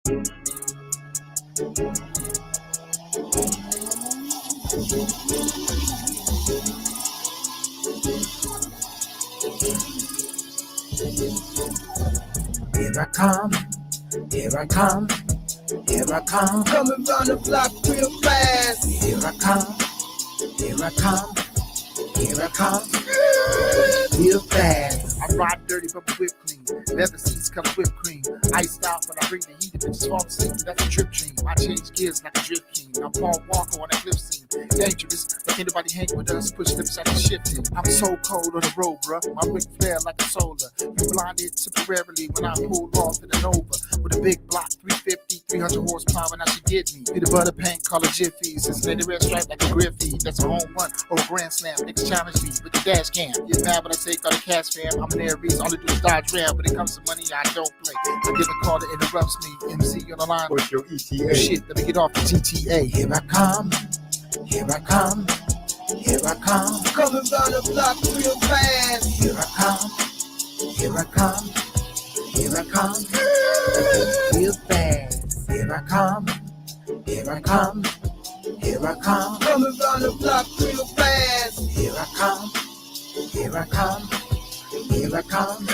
Here I come, here I come, here I come. Coming round the block real fast. Here I come, here I come, here I come. Real fast. I ride dirty but whip clean. Leather seats come whipped cream. Iced out when I bring the heat. If it's fall asleep, that's a trip dream. I change gears like a drip king. I'm Paul Walker on that cliff scene. Dangerous, but can't nobody hang with us. Push lips out the shifting. I'm so cold on the road, bruh. My wick flare like a solar. You blinded temporarily when I pulled off in an Nova. With a big block, 350, 300 horsepower, and now she get me. Peanut butter paint, color Jiffy's. Cincinnati red stripe like a Griffey. That's a home run or a grand slam. Niggas challenge me with the dash cam. Get mad when I take all the cash fam. I'm an Aries, all I do is dodge ram. When it comes to money, I don't play. I get a call that interrupts me. MC on the line. What's your ETA? Shit, let me get off the GTA. Here I come, here I come, here I come. Coming down the block real fast. Here I come, here I come, here I come. Real fast. Here I come, here I come, here I come. Coming down the block real fast. Here I come, here I come, here I come.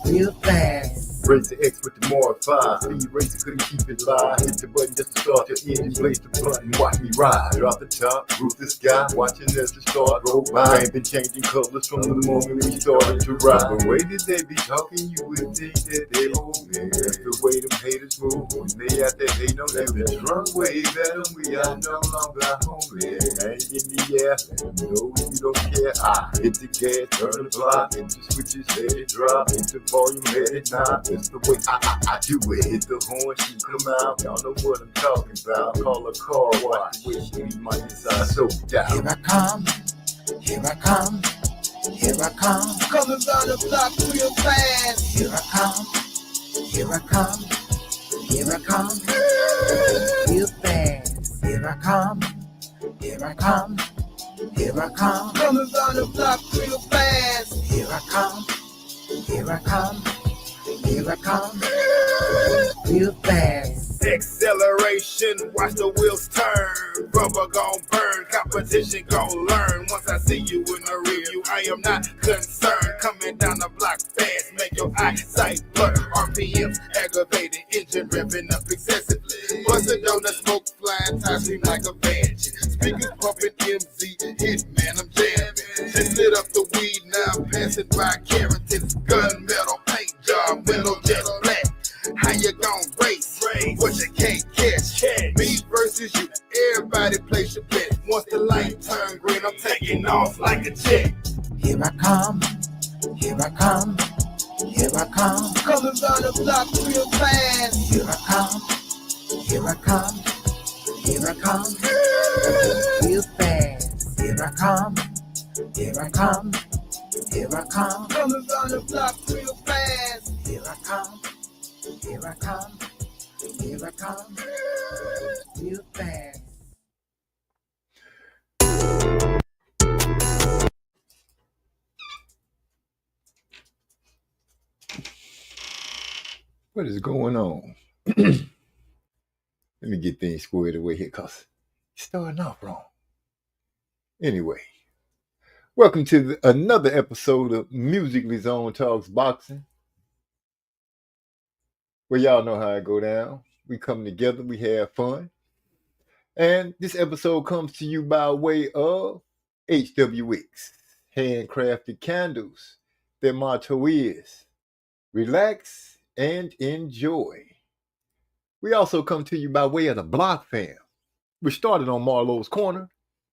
Real fast. Race the X with the Mark 5. Speed racer couldn't keep it live. Hit the button just to start your engine. Place the button, watch me ride. Drop the top, roof the sky. Watching as the start roll by. Ain't been changing colors from the moment we started to ride. The way that they be talking, you would think that they owe me. That's the way them haters move. When they out there, they know that the drunk wave at them. We are no longer homies. Hang in the air, let them know you don't care. I hit the gas, turn the block, hit the switches, let it drop. Hit the volume, let it knock. That's the way I do it. Hit the horn, she come out. Y'all know what I'm talking about. Call a car, watch the way she leave my inside so down. Here I come, here I come, here I come. Coming down the block real fast. Here I come, here I come, here I come. Real fast. Here I come, here I come, here I come. Coming down the block real fast. Here I come, here I come. Here I come, real fast. Acceleration, watch the wheels turn. Rubber gon' burn, competition gon' learn. Once I see you in the review, I am not concerned. Coming down the block fast, make your eyesight blur. RPMs aggravating, engine revving up excessively. Bustin' donut, smoke flying, tires seem like a van. Speakers pumping MZ, hit man, I'm jamming. Just lit up the weed now, passing by Carrington's gunmetal paint job, window jet black. How you gon' race? What you can't catch? Me versus you, everybody place your bet. Once the light turn green, I'm taking off like a jet. Here I come, here I come, here I come. Coming down the block real fast. Here I come, here I come, here I come. Real fast. Here I come, here I come, here I come. Coming down the block real fast. Here I come, here I come, here I come. Real fast. What is going on? Let me get things squared away here, cause it's starting off wrong. Anyway, welcome to another episode of Musically Zone Talks Boxing, where y'all know how it go down. We come together, we have fun, and this episode comes to you by way of HWX, handcrafted candles. Their motto is relax and enjoy. We also come to you by way of the Block Fam. We started on Marlowe's Corner.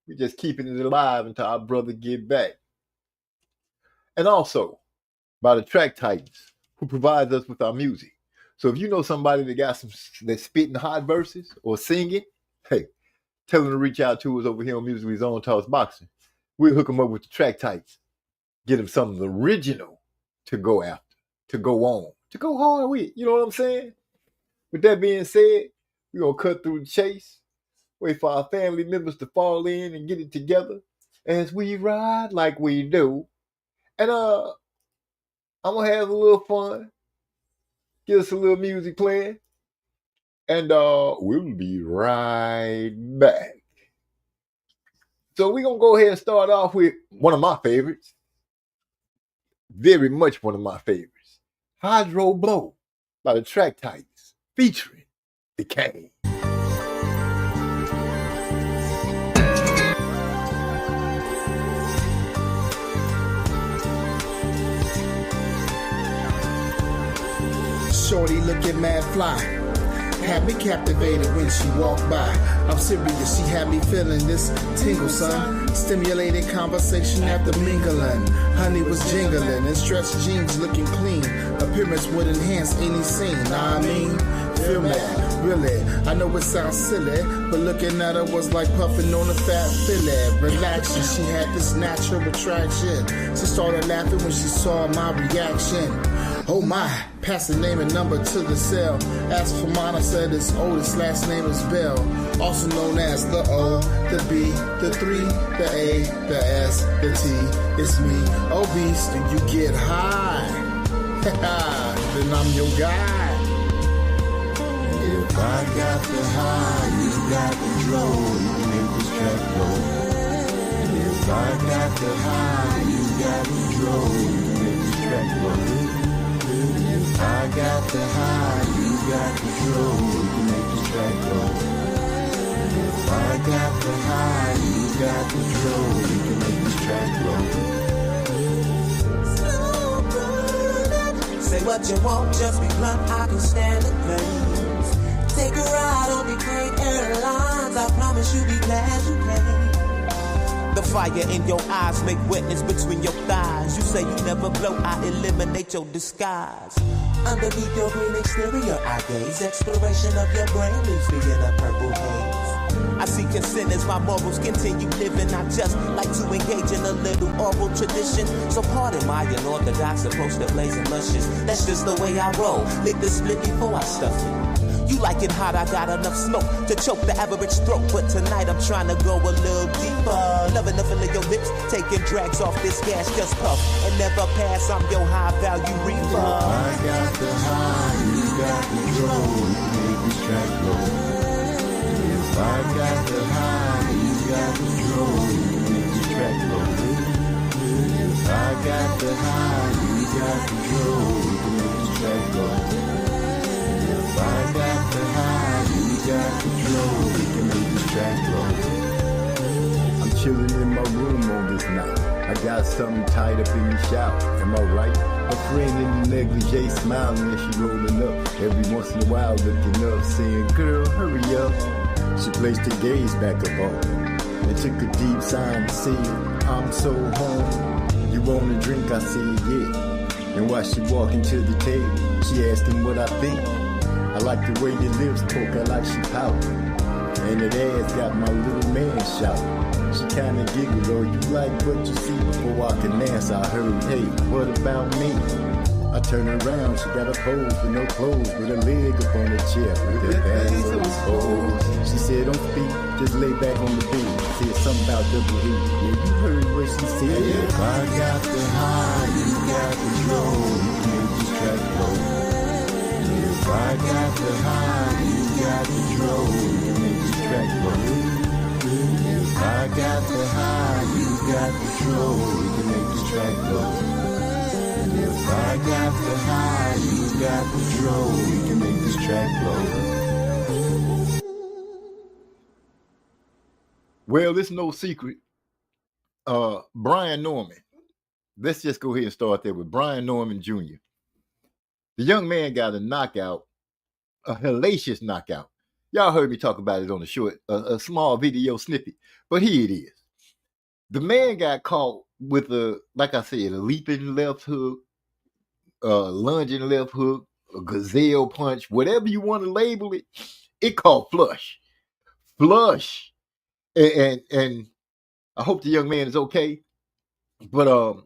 We're just keeping it alive until our brother get back. And also by the Track Titans, who provides us with our music. So if you know somebody that got that's spitting hot verses or singing, hey, tell them to reach out to us over here on Musically Zone Talks Boxing. We'll hook them up with the Track Titans. Get them something original to go after, to go on, to go hard with. You know what I'm saying? With that being said, we're going to cut through the chase, wait for our family members to fall in and get it together as we ride like we do. And I'm going to have a little fun, get us a little music playing, And we'll be right back. So we're going to go ahead and start off with one of my favorites. Very much one of my favorites. Hydro Blow by the Track Titans, featuring The Kane. Shorty looking mad fly, had me captivated when she walked by. I'm serious, she had me feeling this tingle, son. Stimulated conversation after mingling. Honey was jingling and stretched jeans looking clean. Appearance would enhance any scene, know what I mean? Feel me, really, I know it sounds silly, but looking at her was like puffing on a fat fillet. Relaxing, she had this natural attraction. She started laughing when she saw my reaction. Oh my, pass the name and number to the cell. Asked for mine, I said it's Otis, last name is Bell. Also known as the O, the B, the 3, the A, the S, the T. It's me, obese, and you get high. Then I'm your guy. If I got the high, you got control, you can make this track go. If I got the high, you got control, you can make this track go. If I got the high, you got control, you can make this track go. If I got the high, you got control, you can make this track go. Say what you want, just be blunt, I can stand the pain. Take a ride on the great airlines, I promise you'll be glad you came. The fire in your eyes make wetness between your thighs. You say you never blow, I eliminate your disguise. Underneath your green exterior, I gaze. Exploration of your brain leaves me in a purple haze. I see consent as my morals continue living. I just like to engage in a little oral tradition. So pardon my unorthodox approach to blazing luscious. That's just the way I roll. Lick the split before I stuff it. You like it hot, I got enough smoke to choke the average throat. But tonight I'm trying to go a little deeper. Loving the feel of your lips, taking drags off this gas, just puff and never pass. I'm your high value reaper. I got the high, you got control, you can make this track go. If I got the high, you got control, you can make this track go. If I got the high, you got control, you can make this track go. If I got the high, you got control, we can make this track go. I'm chilling in my room on this night. I got something tied up in the shower, am I right? A friend in the negligee smiling as she rolling up. Every once in a while looking up, saying, girl, hurry up. She placed her gaze back up on me and took a deep sigh and said, I'm so hungry. You want a drink? I said, yeah. And while she walking to the table, she asked him what I think. I like the way your lips poke, I like she pout. And that ass got my little man shouting. She kinda giggled, oh, you like what you see? Before I can answer, I heard, hey, what about me? I turn around, she got a pose with no clothes, with a leg up on the chair, with her back so exposed. She said, don't speak, just lay back on the bed. Said something about double E. Yeah, you heard what she said. If I got the high, you got control, you can make this track go. If I got the high, you got control, you can make this track go. If I got the high, you got control, you can make this track go. If I got the high, you got control, we can make this track blow. Well, it's no secret. Brian Norman. Let's just go ahead and start there with Brian Norman Jr. The young man got a knockout, a hellacious knockout. Y'all heard me talk about it on a small video snippet, but here it is. The man got caught with like I said, a leaping left hook, lunging left hook, a gazelle punch, whatever you want to label it. It caught flush. And I hope the young man is okay. But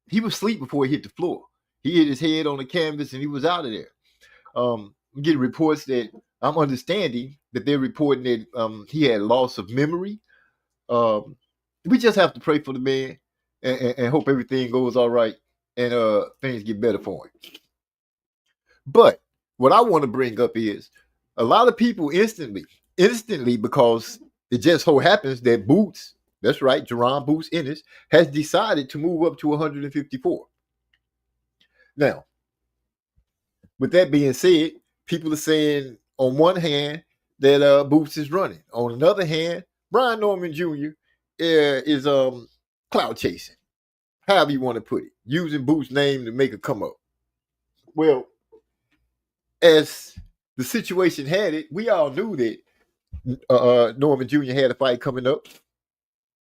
he was asleep before he hit the floor. He hit his head on the canvas and he was out of there. I'm getting reports that I'm understanding that they're reporting that he had loss of memory. We just have to pray for the man and hope everything goes all right and things get better for him. But what I want to bring up is a lot of people instantly, because it just so happens that Boots, that's right, Jerron Boots Ennis, has decided to move up to 154. Now, with that being said, people are saying on one hand that Boots is running. On another hand, Brian Norman Jr. is cloud chasing, however you want to put it, using Boots' name to make a come up. Well, as the situation had it, we all knew that Norman Jr. had a fight coming up,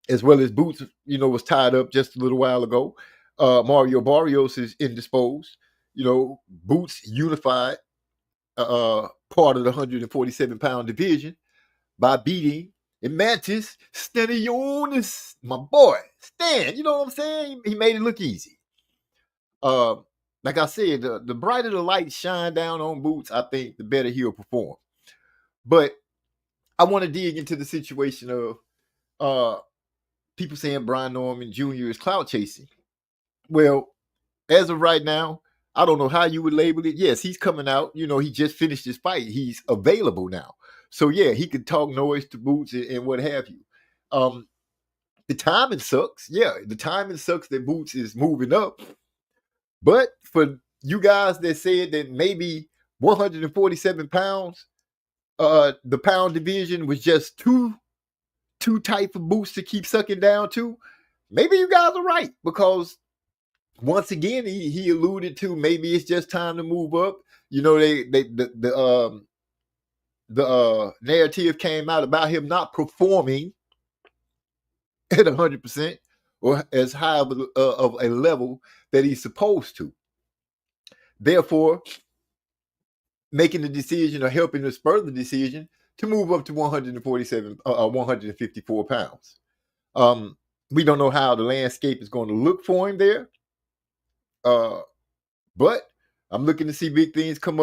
as well as Boots, was tied up just a little while ago. Mario Barrios is indisposed. Boots unified part of the 147-pound division by beating Mantis Stanionis, my boy, Stan. You know what I'm saying? He made it look easy. Like I said, the brighter the light shine down on Boots, I think the better he'll perform. But I want to dig into the situation of people saying Brian Norman Jr. is clout chasing. Well, as of right now, I don't know how you would label it. Yes, he's coming out. He just finished his fight. He's available now. So, yeah, he could talk noise to Boots and what have you. The timing sucks. Yeah, the timing sucks that Boots is moving up. But for you guys that said that maybe 147 pounds, the pound division was just too tight for Boots to keep sucking down to, maybe you guys are right, because once again he alluded to maybe it's just time to move up. The narrative came out about him not performing at 100% or as high of a level that he's supposed to. Therefore, making the decision or helping to spur the decision to move up to 154 pounds. We don't know how the landscape is going to look for him there. But I'm looking to see big things come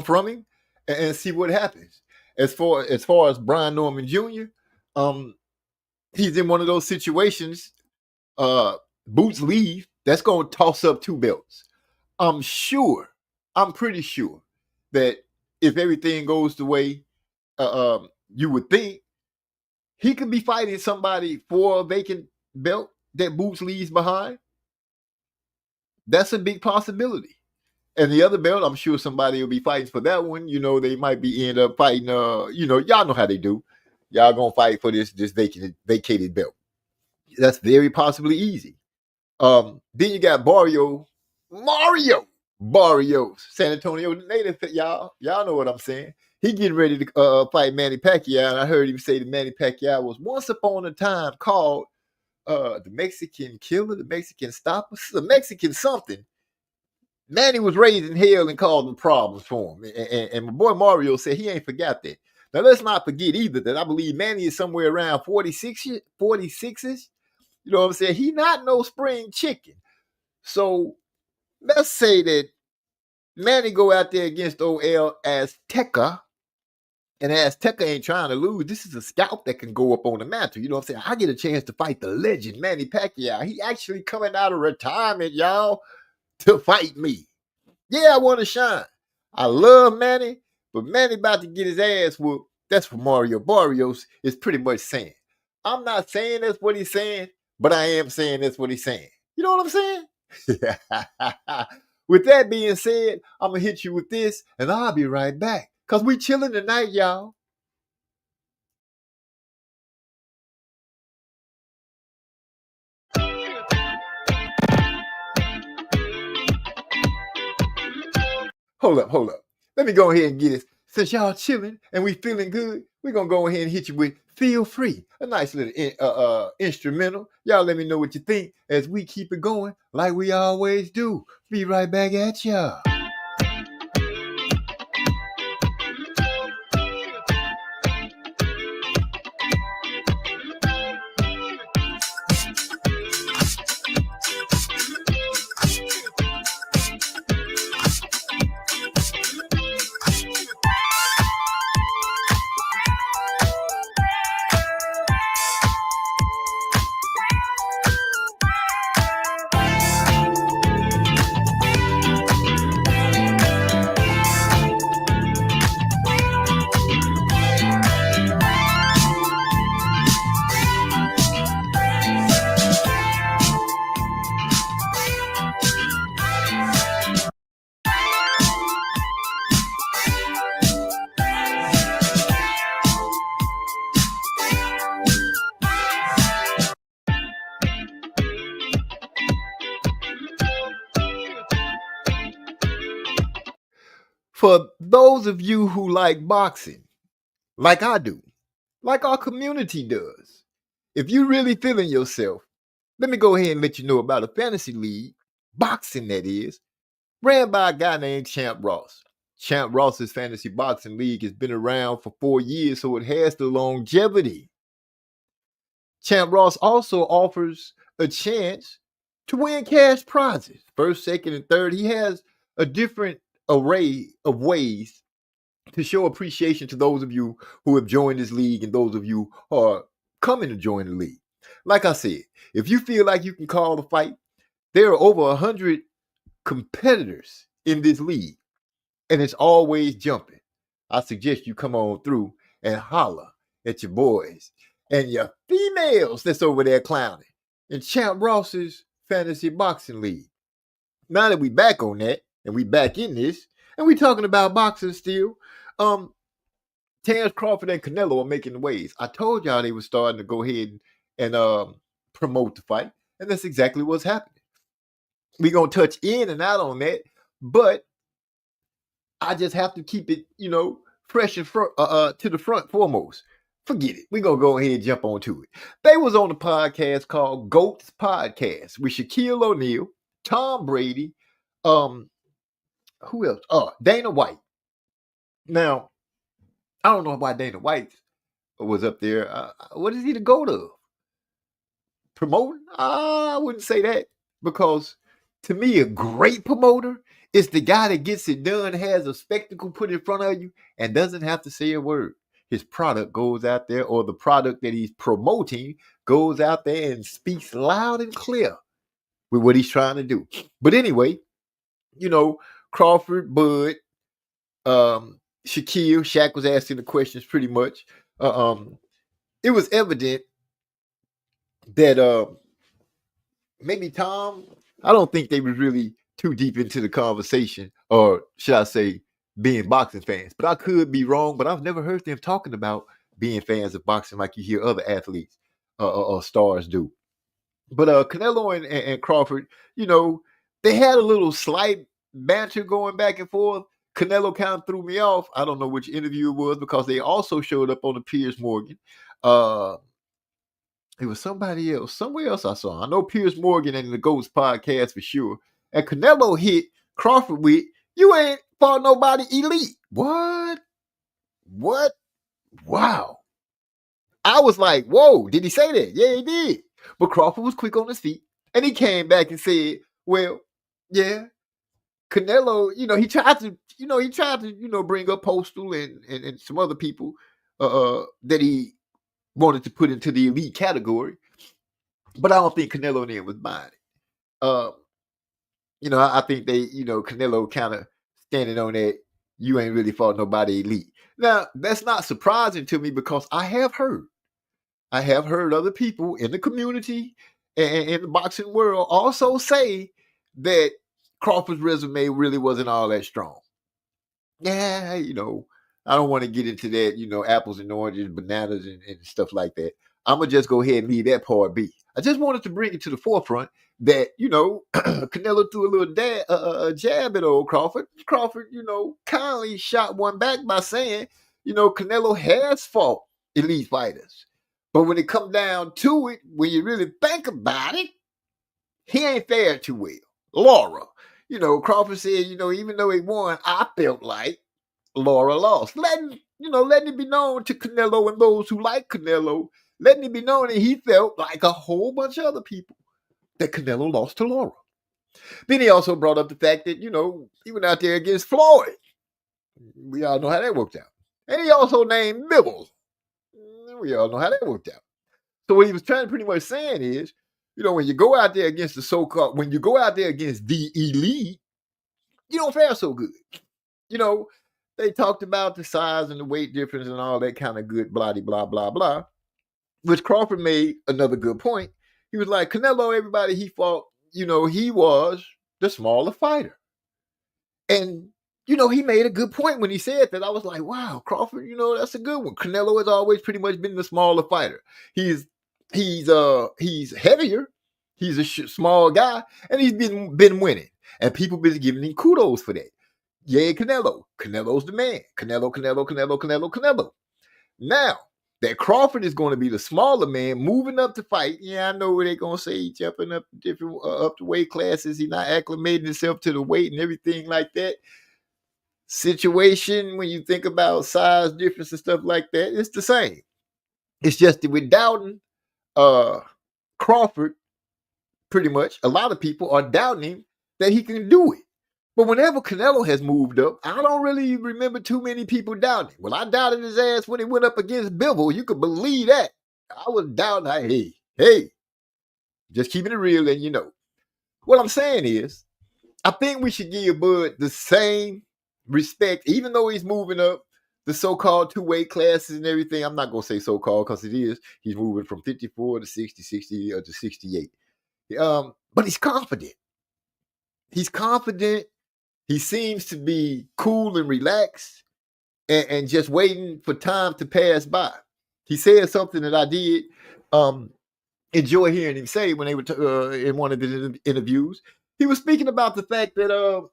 from him and see what happens. As far as Brian Norman Jr., he's in one of those situations. Boots leave, that's going to toss up 2 belts. I'm pretty sure that if everything goes the way you would think, he could be fighting somebody for a vacant belt that Boots leaves behind. That's a big possibility. And the other belt, I'm sure somebody will be fighting for that one. They might end up fighting, y'all know how they do. Y'all gonna fight for this vacated belt. That's very possibly easy. Then you got Mario Barrios, San Antonio native. Y'all know what I'm saying. He getting ready to fight Manny Pacquiao, and I heard him say that Manny Pacquiao was once upon a time called the Mexican Killer, the Mexican Stopper, the Mexican something. Manny was raised in hell and causing problems for him. And my boy Mario said he ain't forgot that. Now, let's not forget either that I believe Manny is somewhere around 46-ish. You know what I'm saying? He not no spring chicken. So let's say that Manny go out there against old El Azteca, and Azteca ain't trying to lose. This is a scalp that can go up on the mantle. You know what I'm saying? I get a chance to fight the legend, Manny Pacquiao. He actually coming out of retirement, y'all, to fight me. Yeah, I want to shine. I love Manny, but Manny about to get his ass whooped. That's what Mario Barrios is pretty much saying. I'm not saying that's what he's saying, but I am saying that's what he's saying. You know what I'm saying? With that being said, I'm going to hit you with this, and I'll be right back. Because we chilling tonight, y'all. Hold up. Let me go ahead and get it. Since y'all chilling and we feeling good, we're going to go ahead and hit you with Feel Free. A nice little instrumental. Y'all let me know what you think as we keep it going like we always do. Be right back at y'all. For those of you who like boxing, like I do, like our community does, if you really feeling yourself, let me go ahead and let you know about a fantasy league, boxing that is, ran by a guy named Champ Ross. Champ Ross's fantasy boxing league has been around for 4 years, so it has the longevity. Champ Ross also offers a chance to win cash prizes. First, second, and third. He has a different array of ways to show appreciation to those of you who have joined this league and those of you who are coming to join the league. Like I said, if you feel like you can call the fight, there are over 100 competitors in this league, and it's always jumping. I suggest you come on through and holler at your boys and your females that's over there clowning in Champ Ross's Fantasy Boxing League. Now that we back on that, and we back in this, and we talking about boxing still, Terrence Crawford and Canelo are making the waves. I told y'all they were starting to go ahead and promote the fight, and that's exactly what's happening. We're going to touch in and out on that, but I just have to keep it, fresh and to the front foremost. Forget it. We're going to go ahead and jump onto it. They was on a podcast called GOAT's Podcast with Shaquille O'Neal, Tom Brady, who else? Dana White. Now, I don't know why Dana White was up there. What is he the GOAT of? Promoting? I wouldn't say that, because to me, a great promoter is the guy that gets it done, has a spectacle put in front of you, and doesn't have to say a word. His product goes out there, or the product that he's promoting goes out there and speaks loud and clear with what he's trying to do. But anyway, Crawford, Bud, Shaquille, Shaq was asking the questions pretty much. It was evident that maybe Tom, I don't think they was really too deep into the conversation, or should I say being boxing fans. But I could be wrong, but I've never heard them talking about being fans of boxing like you hear other athletes or stars do. But Canelo and Crawford, they had a little slight banter going back and forth. Canelo kind of threw me off. I don't know which interview it was, because they also showed up on the Piers Morgan. It was somebody else, somewhere else I saw. I know Piers Morgan and the GOAT's Podcast for sure. And Canelo hit Crawford with, "You ain't fought nobody elite." What? Wow. I was like, whoa, did he say that? Yeah, he did. But Crawford was quick on his feet, and he came back and said, well, yeah, Canelo, he tried to, bring up Postal and some other people that he wanted to put into the elite category. But I don't think Canelo and him was buying it. I think they, Canelo kind of standing on that, you ain't really fought nobody elite. Now, that's not surprising to me, because I have heard other people in the community and in the boxing world also say that Crawford's resume really wasn't all that strong. Yeah, I don't want to get into that, apples and oranges, bananas and stuff like that. I'm going to just go ahead and leave that part be. I just wanted to bring it to the forefront that, Canelo threw a little jab at old Crawford. Crawford, kindly shot one back by saying, Canelo has fought elite fighters. But when it comes down to it, when you really think about it, he ain't fared too well. Laura, Crawford said, even though he won, I felt like Laura lost. Letting it be known to Canelo and those who like Canelo, letting it be known that he felt like a whole bunch of other people that Canelo lost to Laura. Then he also brought up the fact that, he went out there against Floyd. We all know how that worked out. And he also named Bivol. We all know how that worked out. So what he was trying to pretty much saying is, when you go out there against when you go out there against the elite, you don't fare so good. They talked about the size and the weight difference and all that kind of good blah, blah, blah, blah, which Crawford made another good point. He was like, Canelo, everybody he fought, he was the smaller fighter. And, he made a good point when he said that. I was like, wow, Crawford, that's a good one. Canelo has always pretty much been the smaller fighter. He's heavier. He's a small guy, and he's been winning. And people been giving him kudos for that. Yeah, Canelo. Canelo's the man. Canelo. Now, that Crawford is going to be the smaller man moving up to fight. Yeah, I know what they're going to say. He's jumping up different up the weight classes. He's not acclimating himself to the weight and everything like that. Situation, when you think about size difference and stuff like that, it's the same. It's just that with doubting Crawford, pretty much, a lot of people are doubting him that he can do it. But whenever Canelo has moved up, I don't really remember too many people doubting him. Well, I doubted his ass when he went up against Bivol. You could believe that. I was doubting, hey, just keeping it real and you know. What I'm saying is, I think we should give Bud the same respect, even though he's moving up the so-called two weight classes and everything. I'm not going to say so-called because it is. He's moving from 54 to 60, 60 to 68. But he's confident. He's confident. He seems to be cool and relaxed and just waiting for time to pass by. He said something that I did enjoy hearing him say when they were in one of the interviews. He was speaking about the fact that,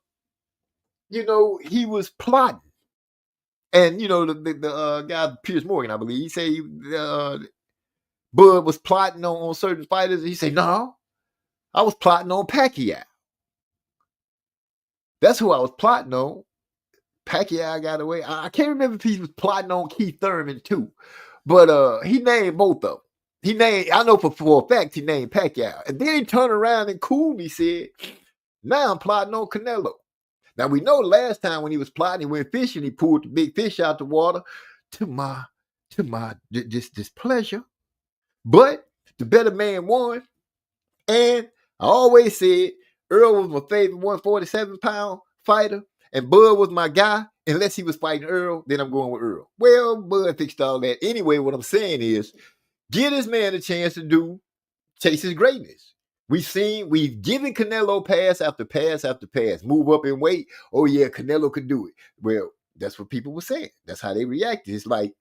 he was plotting. And, the guy, Piers Morgan, I believe, he said Bud was plotting on certain fighters. He said, no, I was plotting on Pacquiao. That's who I was plotting on. Pacquiao got away. I can't remember if he was plotting on Keith Thurman too, but he named both of them. I know for a fact he named Pacquiao. And then he turned around and coolly said, now I'm plotting on Canelo. Now we know last time when he was plotting, he went fishing, he pulled the big fish out the water to my displeasure. But the better man won. And I always said Earl was my favorite 147-pound fighter, and Bud was my guy. Unless he was fighting Earl, then I'm going with Earl. Well, Bud fixed all that. Anyway, what I'm saying is, give this man a chance to chase his greatness. We've given Canelo pass after pass after pass. Move up and weight. Oh, yeah, Canelo could do it. Well, that's what people were saying. That's how they reacted. It's like,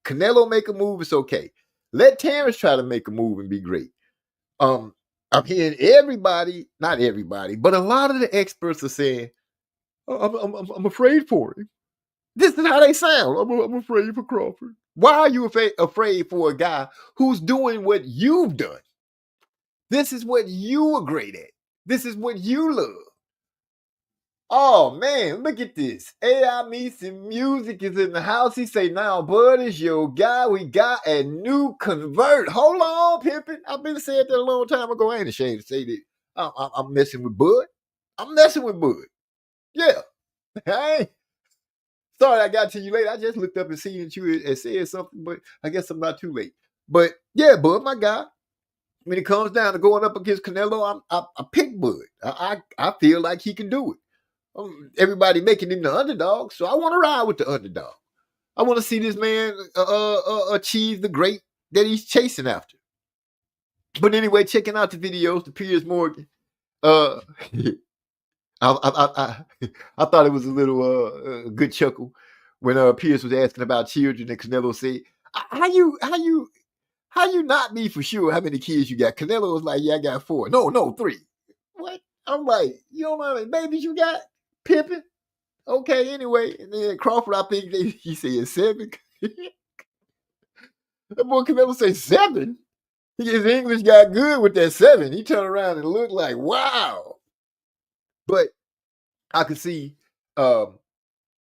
Canelo make a move, it's okay. Let Terrence try to make a move and be great. I'm hearing everybody, not everybody, but a lot of the experts are saying, I'm afraid for him. This is how they sound. I'm afraid for Crawford. Why are you afraid for a guy who's doing what you've done? This is what you are great at. This is what you love. Oh, man, look at this. AI Meets and Music is in the house. He say, now, Bud is your guy. We got a new convert. Hold on, pimpin'. I've been saying that a long time ago. I ain't ashamed to say that. I'm messing with Bud. I'm messing with Bud. Yeah. Hey. Sorry I got to you late. I just looked up and seen that you had said something, but I guess I'm not too late. But, yeah, Bud, my guy. When it comes down to going up against Canelo, I pick Bud. I feel like he can do it. Everybody making him the underdog, so I want to ride with the underdog. I want to see this man achieve the great that he's chasing after. But anyway, checking out the videos to Piers Morgan. I thought it was a little good chuckle when Piers was asking about children, and Canelo said, "How you not be for sure how many kids you got?" Canelo was like, "Yeah, I got 4. No, 3. What?" I'm like, "You don't know how many babies you got, Pippin?" Okay, anyway, and then Crawford, I think he said 7. That boy Canelo say 7. His English got good with that 7. He turned around and looked like, wow. But I could see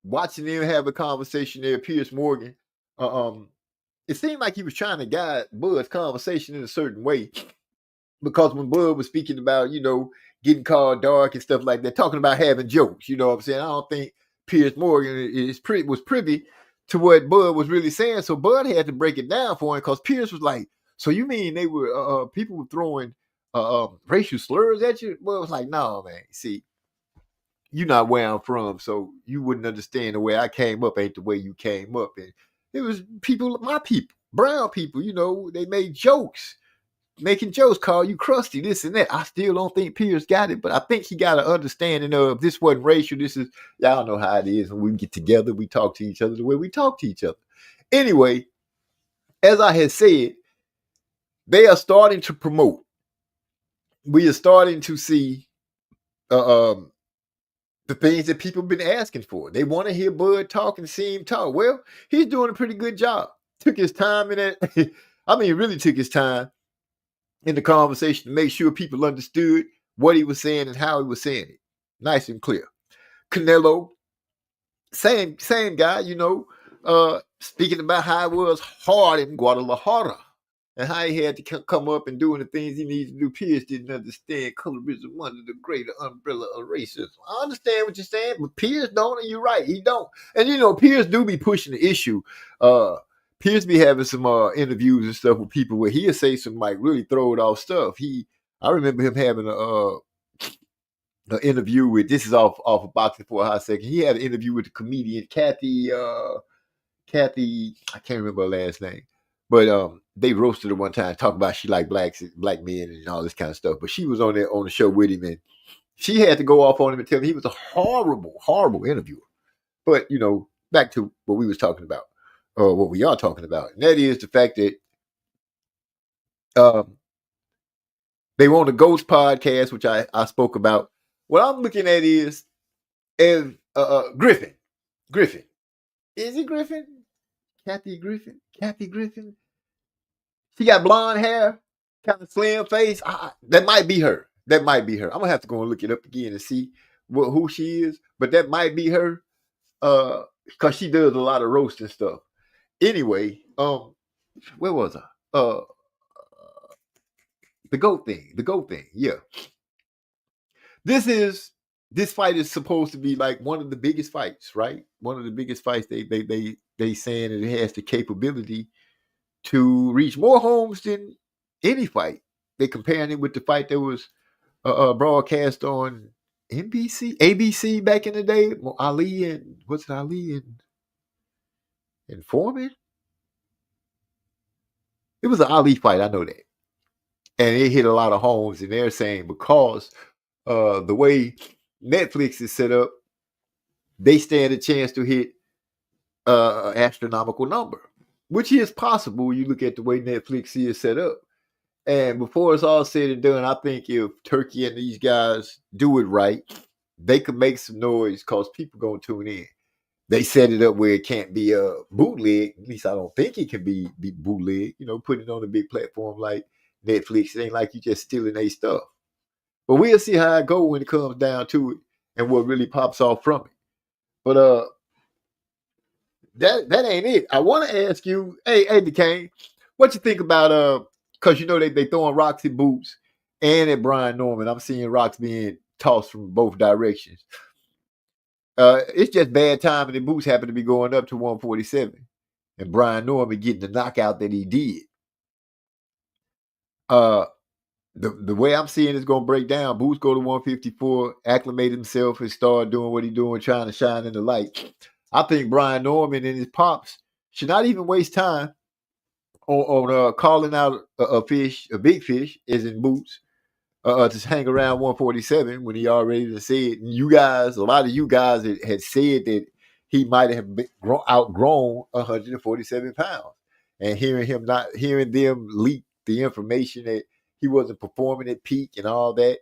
watching them have a conversation there, Piers Morgan. It seemed like he was trying to guide Bud's conversation in a certain way. Because when Bud was speaking about, getting called dark and stuff like that, talking about having jokes, you know what I'm saying? I don't think Piers Morgan was privy to what Bud was really saying. So Bud had to break it down for him because Piers was like, so you mean they were, people were throwing racial slurs at you? Bud was like, no, man. See, you're not where I'm from, so you wouldn't understand the way I came up ain't the way you came up. And it was people, my people, brown people, they made jokes. Making jokes, call you crusty, this and that. I still don't think Piers got it, but I think he got an understanding of this wasn't racial. This is, y'all know how it is. When we get together, we talk to each other the way we talk to each other. Anyway, as I had said, they are starting to promote. We are starting to see the things that people have been asking for. They want to hear Bud talk and see him talk. Well, he's doing a pretty good job. Took his time in it. I mean, really took his time in the conversation to make sure people understood what he was saying and how he was saying it. Nice and clear. Canelo, same guy, speaking about how it was hard in Guadalajara and how he had to come up and doing the things he needed to do. Pierce didn't understand colorism under the greater umbrella of racism. I understand what you're saying, but Pierce don't, and you're right, he don't. And Pierce do be pushing the issue. Pierce be having some interviews and stuff with people where he'll say some like really throw it off stuff. I remember him having an interview with, this is off of Boxing for a Hot Second. He had an interview with the comedian Kathy, I can't remember her last name, but they roasted her one time, talking about she liked black men and all this kind of stuff. But she was on the show with him, and she had to go off on him and tell him he was a horrible, horrible interviewer. But back to what we was talking about, or what we are talking about, and that is the fact that they want a Ghost podcast, which I spoke about. What I'm looking at is Griffin. Is it Griffin? Kathy Griffin. She got blonde hair, kind of slim face. That might be her. I'm gonna have to go and look it up again and see who she is. But that might be her, because she does a lot of roasting stuff. Anyway, where was I? The goat thing. Yeah. This fight is supposed to be like one of the biggest fights, right? One of the biggest fights. They saying that it has the capability to reach more homes than any fight. They comparing it with the fight that was broadcast on ABC back in the day. Ali and Foreman? It was an Ali fight, I know that. And it hit a lot of homes, and they're saying because the way Netflix is set up, they stand a chance to hit an astronomical number, which is possible when you look at the way Netflix is set up. And before it's all said and done, I think if Turkey and these guys do it right, they could make some noise because people going to tune in. They set it up where it can't be a bootleg. At least I don't think it can be bootleg. Put it on a big platform like Netflix. It ain't like you just stealing their stuff. But we'll see how it goes when it comes down to it and what really pops off from it. But that ain't it. I want to ask you, hey, DeCane, what you think about because they throwing rocks at Boots and at Brian Norman. I'm seeing rocks being tossed from both directions. It's just bad timing that Boots happened to be going up to 147 and Brian Norman getting the knockout that he did. The way I'm seeing it's going to break down, Boots go to 154, acclimate himself and start doing what he's doing, trying to shine in the light. I think Brian Norman and his pops should not even waste time on calling out a big fish, as in Boots, to hang around 147 when he already said, a lot of you guys had said that he might have outgrown 147 pounds. And hearing them leak the information that he wasn't performing at peak and all that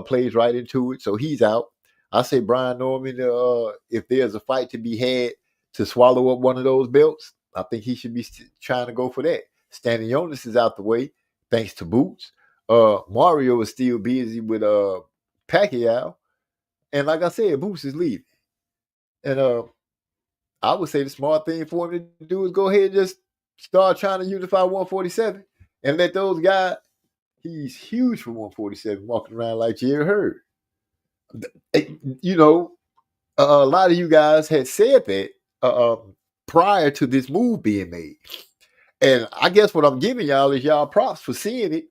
plays right into it. So he's out. I say Brian Norman, if there's a fight to be had to swallow up one of those belts, I think he should be trying to go for that. Stanionis is out the way, thanks to Boots. Mario is still busy with Pacquiao. And like I said, Boots is leaving. And I would say the smart thing for him to do is go ahead and just start trying to unify 147 and let those guys, he's huge for 147, walking around like Jerry Hurd. A lot of you guys had said that prior to this move being made. And I guess what I'm giving y'all is y'all props for seeing it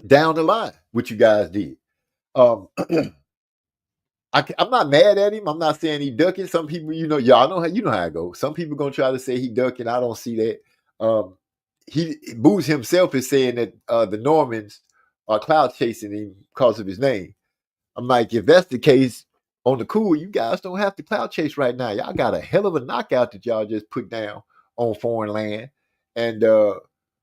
down the line, what you guys did. I'm not mad at him. I'm not saying he ducking. Some people, y'all know how it goes. Some people gonna try to say he ducking. I don't see that. Boots himself is saying that the Normans are clout chasing him because of his name. I'm like, if that's the case, on the cool, you guys don't have to clout chase right now. Y'all got a hell of a knockout that y'all just put down on foreign land, and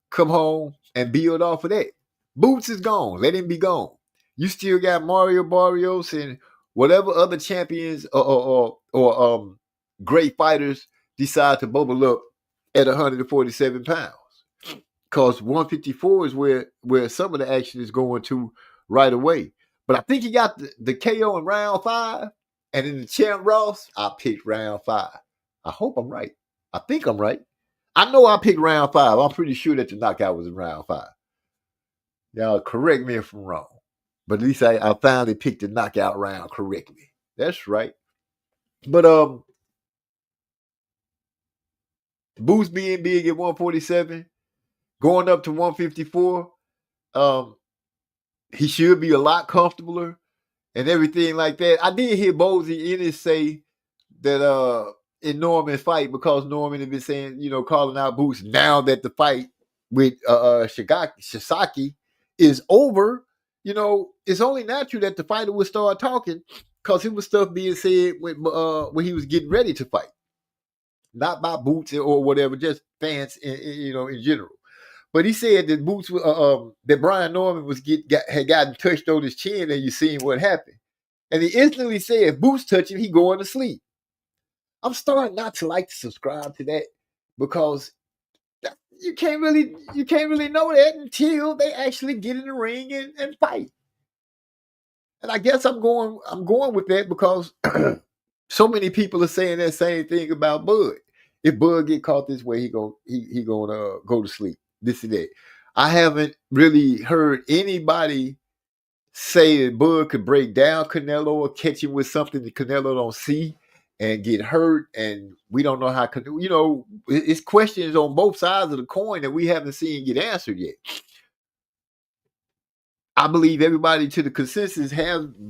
come home and build off of that. Boots is gone. Let him be gone. You still got Mario Barrios and whatever other champions or great fighters decide to bubble up at 147 pounds. Because 154 is where some of the action is going to right away. But I think he got the KO in round 5. And in the Champ Ross, I picked round 5. I hope I'm right. I think I'm right. I know I picked round 5. I'm pretty sure that the knockout was in round 5. Y'all correct me if I'm wrong. But at least I finally picked the knockout round correctly. That's right. But Boots being big at 147, going up to 154, he should be a lot comfortabler and everything like that. I did hear Bozy Ennis say that in Norman's fight, because Norman had been saying, calling out Boots now that the fight with Sasaki is over, it's only natural that the fighter would start talking, because it was stuff being said when he was getting ready to fight. Not by Boots or whatever, just fans in general. But he said that Boots, that Brian Norman had gotten touched on his chin, and you seen what happened. And he instantly said, if Boots touch him, he going to sleep. I'm starting not to like to subscribe to that, because you can't really know that until they actually get in the ring and fight. And I guess I'm going with that, because so many people are saying that same thing about Bud. If Bud get caught this way, he gonna go to sleep. This and that. I haven't really heard anybody say that Bud could break down Canelo or catch him with something that Canelo don't see and get hurt. And we don't know how, it's questions on both sides of the coin that we haven't seen get answered yet. I believe everybody to the consensus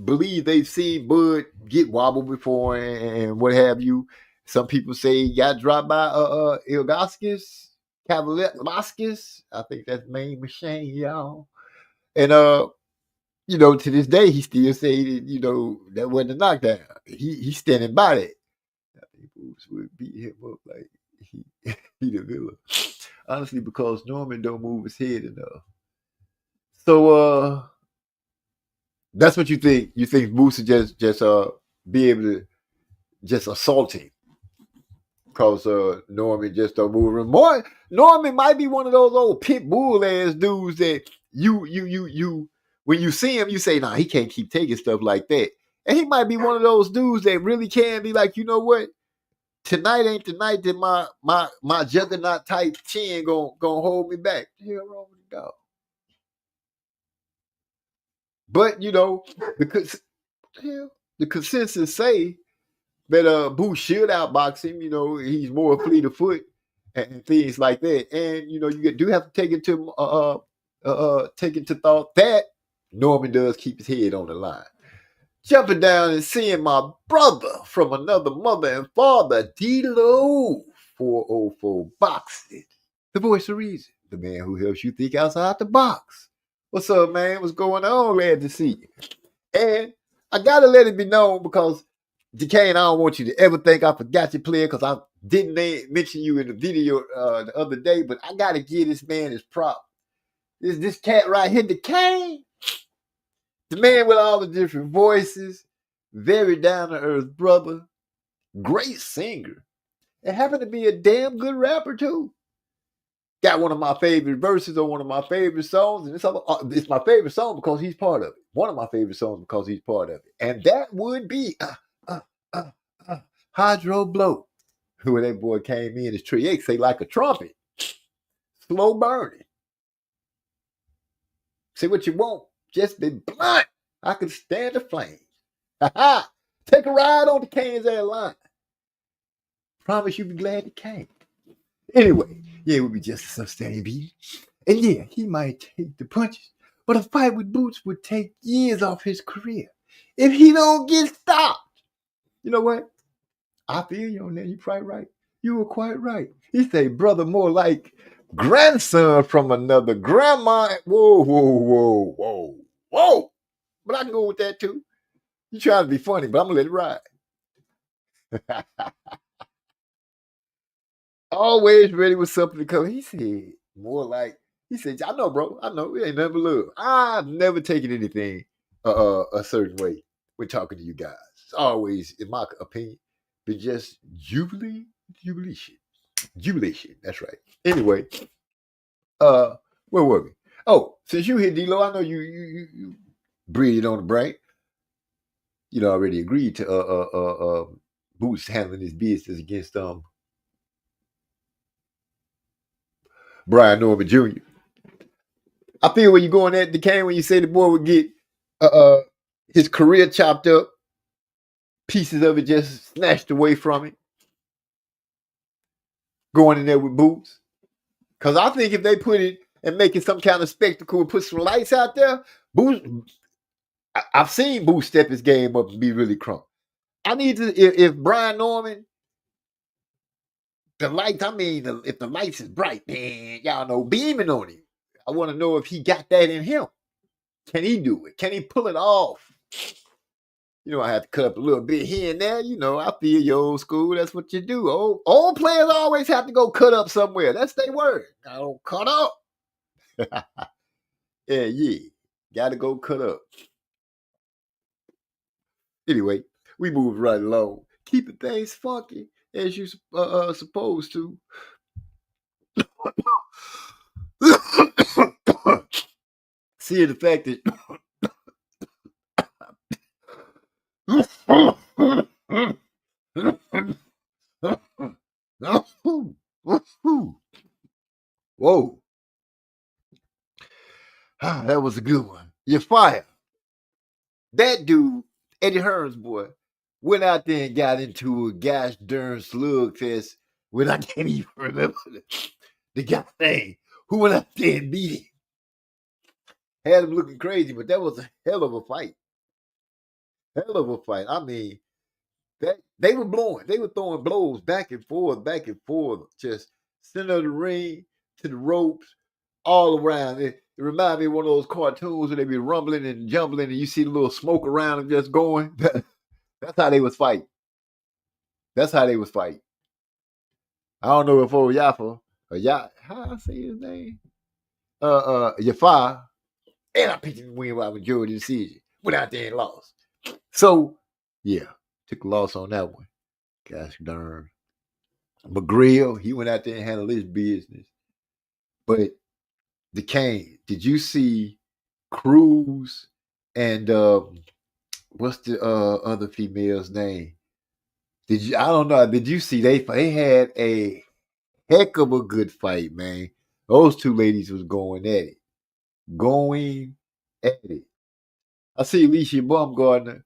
believe they've seen Bud get wobbled before and what have you. Some people say he got dropped by Ilgaskis, Kavaliaskis. I think that's main machine, y'all. And to this day he still say that, that wasn't a knockdown. He's standing by that. I think Boots would beat him up like he the villain. Honestly, because Norman don't move his head enough. So that's what you think. You think Boots would just be able to just assault him, because Norman just don't move him. Norman might be one of those old pit bull ass dudes that you when you see him, you say, nah, he can't keep taking stuff like that. And he might be one of those dudes that really can be like, you know what? Tonight ain't the night that my juggernaut type chin gonna hold me back. Hell wrong with the dog. But because the consensus say that Boots should outbox him. He's more fleet of foot and things like that. And you do have to take into thought that Norman does keep his head on the line. Jumping down and seeing my brother from another mother and father, D-Lo 404 Boxing, the voice of reason, the man who helps you think outside the box. What's up, man? What's going on? Glad to see you. And I gotta let it be known, because Decane, I don't want you to ever think I forgot your player, because I didn't mention you in the video the other day, but I gotta give this man his prop. This cat right here, Decane, the man with all the different voices, very down-to-earth brother, great singer, and happened to be a damn good rapper too. Got one of my favorite verses on one of my favorite songs, and it's my favorite song because he's part of it. One of my favorite songs because he's part of it, and that would be Hydro Blow, where that boy came in, his tree X say like a trumpet, slow burning. Say what you want, just be blunt. I could stand the flame. Take a ride on the Kansas line. Promise you'll be glad you came. Anyway, yeah, it would be just a sustainable. And yeah, he might take the punches, but a fight with Boots would take years off his career if he don't get stopped. You know what? I feel you on that. You're quite right. You were quite right. He say, brother, more like grandson from another grandma. Whoa. But I can go with that too. You trying to be funny, but I'm going to let it ride. Always ready with something to come. He said, more like, he said, I know, bro. I know. It ain't nothing but love. I've never taken anything a certain way. when talking to you guys. It's always, in my opinion, been just jubilation. That's right. Anyway, where were we? Oh, since you here, D-Lo, I know you breathed on the brain. You know, already agreed to Boots handling his business against Brian Norman Jr. I feel where you're going at, DeCane, when you say the boy would get his career chopped up, pieces of it just snatched away from him, going in there with Boots. Because I think if they put it and make it some kind of spectacle and put some lights out there, Boots, I've seen Boots step his game up and be really crunk. I need to, if Brian Norman, the lights, if the lights is bright, man, y'all know, beaming on him. I want to know if he got that in him. Can he do it? Can he pull it off? You know, I have to cut up a little bit here and there. You know, I feel your old school. That's what you do. Old players always have to go cut up somewhere. That's their word. I don't cut up. Yeah. Got to go cut up. Anyway, we move right along. Keeping things funky as you supposed to. Seeing the fact that whoa. That was a good one. You're fired. That dude, Eddie Hearn's boy, went out there and got into a gosh darn slugfest when I can't even remember the guy's name who went out there and beat him. Had him looking crazy, but that was a hell of a fight. I mean, they were blowing. They were throwing blows back and forth, just center of the ring to the ropes, all around. It reminded me of one of those cartoons where they be rumbling and jumbling and you see the little smoke around them just going. That's how they was fighting. I don't know if Yafa or how I say his name? Yafa. And I picked him to win by majority decision. Went out there and lost. So, yeah, took a loss on that one. Gosh darn. McGreal, he went out there and handled his business. But DeCane, did you see Cruz and what's the other female's name? I don't know. Did you see they had a heck of a good fight, man. Those two ladies was going at it. I see Alicia Baumgardner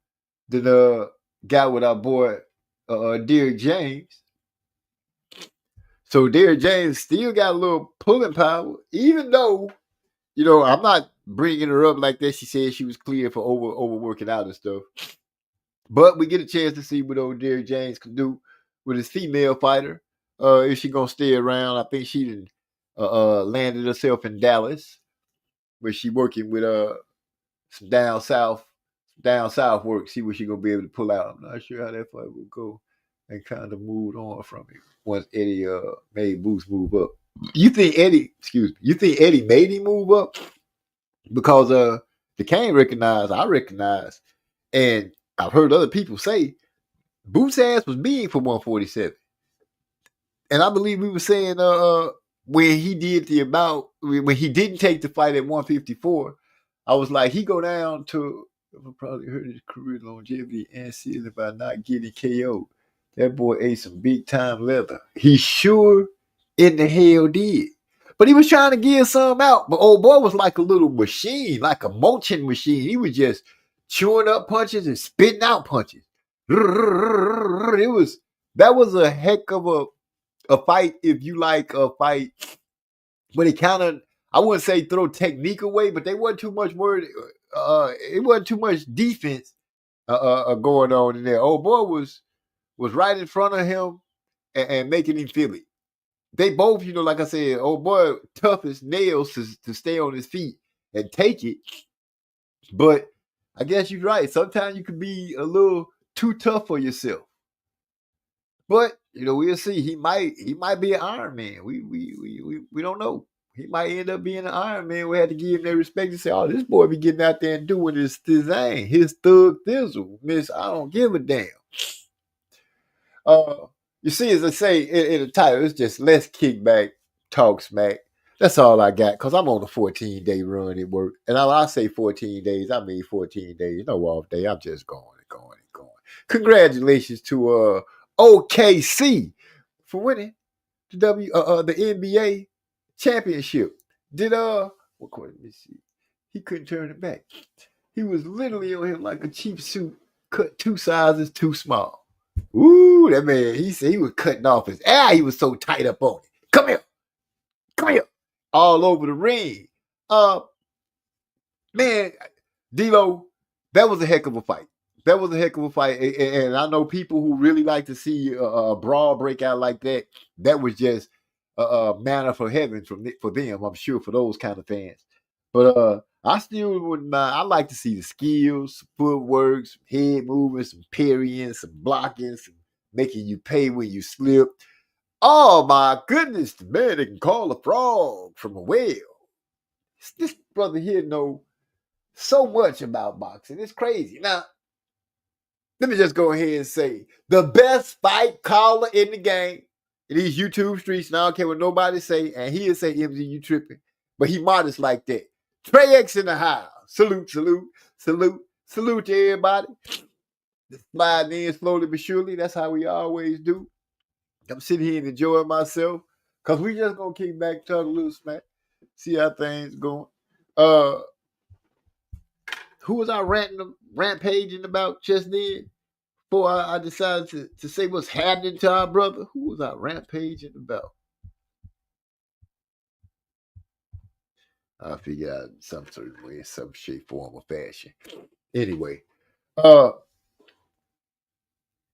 that got with our boy Derrick James. So Derrick James still got a little pulling power, even though, you know, I'm not bringing her up like that. She said she was clear for overworking out and stuff. But we get a chance to see what old Derrick James can do with his female fighter. Is she gonna stay around? I think she landed herself in Dallas, where she working with some down south work. See what she gonna be able to pull out. I'm not sure how that fight will go, and kind of moved on from it once Eddie made Boots move up. You think Eddie made him move up? Because DeCane recognized, I recognize, and I've heard other people say Boots' ass was big for 147. And I believe we were saying when he didn't take the fight at 154, I was like, he go down to, probably hurt his career longevity and ceiling by not getting KO. That boy ate some big time leather. He sure in the hell did. But he was trying to give some out. But old boy was like a little machine, like a mulching machine. He was just chewing up punches and spitting out punches. That was a heck of a fight, if you like a fight. But it kind of, I wouldn't say throw technique away, but they wasn't too much word. It wasn't too much defense going on in there. Old boy was right in front of him and making him feel it. They both, you know, like I said, old boy tough as nails to stay on his feet and take it. But I guess you're right. Sometimes you can be a little too tough for yourself. But you know, we'll see. He might be an Iron Man. We don't know. He might end up being an Iron Man. We had to give him their respect and say, oh, this boy be getting out there and doing his thing. His thug thizzle. Miss, I don't give a damn. You see, as I say in the title, it's just let's kick back, talk smack. That's all I got, because I'm on a 14-day run at work. And I say 14 days, I mean 14 days. No off day. I'm just going and going and going. Congratulations to OKC for winning the NBA championship. Did let me see. He couldn't turn it back. He was literally on him like a cheap suit, cut 2 sizes too small. Ooh, that man, he said he was cutting off his air. He was so tight up on it. Come here. All over the ring. Man, D-Lo, that was a heck of a fight. And I know people who really like to see a brawl breakout like that. That was just manna from heaven for them, I'm sure, for those kind of fans. But I still wouldn't mind. I like to see the skills, footwork, some head movements, some parrying, some blocking, some making you pay when you slip. Oh my goodness, the man that can call a frog from a whale. This brother here knows so much about boxing. It's crazy. Now, let me just go ahead and say, the best fight caller in the game, in these YouTube streets, and I don't care what nobody say, and he'll say, MZ, you tripping. But he modest like that. Trey X in the house. Salute to everybody. Just sliding in slowly but surely. That's how we always do. I'm sitting here and enjoying myself, because we just going to kick back, talk a little smack, see how things going. Who was I rampaging about just then? Before I decided to say what's happening to our brother? Who was I rampaging about? I'll figure out some sort of way, some shape, form, or fashion. Anyway,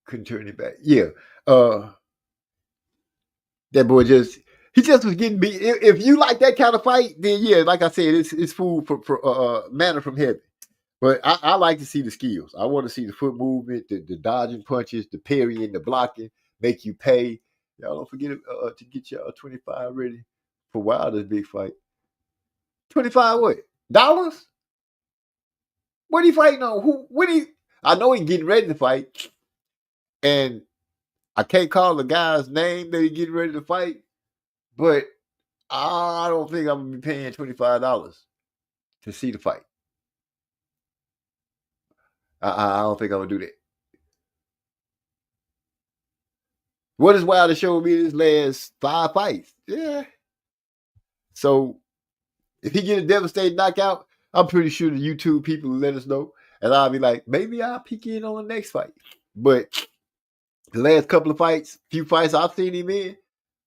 couldn't turn it back. Yeah, that boy just was getting beat. If you like that kind of fight, then yeah, like I said, it's food for manna from heaven. But I like to see the skills. I want to see the foot movement, the dodging punches, the parrying, the blocking, make you pay. Y'all don't forget to get y'all 25 ready for Wilder's big fight. 25 what? Dollars? What are you fighting on? I know he's getting ready to fight. And I can't call the guy's name that he's getting ready to fight. But I don't think I'm going to be paying $25 to see the fight. I don't think I'm going to do that. What is Wilder showing me this last 5 fights? Yeah. So, if he get a devastating knockout, I'm pretty sure the YouTube people will let us know. And I'll be like, maybe I'll peek in on the next fight. But the last couple of fights, few fights I've seen him in,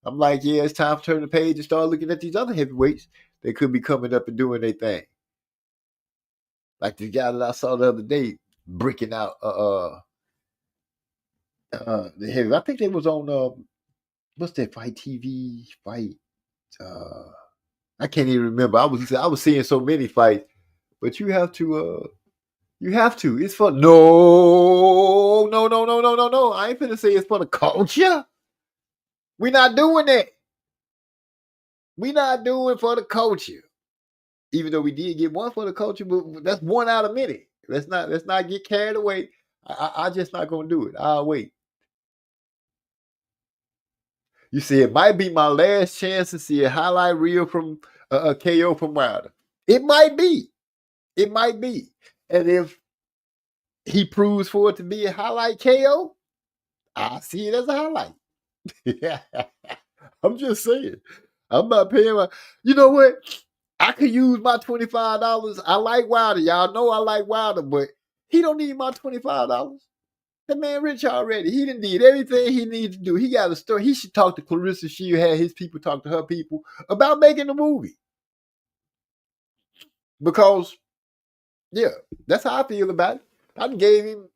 I'm like, yeah, it's time to turn the page and start looking at these other heavyweights that could be coming up and doing their thing. Like the guy that I saw the other day breaking out the heavy. I think they was on what's that Fight TV fight? I can't even remember. I was seeing so many fights, but you have to. It's for no. I ain't finna say it's for the culture. We're not doing that. We're not doing for the culture. Even though we did get one for the culture, but that's one out of many. Let's not get carried away. I just not gonna do it. I'll wait. You see, it might be my last chance to see a highlight reel from a KO from Wilder. It might be. And if he proves for it to be a highlight KO, I see it as a highlight. Yeah. I'm just saying. I'm not paying my. You know what? I could use my $25. I like Wilder. Y'all know I like Wilder, but he don't need my $25. The man rich already. He done did everything he needs to do. He got a story. He should talk to Clarissa Shield, had his people talk to her people about making the movie. Because, yeah, that's how I feel about it. I gave him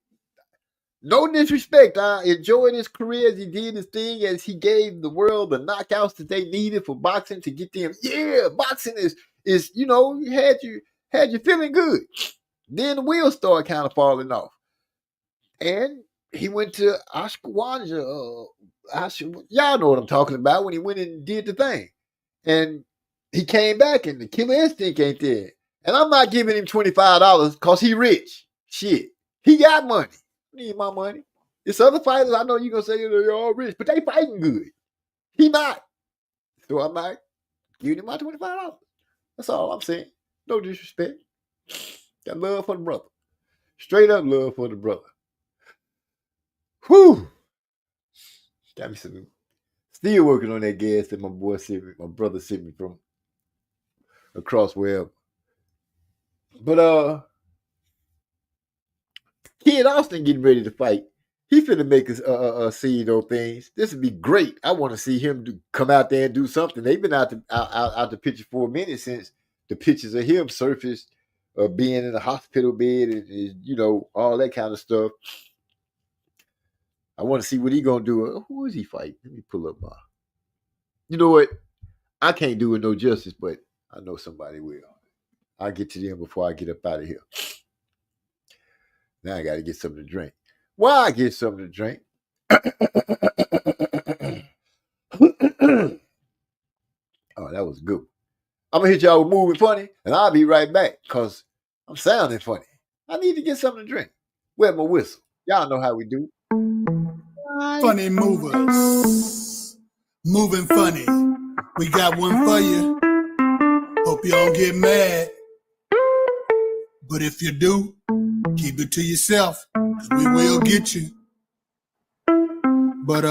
no disrespect. I enjoyed his career as he did his thing, as he gave the world the knockouts that they needed for boxing to get them. Yeah, boxing is you had you feeling good. Then the wheels started kind of falling off. And he went to Ashwanja. Y'all know what I'm talking about, when he went and did the thing. And he came back and the killer instinct ain't there. And I'm not giving him $25 because he rich. Shit. He got money. I need my money. It's other fighters, I know you're going to say they're all rich, but they fighting good. He not. So I'm not giving him my $25. That's all I'm saying. No disrespect. Got love for the brother. Straight up love for the brother. Whew. Got me some. Still working on that gas that my brother sent me from across wherever. But Kid Austin getting ready to fight. He finna make us see those things. This would be great. I want to see him come out there and do something. They've been out the picture for a minute since the pictures of him surfaced, being in a hospital bed and all that kind of stuff. I want to see what he gonna do. Who is he fighting? Let me pull up my. You know what? I can't do it no justice, but I know somebody will. I'll get to them before I get up out of here. Now I got to get something to drink. While I get something to drink, oh, that was good. I'm going to hit y'all with Moving Funny, and I'll be right back because I'm sounding funny. I need to get something to drink. Where's my whistle? Y'all know how we do. Funny movers. Moving funny. We got one for you. Hope you don't get mad. But if you do, keep it to yourself, because we will get you. But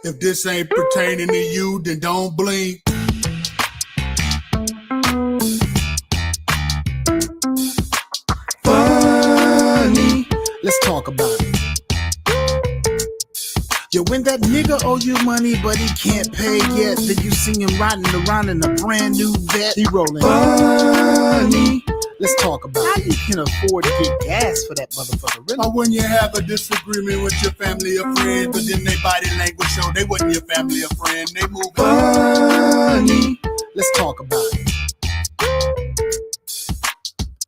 if this ain't pertaining to you, then don't blink. Funny, let's talk about it. Yo, when that nigga owe you money, but he can't pay yet, then you see him riding around in a brand new vet. He rolling. Funny, let's talk about how you can afford to get gas for that motherfucker. Really? Or when you have a disagreement with your family or friend, but then they body language show they wasn't your family or friend. They move. Funny, let's talk about it.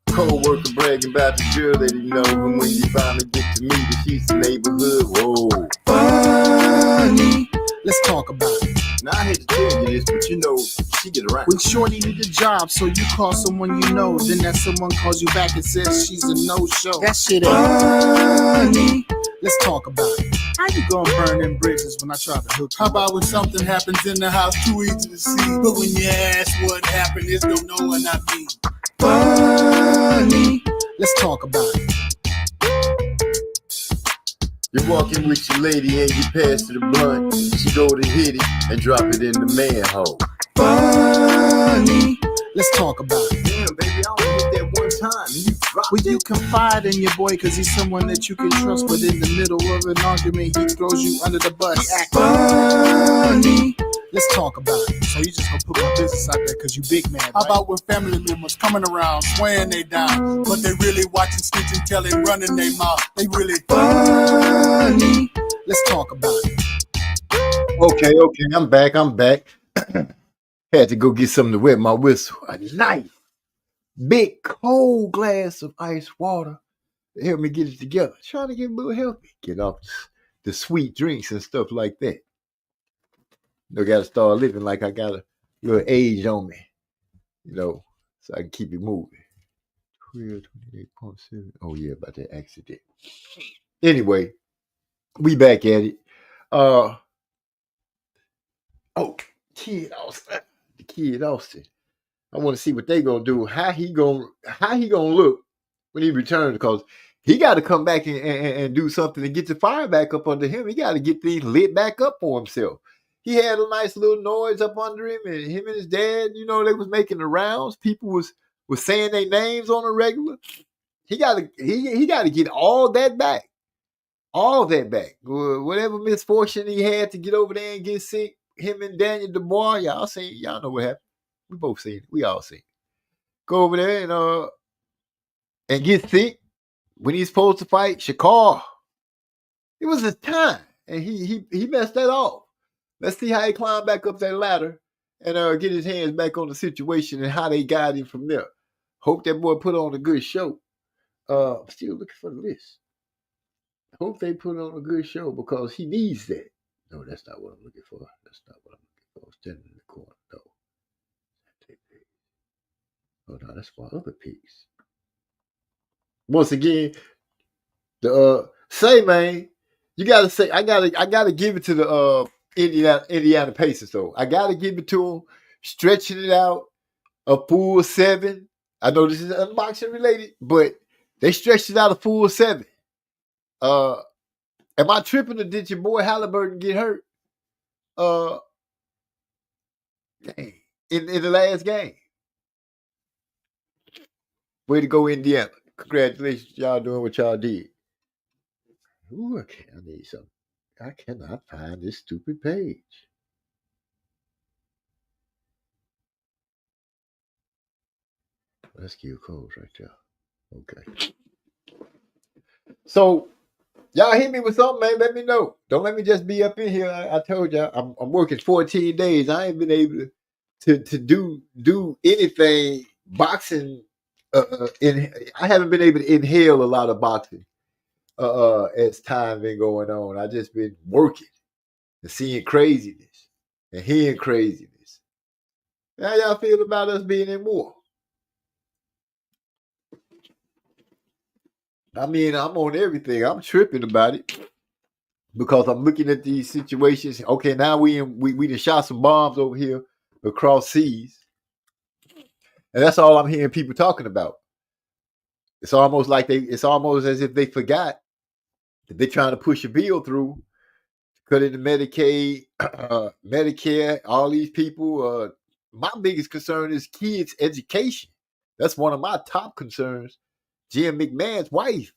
Co-worker bragging about the girl that he know, and when you finally get to meet her, she's the neighborhood. Whoa. Funny, let's talk about it. Now I hate to tell you this, but she get around. When shorty need a job, so you call someone you know, then that someone calls you back and says she's a no-show. That shit ain't funny. Let's talk about it. How you gonna burn them bridges when I try to hook you? How about when something happens in the house too easy to see, but when you ask what happened, it's no one not me. Funny, let's talk about it. You're walking with your lady and you pass to the blunt. She go to hit it and drop it in the manhole. Funny, let's talk about it. Damn, baby, I only hit that one time and you dropped When it. you confide in your boy cause he's someone that you can trust, but in the middle of an argument he throws you under the bus. He act funny, let's talk about it. So you just gonna put my business out there cause you big man, right? How about when family members coming around swearing they down, but they really watching Stitch and telling, running their mouth. They really funny, let's talk about it. Okay, I'm back. Had to go get something to wet my whistle. A nice, big, cold glass of ice water to help me get it together. Trying to get a little healthy. Get off the sweet drinks and stuff like that. I got to start living like I got a little age on me, so I can keep it moving. 28.7. Oh, yeah, about that accident. Anyway, we back at it. Kid Austin. The Kid Austin. I want to see what they gonna do. How he gonna look when he returns, because he got to come back and do something to get the fire back up under him. He got to get things lit back up for himself. He had a nice little noise up under him, and him and his dad, they was making the rounds. People was saying their names on a regular. He got to get all that back. All that back. Whatever misfortune he had to get over there and get sick, him and Daniel Dubois, y'all know what happened. We both seen it. We all seen it. Go over there and get sick when he's supposed to fight Shakur. It was his time, and he messed that off. Let's see how he climbed back up that ladder and get his hands back on the situation and how they got him from there. Hope that boy put on a good show. I'm still looking for the list. Hope they put on a good show because he needs that. No, that's not what I'm looking for. That's not what I'm looking Oh, standing in the corner. No. Oh no, that's my other piece. Once again, the say man, you gotta say I gotta give it to the Indiana Pacers though. I gotta give it to them, stretching it out a full 7. I know this is unboxing related, but they stretched it out a full 7. Am I tripping or did your boy Halliburton get hurt? In the last game. Way to go, Indiana. Congratulations, y'all doing what y'all did. Ooh, okay, I need something. I cannot find this stupid page. That's Q codes right there. Okay. So y'all hit me with something, man. Let me know. Don't let me just be up in here. I told y'all I'm working 14 days. I ain't been able to do anything boxing. I haven't been able to inhale a lot of boxing as time been going on. I just been working and seeing craziness and hearing craziness. How y'all feel about us being in war? I mean, I'm on everything. I'm tripping about it because I'm looking at these situations. Okay, now we done shot some bombs over here across seas, and that's all I'm hearing people talking about. It's almost as if they forgot that they're trying to push a bill through, cut into Medicaid, Medicare, all these people. My biggest concern is kids' education. That's one of my top concerns. Jim McMahon's wife,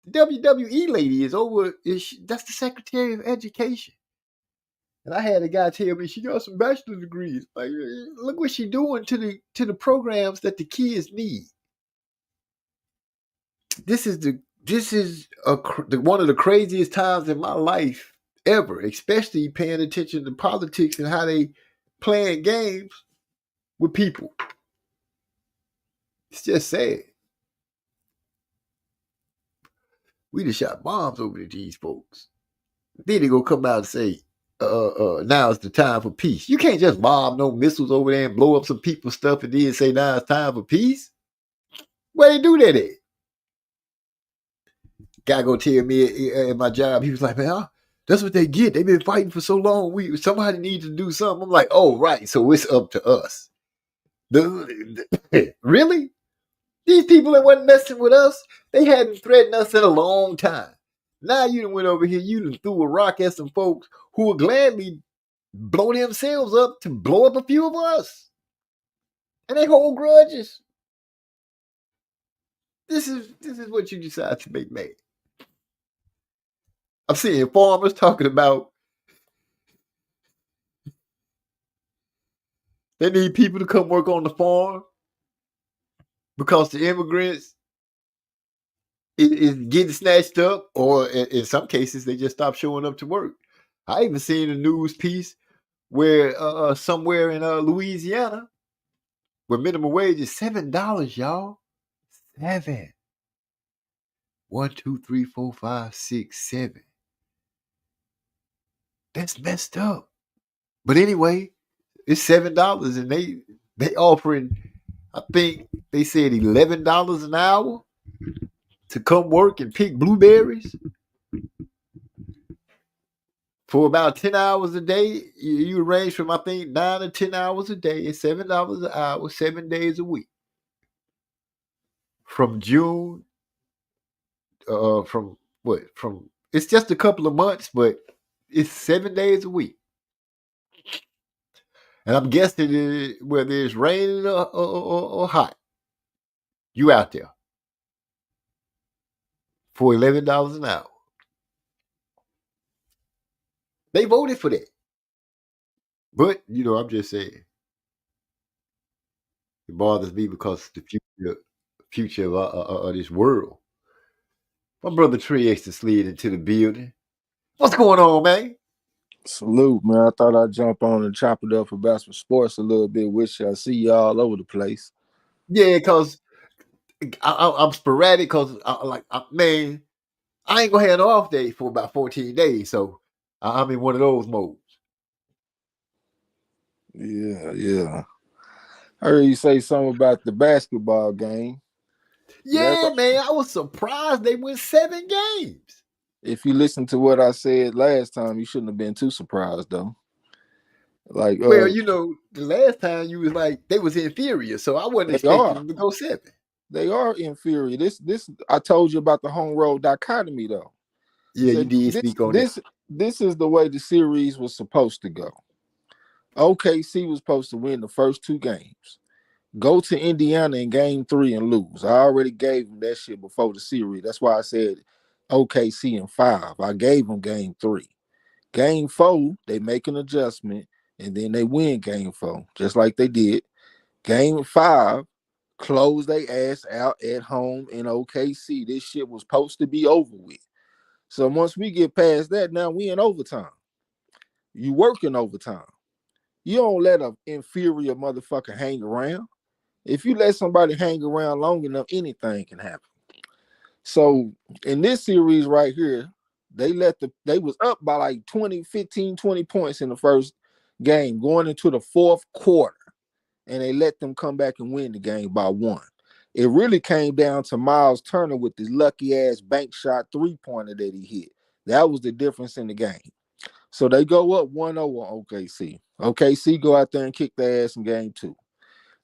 the WWE lady, that's the Secretary of Education. And I had a guy tell me she got some bachelor's degrees. Like, look what she's doing to the programs that the kids need. This is one of the craziest times in my life ever, especially paying attention to politics and how they playing games with people. It's just sad. We just shot bombs over to these folks. Then they go come out and say, now it's the time for peace. You can't just bomb no missiles over there and blow up some people's stuff and then say now it's time for peace. Where they do that at? Guy go tell me at my job, he was like, man, that's what they get. They've been fighting for so long. Somebody needs to do something. I'm like, oh, right. So it's up to us. Really? These people that wasn't messing with us, they hadn't threatened us in a long time. Now you done went over here, you done threw a rock at some folks who will gladly blow themselves up to blow up a few of us. And they hold grudges. This is what you decide to make mad. I'm seeing farmers talking about they need people to come work on the farm because the immigrants is getting snatched up, or in some cases they just stop showing up to work. I even seen a news piece where somewhere in Louisiana, where minimum wage is $7, y'all. 7. 1, 2, 3, 4, 5, 6, 7. That's messed up. But anyway, it's $7, and they offering, I think they said $11 an hour to come work and pick blueberries for about 10 hours a day. You range from, I think, 9 to 10 hours a day. It's $7 an hour, 7 days a week. From June, it's just a couple of months, but it's 7 days a week. And I'm guessing whether it's raining or hot, you out there for $11 an hour. They voted for that. But, I'm just saying. It bothers me because the future of this world. My brother Trey Extra slid into the building. What's going on, man? Salute, man. I thought I'd jump on and chop it up about some sports a little bit with you. I see you all over the place. Yeah, because I'm sporadic because, man, I ain't going to have no off day for about 14 days. So I'm in one of those modes. Yeah. I heard you say something about the basketball game. That Yeah, man, I was surprised they went 7 games. if you listen to what I said last time, you shouldn't have been too surprised though. Like Well, the last time you was like they was inferior, so I wasn't they expecting are. them to go 7. They are inferior. This I told you about the home road dichotomy though. Yeah, you Said did this speak on that. this is the way the series was supposed to go. OKC was supposed to win the first 2 games. Go to Indiana in game 3 and lose. I already gave them that shit before the series. That's why I said OKC in 5. I gave them game 3. Game 4, they make an adjustment and then they win game 4, just like they did. Game 5, close their ass out at home in OKC. This shit was supposed to be over with. So once we get past that, now we in overtime. You working overtime. You don't let an inferior motherfucker hang around. If you let somebody hang around long enough, anything can happen. So in this series right here, they was up by like 20, 15, 20 points in the first game going into the fourth quarter. And they let them come back and win the game by 1. It really came down to Miles Turner with this lucky ass bank shot 3-pointer that he hit. That was the difference in the game. So they go up 1-0 on OKC. OKC go out there and kick their ass in game 2.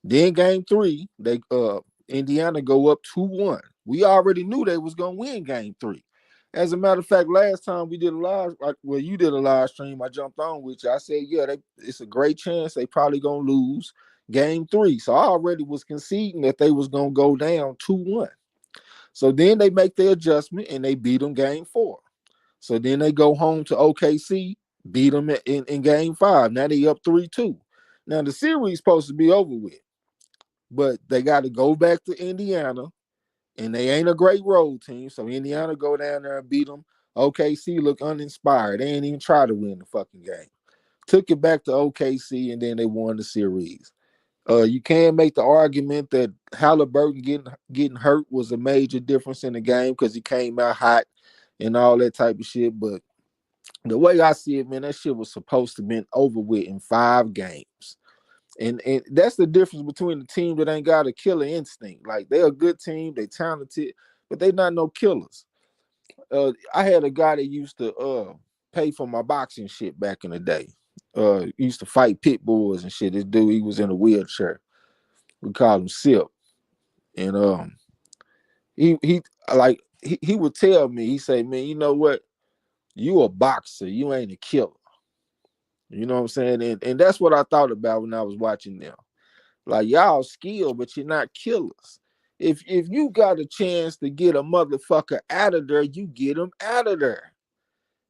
Then game 3, they Indiana go up 2-1. We already knew they was gonna win game 3. As a matter of fact, last time we did a live, you did a live stream, I jumped on with you. I said, yeah, it's a great chance they probably gonna lose game 3. So I already was conceding that they was gonna go down 2-1. So then they make their adjustment and they beat them game 4. So then they go home to OKC, beat them in game 5. Now they up 3-2. Now the series supposed to be over with, but they got to go back to Indiana, and they ain't a great road team. So Indiana go down there and beat them. OKC look uninspired. They ain't even try to win the fucking game. Took it back to OKC, and then they won the series. You can make the argument that Halliburton getting hurt was a major difference in the game because he came out hot and all that type of shit. But the way I see it, man, that shit was supposed to been over with in 5 games. And that's the difference between the team that ain't got a killer instinct. Like, they're a good team, they talented, but they not no killers. I had a guy that used to pay for my boxing shit back in the day. Used to fight pit bulls and shit. This dude, he was in a wheelchair. We called him Sip. And he would tell me, he say, man, you know what? You a boxer, you ain't a killer. You know what I'm saying? And that's what I thought about when I was watching them. Like, y'all skilled, but you're not killers. If you got a chance to get a motherfucker out of there, you get them out of there.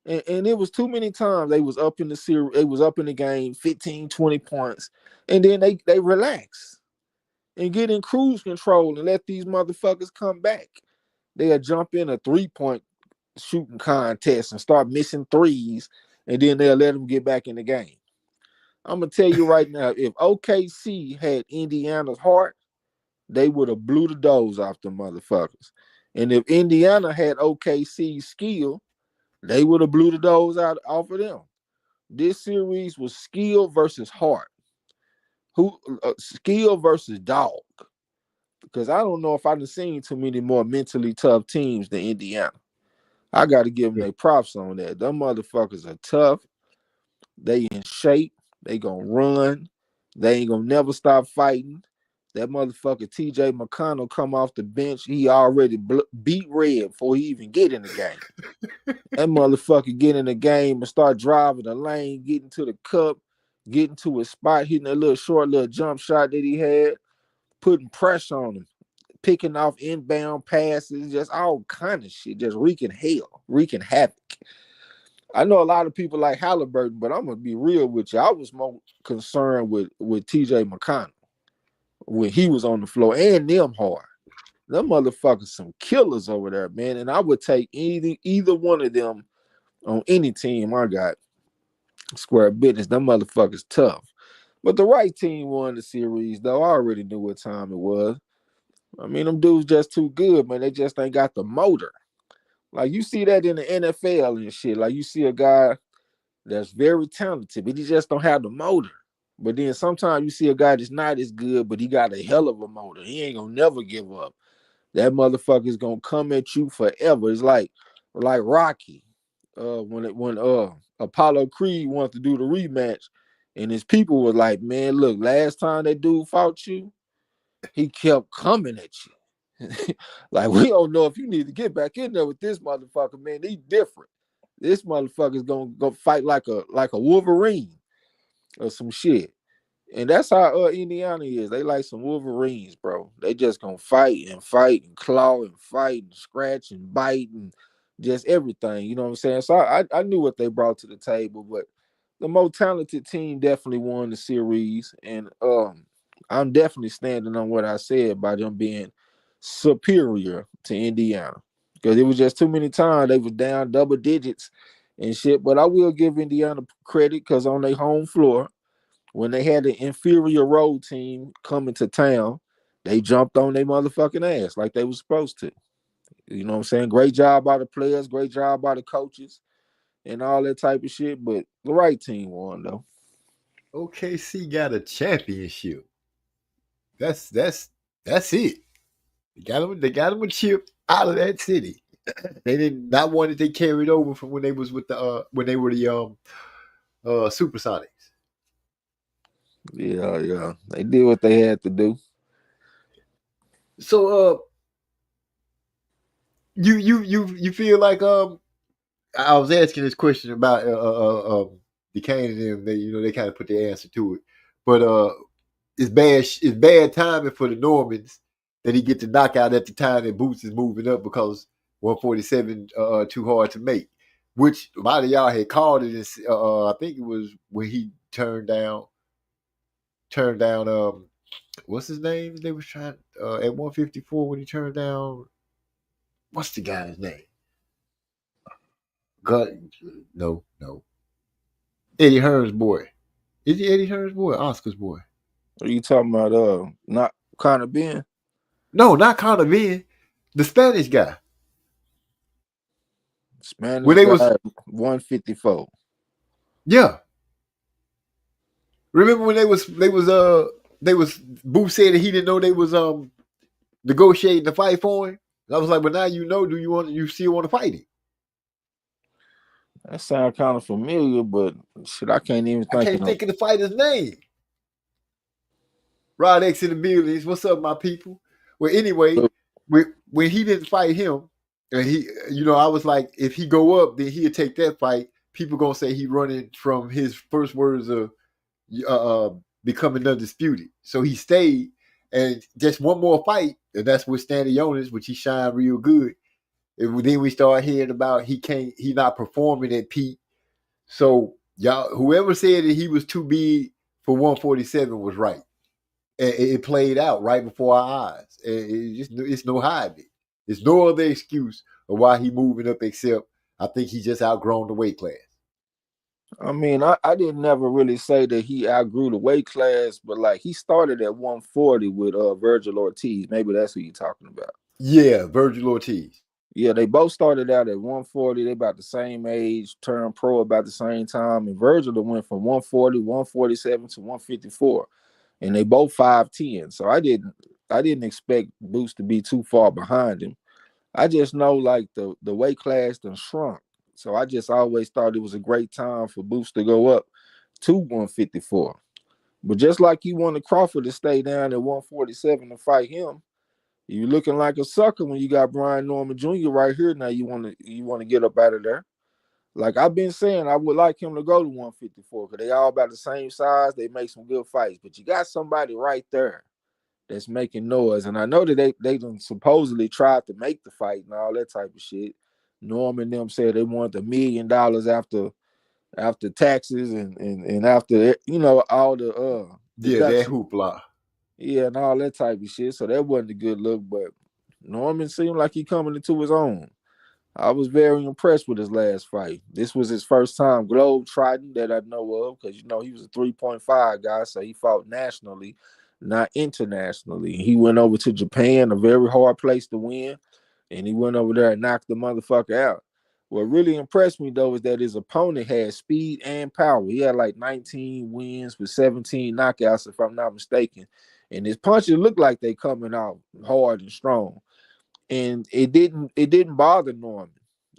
And it was too many times they was up in the series, they was up in the game 15, 20 points, and then they relax and get in cruise control and let these motherfuckers come back. They'll jump in a 3-point shooting contest and start missing threes, and then they'll let them get back in the game. I'm gonna tell you right now, if OKC had Indiana's heart, they would have blew the doors off the motherfuckers. And if Indiana had OKC's skill, they would have blew the doors off of them. This series was skill versus heart. Skill versus dog. Because I don't know if I've seen too many more mentally tough teams than Indiana. I got to give them their props on that. Them motherfuckers are tough. They in shape. They gonna run. They ain't gonna never stop fighting. That motherfucker TJ McConnell come off the bench. He already beat Red before he even get in the game. That motherfucker get in the game and start driving the lane, getting to the cup, getting to his spot, hitting that little jump shot that he had, putting pressure on him, picking off inbound passes, just all kind of shit, just wreaking havoc. I know a lot of people like Halliburton, but I'm gonna be real with you. I was more concerned with TJ McConnell when he was on the floor, and them hard. Them motherfuckers some killers over there, man. And I would take either one of them on any team I got. Square business. Them motherfuckers tough. But the right team won the series, though. I already knew what time it was. I mean, them dudes just too good, man. They just ain't got the motor. Like, you see that in the NFL and shit. Like, you see a guy that's very talented, but he just don't have the motor. But then sometimes you see a guy that's not as good, but he got a hell of a motor. He ain't gonna never give up. That motherfucker is gonna come at you forever. It's like Rocky. When Apollo Creed wanted to do the rematch, and his people were like, man, look, last time that dude fought you, he kept coming at you. Like, we don't know if you need to get back in there with this motherfucker, man. He different. This motherfucker's gonna go fight like a Wolverine or some shit. And that's how Indiana is. They like some Wolverines, bro. They just gonna fight and claw and fight and scratch and bite and just everything. You know what I'm saying? So I knew what they brought to the table, but the more talented team definitely won the series. And I'm definitely standing on what I said by them being superior to Indiana. Because it was just too many times they was down double digits and shit. But I will give Indiana credit because on their home floor, when they had the inferior road team coming to town, they jumped on their motherfucking ass like they were supposed to. You know what I'm saying? Great job by the players, great job by the coaches, and all that type of shit. But the right team won, though. OKC got a championship. That's it. They got him a chip out of that city. They did not want it. They carried over from when they was with the when they were the Supersonics. Yeah. They did what they had to do. So you feel like I was asking this question about Duquesne and them. They kind of put their answer to it, but it's bad timing for the Normans that he get the knockout at the time that Boots is moving up because 147 too hard to make, which a lot of y'all had called it. I think it was when he turned down what's his name? They was trying at 154 when he turned down. What's the guy's name? God, no. Eddie Hearn's boy. Is he Eddie Hearn's boy or Oscar's boy? Are you talking about not Conor Benn? No, not Conor Benn. The Spanish guy. Spanish when they guy, was 154. Yeah. Remember when they was Booth said that he didn't know they was negotiating the fight for him? And I was like, but now you know, you still want to fight him? That sounds kind of familiar, but shit, I can't even think. I can't think of the fighter's name. Rod X in the buildings. What's up, my people? Well, anyway, when he didn't fight him, and he, I was like, if he go up, then he'll take that fight. People gonna say he running from his first words of becoming undisputed. So he stayed, and just one more fight, and that's with Stanley Jonas, which he shined real good. And then we start hearing about he not performing at peak. So y'all, whoever said that he was too big for 147 was right. And it played out right before our eyes. It's no hiding. There's no other excuse of why he moving up except I think he just outgrown the weight class. I mean, I didn't never really say that he outgrew the weight class, but like he started at 140 with Virgil Ortiz. Maybe that's who you're talking about. Yeah, Virgil Ortiz. Yeah, they both started out at 140. They about the same age, turned pro about the same time. And Virgil went from 140, 147 to 154. And they both 5'10". So I didn't expect Boots to be too far behind him. I just know like the weight class done shrunk. So I just always thought it was a great time for Boots to go up to 154. But just like you wanted Crawford to stay down at 147 to fight him, you're looking like a sucker when you got Brian Norman Jr. right here. Now you want to get up out of there. Like I've been saying, I would like him to go to 154 because they all about the same size. They make some good fights, but you got somebody right there that's making noise. And I know that they supposedly tried to make the fight and all that type of shit. Norm and them said they wanted $1 million after taxes and after all the that hoopla. Yeah, and all that type of shit. So that wasn't a good look, but Norman seemed like he coming into his own. I was very impressed with his last fight. This was his first time globe-trotting that I know of because, he was a 3.5 guy, so he fought nationally, not internationally. He went over to Japan, a very hard place to win, and he went over there and knocked the motherfucker out. What really impressed me though is that his opponent had speed and power. He had like 19 wins with 17 knockouts, if I'm not mistaken. And his punches looked like they coming out hard and strong. And it didn't bother Norman.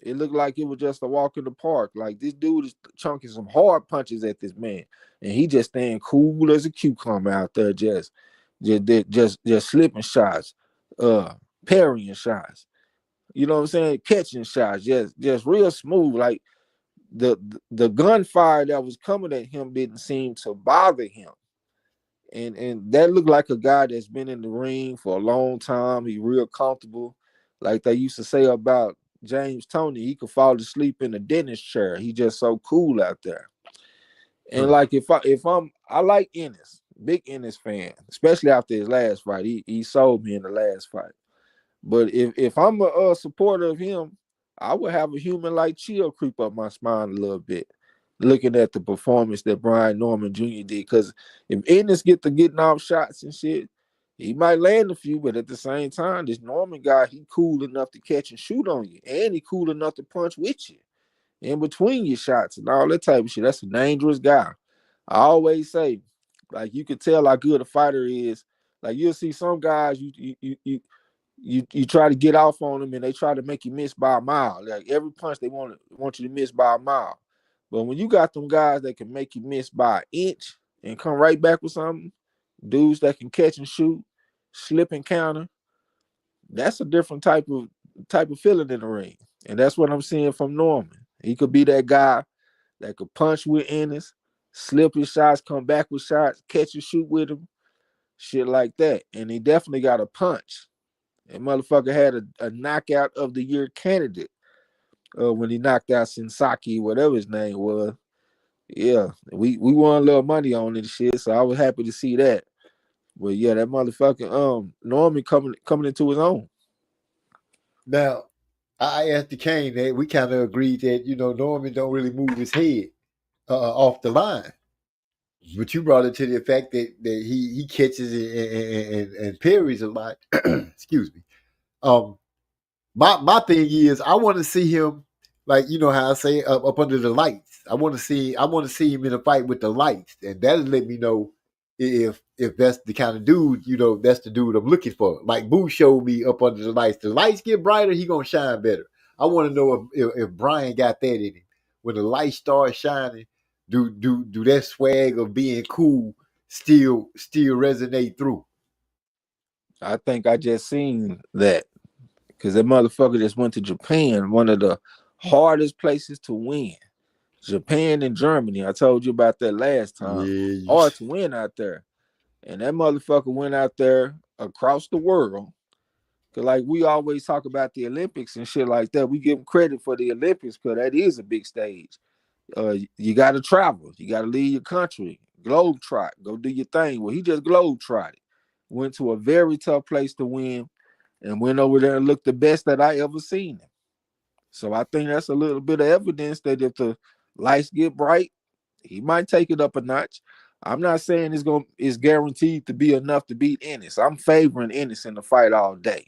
It looked like it was just a walk in the park. Like this dude is chunking some hard punches at this man, and he just staying cool as a cucumber out there, just slipping shots, parrying shots. You know what I'm saying? Catching shots, just real smooth. Like the gunfire that was coming at him didn't seem to bother him. And that looked like a guy that's been in the ring for a long time. He real comfortable. Like they used to say about James Toney, he could fall asleep in a dentist chair. He just so cool out there. And like I like Ennis, big Ennis fan, especially after his last fight. He sold me in the last fight. But if I'm a supporter of him, I would have a human like chill creep up my spine a little bit, looking at the performance that Brian Norman Jr. did. Because if Ennis getting off shots and shit, he might land a few, but at the same time, this Norman guy, he cool enough to catch and shoot on you, and he cool enough to punch with you in between your shots and all that type of shit. That's a dangerous guy. I always say, like, you can tell how good a fighter is. Like, you'll see some guys, you try to get off on them and they try to make you miss by a mile. Like every punch they want you to miss by a mile. But when you got them guys that can make you miss by an inch and come right back with something, dudes that can catch and shoot, slip and counter, that's a different type of feeling in the ring. And that's what I'm seeing from Norman. He could be that guy that could punch with Ennis, slip his shots, come back with shots, catch and shoot with him, shit like that. And he definitely got a punch. That motherfucker had a knockout of the year candidate when he knocked out Sensaki, whatever his name was. Yeah, we won a little money on it and shit, so I was happy to see that. But yeah, that motherfucking Norman coming into his own. Now, I asked Duquesne that we kind of agreed that, Norman don't really move his head off the line. But you brought it to the fact that he catches and parries a lot. Excuse me. My thing is I want to see him, like, how I say, up under the lights. I want to see him in a fight with the lights, and that'll let me know if that's the kind of dude, that's the dude I'm looking for. Like Boo showed me up under the lights. The lights get brighter, he gonna shine better. I want to know if Brian got that in him. When the lights start shining, do that swag of being cool still resonate through? I think I just seen that because that motherfucker just went to Japan, one of the hardest places to win. Japan and Germany. I told you about that last time. Yeah, hard to win out there. And that motherfucker went out there across the world. Cause like we always talk about the Olympics and shit like that. We give him credit for the Olympics because that is a big stage. You got to travel. You got to leave your country. Globe trot. Go do your thing. Well, he just globe trotted. Went to a very tough place to win and went over there and looked the best that I ever seen him. So I think that's a little bit of evidence that if the lights get bright, he might take it up a notch. I'm not saying it's guaranteed to be enough to beat Ennis. I'm favoring Ennis in the fight all day.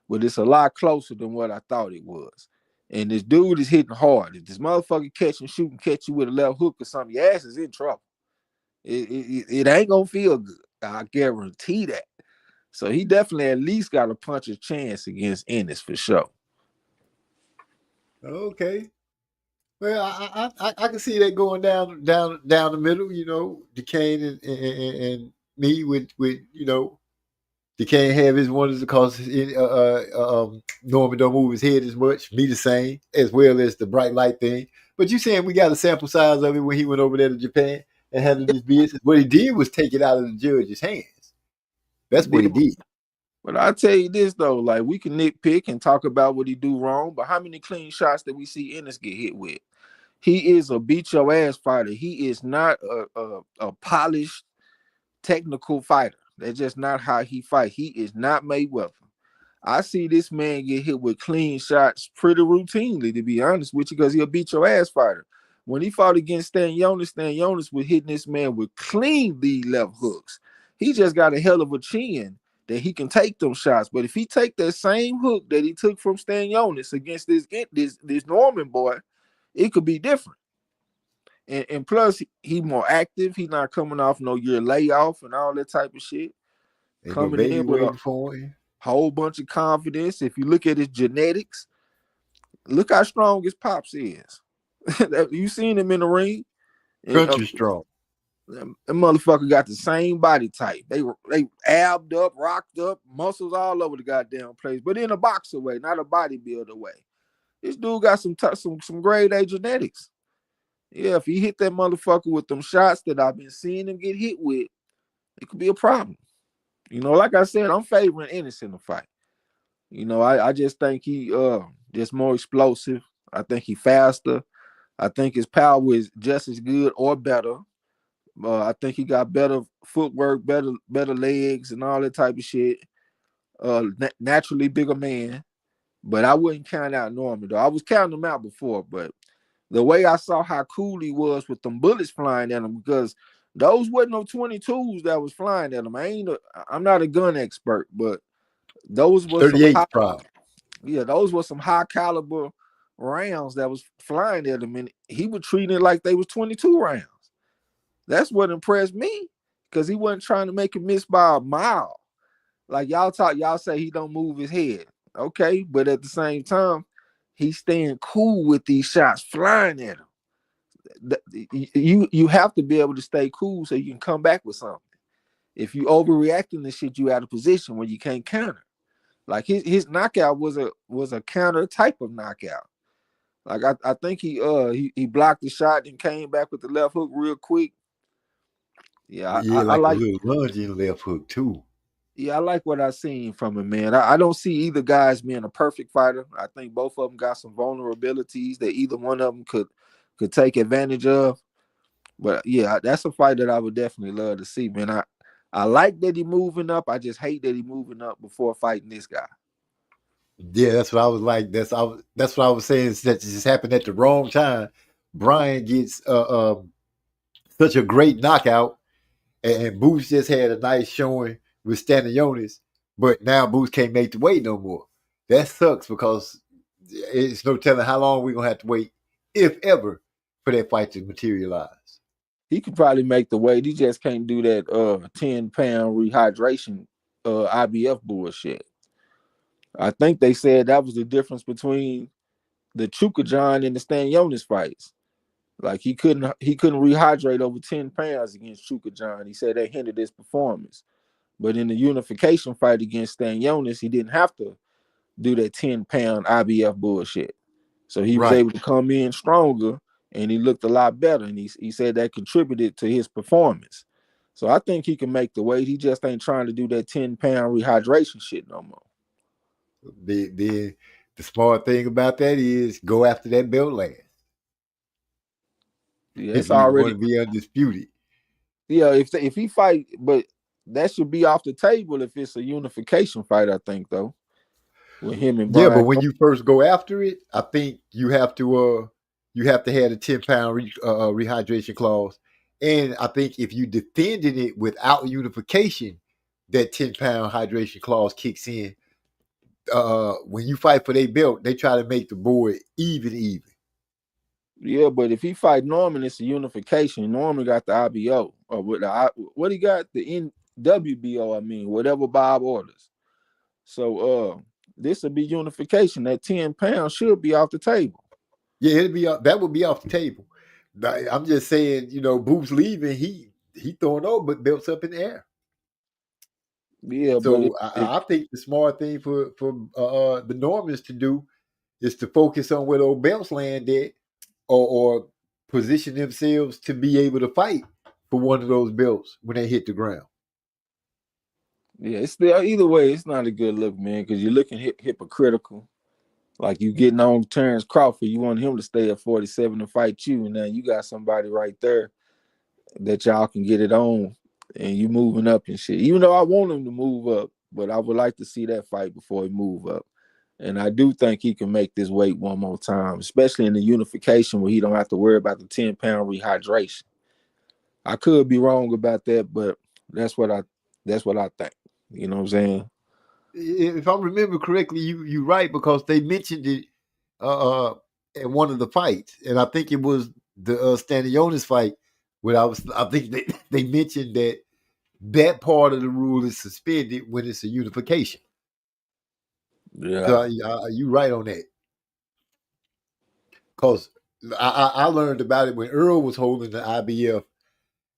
But it's a lot closer than what I thought it was. And this dude is hitting hard. If this motherfucker catch and shoot and catch you with a left hook or something, your ass is in trouble. It ain't gonna feel good. I guarantee that. So he definitely at least got a puncher's chance against Ennis for sure. Okay. Well, I can see that going down the middle. Duquesne and me with Duquesne have his wonders because Norman don't move his head as much. Me the same, as well as the bright light thing. But you saying we got a sample size of it when he went over there to Japan and handled his business. What he did was take it out of the judge's hands. That's what he did. But I'll tell you this though, like we can nitpick and talk about what he do wrong, but how many clean shots did we see Ennis get hit with? He is a beat your ass fighter. He is not a polished technical fighter. That's just not how he fight. He is not Mayweather. I see this man get hit with clean shots pretty routinely, to be honest with you, because he'll beat your ass fighter. When he fought against Stan Jonas was hitting this man with clean lead left hooks. He just got a hell of a chin. that he can take them shots. But if he take that same hook that he took from Stanionis against this Norman boy, it could be different. And plus, he more active. He not coming off no year layoff and all that type of shit. Ain't Coming no baby in with waiting a for him. whole bunch of confidence. If you look at his genetics, look how strong his pops is. You seen him in the ring. Country strong. That motherfucker got the same body type. They abbed up, rocked up, muscles all over the goddamn place, but in a boxer way, not a bodybuilder way. This dude got some grade A genetics. Yeah, if he hit that motherfucker with them shots that I've been seeing him get hit with, it could be a problem. You know, like I said, I'm favoring Ennis in the fight. You know, I just think he just more explosive. I think he faster. I think his power is just as good or better. I think he got better footwork, better legs, and all that type of shit. Naturally bigger man, but I wouldn't count out Norman though. I was counting him out before, but the way I saw how cool he was with them bullets flying at him, because those wasn't no 22s that was flying at him. I'm not a gun expert, but those were 38 probably. Yeah, those were some high caliber rounds that was flying at him, and he was treating it like they was 22 rounds. That's what impressed me, because he wasn't trying to make him miss by a mile. Like y'all say he don't move his head. Okay, but at the same time, he's staying cool with these shots flying at him. You have to be able to stay cool so you can come back with something. If you overreacting to shit, you out of position when you can't counter. Like his knockout was a counter type of knockout. Like I think he blocked the shot and came back with the left hook real quick. Yeah, I like a little lunge in left hook too. Yeah, I like what I seen from him, man. I don't see either guys being a perfect fighter. I think both of them got some vulnerabilities that either one of them could take advantage of. But yeah, that's a fight that I would definitely love to see, man. I like that he moving up. I just hate that he moving up before fighting this guy. Yeah, that's what I was like. That's what I was saying. Is that just happened at the wrong time. Brian gets such a great knockout, and Boots just had a nice showing with Stanionis, but now Boots can't make the weight no more. That sucks, because it's no telling how long we're gonna have to wait, if ever, for that fight to materialize. He could probably make the weight. He just can't do that 10-pound rehydration IBF bullshit. I think they said that was the difference between the Chukajan and the Stanionis fights. Like he couldn't rehydrate over 10 pounds against Chukajan. He said that hindered his performance. But in the unification fight against Stanionis, he didn't have to do that 10-pound IBF bullshit. So he was able to come in stronger, and he looked a lot better. And he said that contributed to his performance. So I think he can make the weight. He just ain't trying to do that 10-pound rehydration shit no more. The smart thing about that is go after that belt last. Yeah, it's already going to be undisputed. Yeah, if he fight, but that should be off the table if it's a unification fight, I think, though. With him and Brian. Yeah, but when you first go after it, I think you have to have a 10-pound rehydration clause. And I think if you defended it without unification, that 10-pound hydration clause kicks in. When you fight for their belt, they try to make the board even. Yeah, but if he fight Norman, it's a unification. Norman got the IBO, or what he got, the NWBO. I mean, whatever Bob orders. So this will be unification. That 10 pounds should be off the table. Yeah, that would be off the table. I'm just saying, Boots leaving, he throwing all but belts up in the air. Yeah, so I think the smart thing for the Normans to do is to focus on where those belts land at, or position themselves to be able to fight for one of those belts when they hit the ground. Yeah, it's still, either way, it's not a good look, man, because you're looking hypocritical. Like you getting on Terrence Crawford, you want him to stay at 47 to fight you, and now you got somebody right there that y'all can get it on, and you moving up and shit. Even though I want him to move up, but I would like to see that fight before he move up. And I do think he can make this weight one more time, especially in the unification where he don't have to worry about the 10-pound rehydration. I could be wrong about that, but that's what I think. You know what I'm saying? If I remember correctly, you right, because they mentioned it in one of the fights, and I think it was the Stanionis fight where I think they mentioned that part of the rule is suspended when it's a unification. Yeah. So you right on that, because I learned about it when Earl was holding the IBF,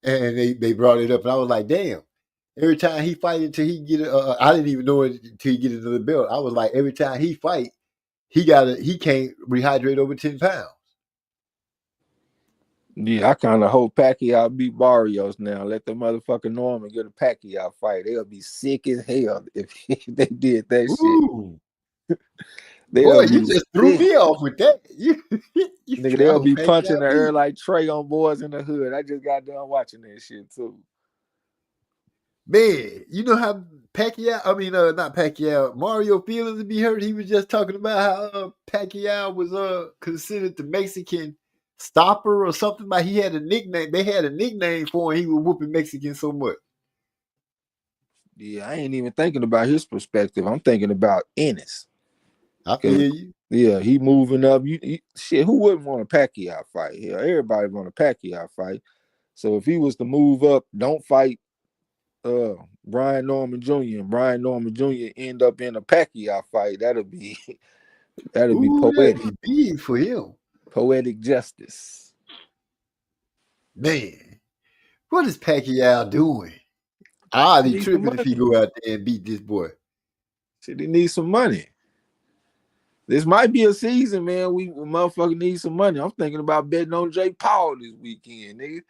and they brought it up, and I was like, damn. Every time he fight until he get I didn't even know it until he get another belt. I was like, every time he fight, he can't rehydrate over 10 pounds. Yeah, I kind of hope Pacquiao beat Barrios now. Let the motherfucker Norman get a Pacquiao fight. They'll be sick as hell if they did that Ooh. shit. They'll Boy, be you just threw sick. me off with that. Nigga, they'll be punching the air like Trey on Boys in the Hood. I just got done watching that shit too. Man, you know how not Pacquiao, Mario feelings to be hurt. He was just talking about how Pacquiao was considered the Mexican stopper or something. Like he had a nickname. They had a nickname for him. He was whooping Mexicans so much. Yeah, I ain't even thinking about his perspective. I'm thinking about Ennis. I feel you. Yeah, he moving up. Shit, who wouldn't want a Pacquiao fight? Hell, everybody want a Pacquiao fight. So if he was to move up, don't fight Brian Norman Jr. and Brian Norman Jr. end up in a Pacquiao fight, that'd be poetic. That'd be big for him. Poetic justice. Man, what is Pacquiao doing? I'll be tripping if he go out there and beat this boy. Shit, he needs some money. This might be a season, man. We motherfucker need some money. I'm thinking about betting on Jake Paul this weekend, nigga.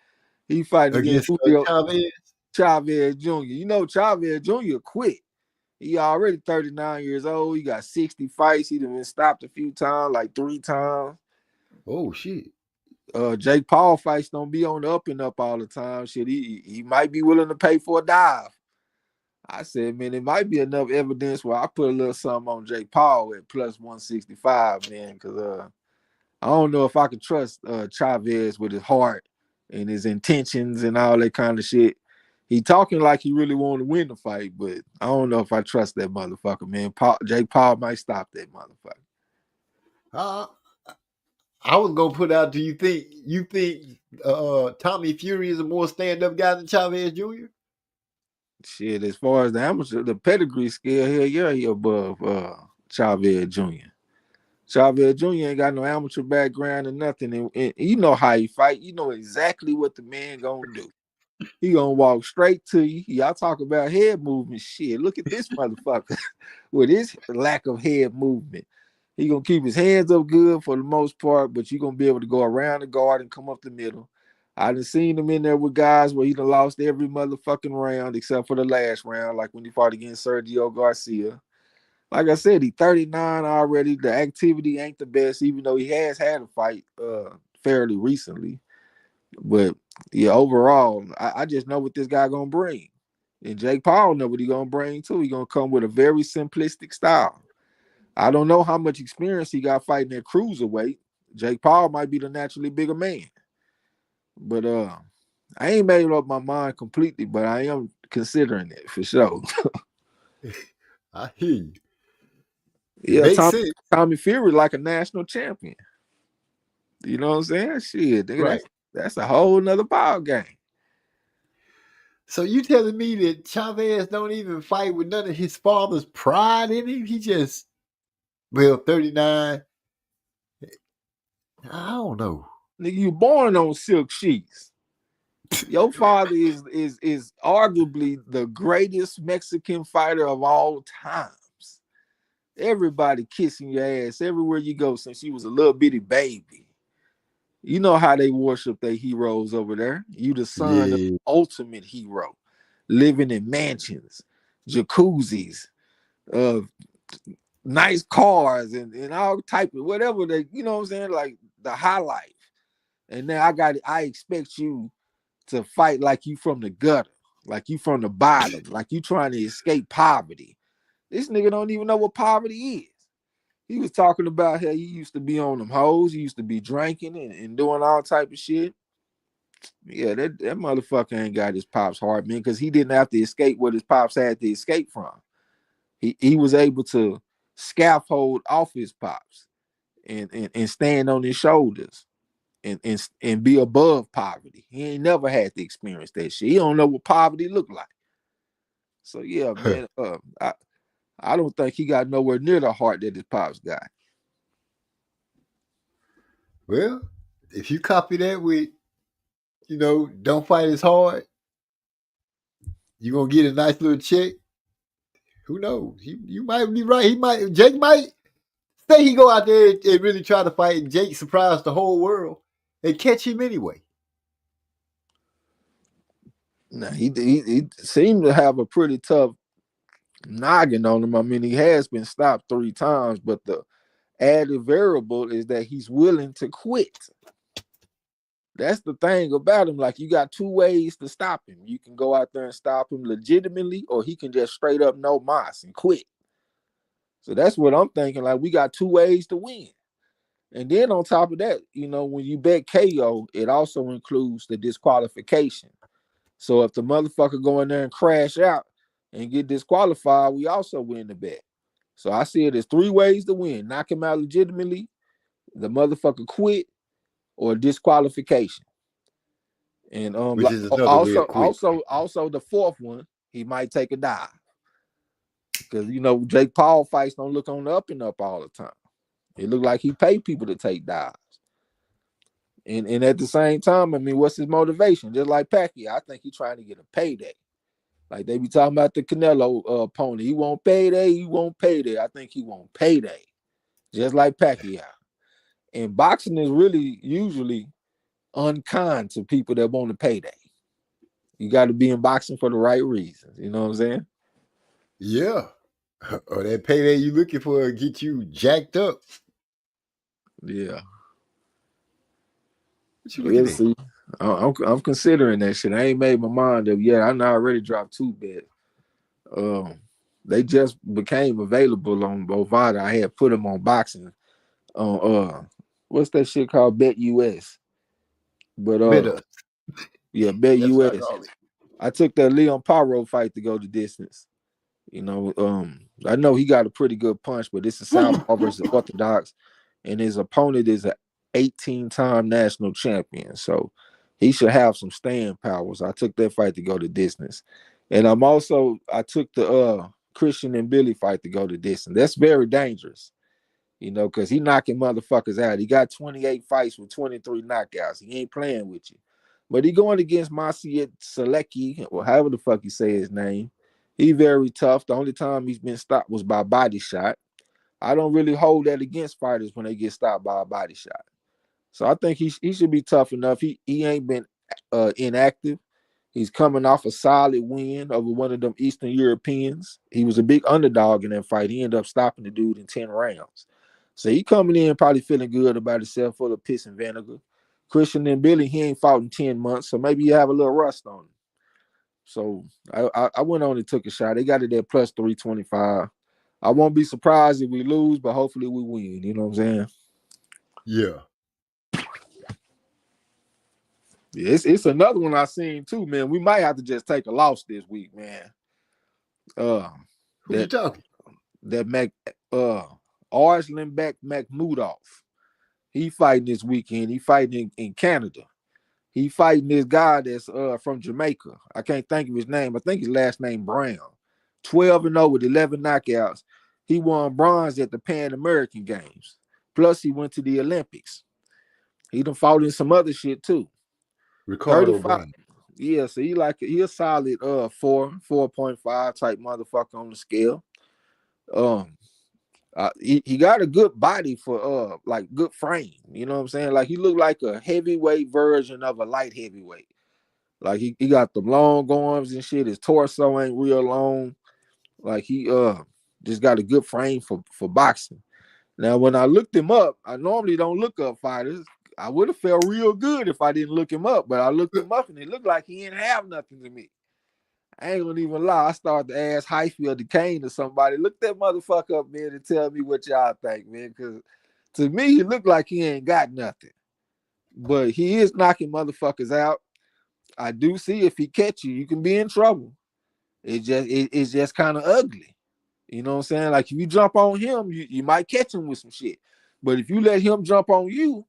He fighting against Chavez Jr. You know Chavez Jr. quit. He already 39 years old. He got 60 fights. He done been stopped a few times, like 3 times. Oh shit. Jake Paul fights don't be on the up and up all the time. Shit, he might be willing to pay for a dive. I said, man, it might be enough evidence where I put a little something on Jake Paul at plus 165, man, because I don't know if I could trust Chavez with his heart and his intentions and all that kind of shit. He talking like he really want to win the fight, but I don't know if I trust that motherfucker, man. Jake Paul might stop that motherfucker. I was gonna put out. Do you think Tommy Fury is a more stand-up guy than Chavez Jr.? Shit, as far as the amateur, the pedigree scale, hell yeah, he above Chavez Jr. Chavez Jr. ain't got no amateur background or nothing, and you know how he fight. You know exactly what the man gonna do. He gonna walk straight to you. Y'all talk about head movement. Shit, look at this motherfucker with his lack of head movement. He gonna keep his hands up good for the most part, but you gonna be able to go around the guard and come up the middle. I done seen him in there with guys where he done lost every motherfucking round except for the last round, like when he fought against Sergio Garcia. Like I said, he 39 already. The activity ain't the best, even though he has had a fight fairly recently. But yeah, overall, I just know what this guy gonna bring. And Jake Paul know what he gonna bring too. He gonna come with a very simplistic style. I don't know how much experience he got fighting at cruiserweight. Jake Paul might be the naturally bigger man. But I ain't made up my mind completely, but I am considering it for sure. I hear you. Yeah, Tommy Fury like a national champion. You know what I'm saying? Shit, nigga, right. That's a whole nother ball game. So you telling me that Chavez don't even fight with none of his father's pride in him? He just 39. I don't know. Nigga, you born on silk sheets. Your father is arguably the greatest Mexican fighter of all times. Everybody kissing your ass everywhere you go since you was a little bitty baby. You know how they worship their heroes over there. You the son of the ultimate hero, living in mansions, jacuzzis, nice cars, and all type of whatever they, you know what I'm saying, like the high life. And now I expect you to fight like you from the gutter, like you from the bottom, like you trying to escape poverty. This nigga don't even know what poverty is. He was talking about how he used to be on them hoes, he used to be drinking and doing all type of shit. Yeah, that motherfucker ain't got his pops heart, man, because he didn't have to escape what his pops had to escape from. He was able to scaffold off his pops and stand on his shoulders and be above poverty. He ain't never had to experience that shit. He don't know what poverty look like. So yeah, man, I don't think he got nowhere near the heart that his pops got. Well, if you copy that with, don't fight as hard, you're gonna get a nice little check. Who knows? You might be right. Jake might say he go out there and really try to fight, and Jake surprise the whole world and catch him anyway. Now he seemed to have a pretty tough noggin on him. I mean, he has been stopped 3 times, but the added variable is that he's willing to quit. That's the thing about him. Like, you got 2 ways to stop him. You can go out there and stop him legitimately, or he can just straight up no mas and quit. So that's what I'm thinking. Like, we got 2 ways to win. And then on top of that, when you bet KO, it also includes the disqualification. So if the motherfucker go in there and crash out and get disqualified, we also win the bet. So I see it as 3 ways to win: knock him out legitimately, the motherfucker quit, or disqualification. And Which is another way of quit. also the 4th one, he might take a dive. Because Jake Paul fights don't look on the up and up all the time. It look like he paid people to take dives. And at the same time, I mean, what's his motivation? Just like Pacquiao, I think he's trying to get a payday. Like they be talking about the Canelo opponent. He won't payday, I think he won't payday. Just like Pacquiao. And boxing is really usually unkind to people that want a payday. You got to be in boxing for the right reasons. You know what I'm saying? Yeah. Or that payday you looking for get you jacked up. Yeah. What you looking at? See, I'm considering that shit. I ain't made my mind up yet. I know I already dropped 2 bets. They just became available on Bovada. I had put them on boxing. What's that shit called? Bet US. But yeah, Bet US. I took that Leon Paro fight to go the distance. I know he got a pretty good punch, but this is Southpaw versus Orthodox, and his opponent is an 18-time national champion, so he should have some staying powers. I took that fight to go the distance, and I took the Christian and Billy fight to go the distance. That's very dangerous, because he knocking motherfuckers out. He got 28 fights with 23 knockouts. He ain't playing with you, but he going against Maciej Sulecki, or however the fuck you say his name. He very tough. The only time he's been stopped was by body shot. I don't really hold that against fighters when they get stopped by a body shot. So I think he should be tough enough. He ain't been inactive. He's coming off a solid win over one of them Eastern Europeans. He was a big underdog in that fight. He ended up stopping the dude in 10 rounds. So he coming in probably feeling good about himself, full of piss and vinegar. Christian and Billy, he ain't fought in 10 months, so maybe you have a little rust on him. So I went on and took a shot. They got it at plus 325. I won't be surprised if we lose, but hopefully we win. You know what I'm saying? Yeah. Yeah, it's another one I seen too, man. We might have to just take a loss this week, man. Who you talking? That Arslanbek Makhmudov. He fighting this weekend. He fighting in Canada. He fighting this guy that's from Jamaica. I can't think of his name. I think his last name Brown. 12-0 with 11 knockouts. He won bronze at the Pan American Games. Plus, he went to the Olympics. He done fought in some other shit too. Ricardo Brown. Yeah, so he a solid 4.5 type motherfucker on the scale. He got a good body for like good frame. You know what I'm saying? Like he looked like a heavyweight version of a light heavyweight. Like he got the long arms and shit. His torso ain't real long. Like he just got a good frame for boxing. Now when I looked him up, I normally don't look up fighters. I would have felt real good if I didn't look him up, but I looked him up and it looked like he didn't have nothing to me. I ain't gonna even lie. I started to ask Hyphy or DeCane or somebody, look that motherfucker up, man, and tell me what y'all think, man. Because to me, he looked like he ain't got nothing. But he is knocking motherfuckers out. I do see if he catch you, you can be in trouble. It's just kind of ugly. You know what I'm saying? Like if you jump on him, you might catch him with some shit. But if you let him jump on you,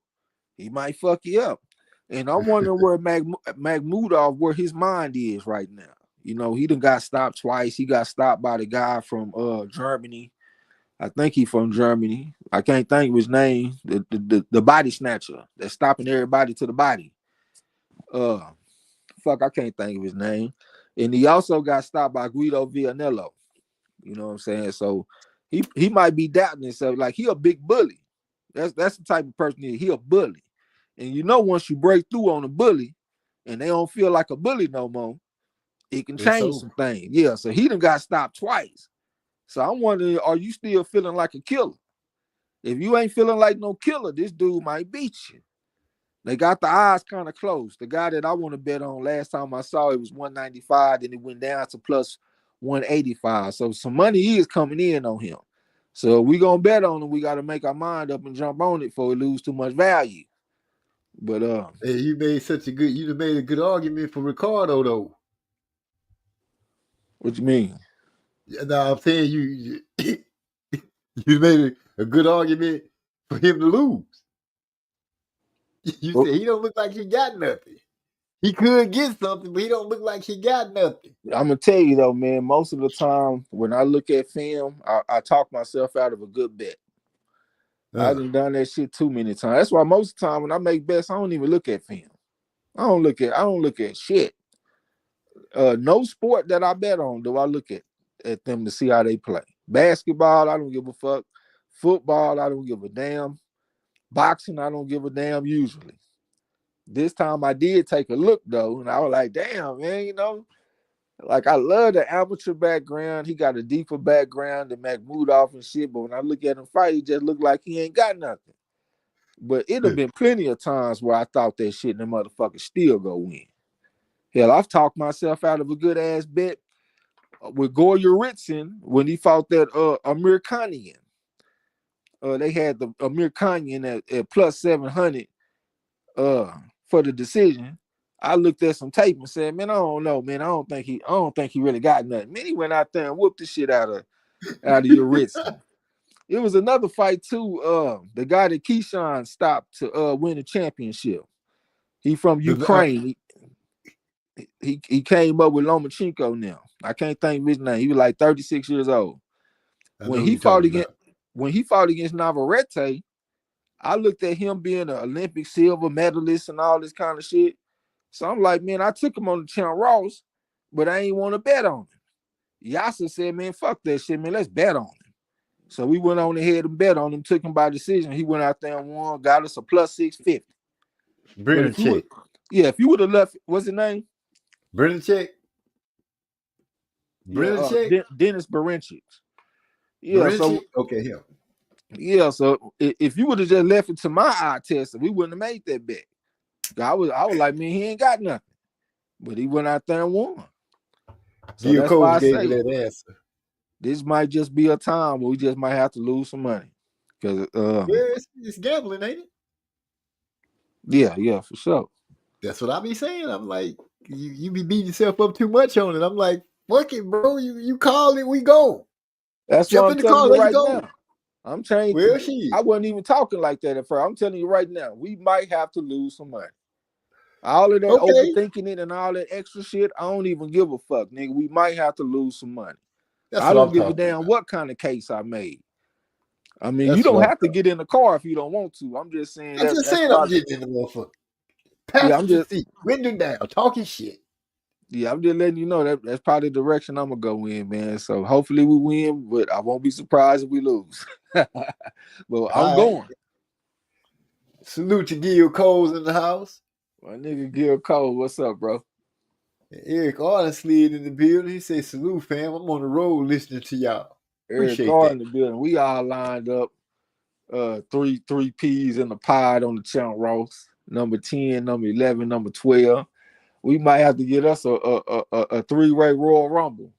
he might fuck you up. And I'm wondering where Makhmudov, where his mind is right now. You know, he done got stopped twice. He got stopped by the guy from Germany. I think he from Germany. I can't think of his name. The body snatcher that's stopping everybody to the body. I can't think of his name. And he also got stopped by Guido Vianello. You know what I'm saying? So he might be doubting himself. Like he a big bully. That's the type of person he a bully. And you know, once you break through on a bully and they don't feel like a bully no more, it can change some things. Yeah, so he done got stopped twice. So I'm wondering, are you still feeling like a killer? If you ain't feeling like no killer, this dude might beat you. They got the eyes kind of close. The guy that I want to bet on last time I saw it was 195, then it went down to plus 185. So some money is coming in on him. So we gonna bet on him. We got to make our mind up and jump on it before we lose too much value. But hey, you made a good argument for Ricardo though. What you mean? No, I'm saying you made a good argument for him to lose. You said he don't look like he got nothing. He could get something, but he don't look like he got nothing. I'm gonna tell you though, man, most of the time when I look at film, I talk myself out of a good bet. I done that shit too many times. That's why most of the time when I make bets, I don't even look at film. I don't look at shit. No sport that I bet on do I look at them to see how they play. Basketball, I don't give a fuck. Football, I don't give a damn. Boxing, I don't give a damn usually. This time I did take a look though, and I was like, damn, man, you know, like I love the amateur background. He got a deeper background than Makhmudov and shit, but when I look at him fight, he just look like he ain't got nothing. But it have been plenty of times where I thought that shit and the motherfucker still go win. Hell, I've talked myself out of a good ass bet with Goryurtsin when he fought that Amir Khan. They had the Amir Khan at plus 700 for the decision. I looked at some tape and said, man, I don't know, man. I don't think he really got nothing. Man, he went out there and whooped the shit out of Urtsin. It was another fight too. The guy that Keyshawn stopped to win the championship. He from Ukraine. He came up with Lomachenko now. I can't think of his name. He was like 36 years old. When he fought against Navarrete, I looked at him being an Olympic silver medalist and all this kind of shit. So I'm like, man, I took him on the Champ Ross, but I ain't want to bet on him. Yasser said, man, fuck that shit, man. Let's bet on him. So we went on ahead and bet on him, took him by decision. He went out there and won, got us a plus 650. Brennan. If you would have left, what's his name? Brennan. Dennis Berinchik. Yeah, so okay, him. Yeah, so if you would have just left it to my eye test, we wouldn't have made that bet. I was like, man, he ain't got nothing, but he went out there and won. So that's why I say that answer. This might just be a time where we just might have to lose some money because it's gambling, ain't it? Yeah, for sure. That's what I be saying. I'm like, you be beating yourself up too much on it. I'm like, fuck it, bro. You call it, we go. That's Jump what I'm telling you right now. I'm telling you, well, I wasn't even talking like that at first. I'm telling you right now, we might have to lose some money. All of that overthinking it and all that extra shit, I don't even give a fuck, nigga. We might have to lose some money. I don't give a damn what kind of case I made. I mean, you don't have to get in the car if you don't want to. I'm just saying. I'm getting in the motherfucker. I'm just window down, talking shit. Yeah, I'm just letting you know that's probably the direction I'm gonna go in, man. So hopefully we win, but I won't be surprised if we lose. But I'm going. Salute to Gil Cole's in the house. My nigga Gil Cole, what's up, bro? Eric Arden slid in the building. He said, salute, fam. I'm on the road listening to y'all. Eric Arden in the building. We all lined up. Three peas in the pod on the Champ Ross. Number 10, number 11, number 12. We might have to get us a three-way Royal Rumble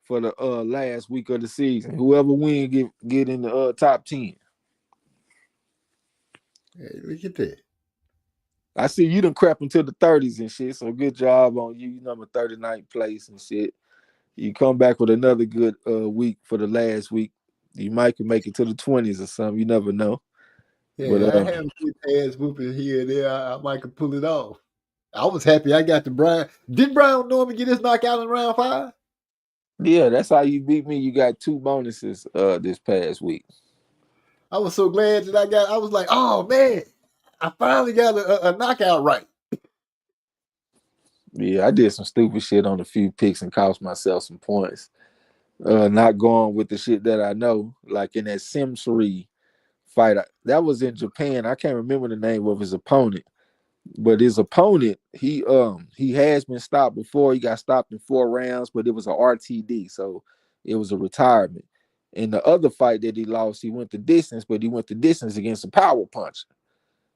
for the last week of the season. Whoever wins get in the top 10. Hey, look at that. I see you done crap into the 30s and shit. So good job on you. You number 39th place and shit. You come back with another good week for the last week. You might can make it to the 20s or something. You never know. Yeah, But I have good ass whooping here and there. I might could pull it off. I was happy I got the Brian. Did Brian Norman get his knockout in round 5? yeah, that's how you beat me. You got 2 bonuses this past week. I was so glad that I was like, oh man, I finally got a knockout right. Yeah, I did some stupid shit on a few picks and cost myself some points. Not going with the shit that I know, like in that Simsuri fight. That was in Japan. I can't remember the name of his opponent, but his opponent, he has been stopped before. He got stopped in 4 rounds, but it was a RTD, so it was a retirement. In the other fight that he lost, he went the distance, but he went the distance against a power puncher.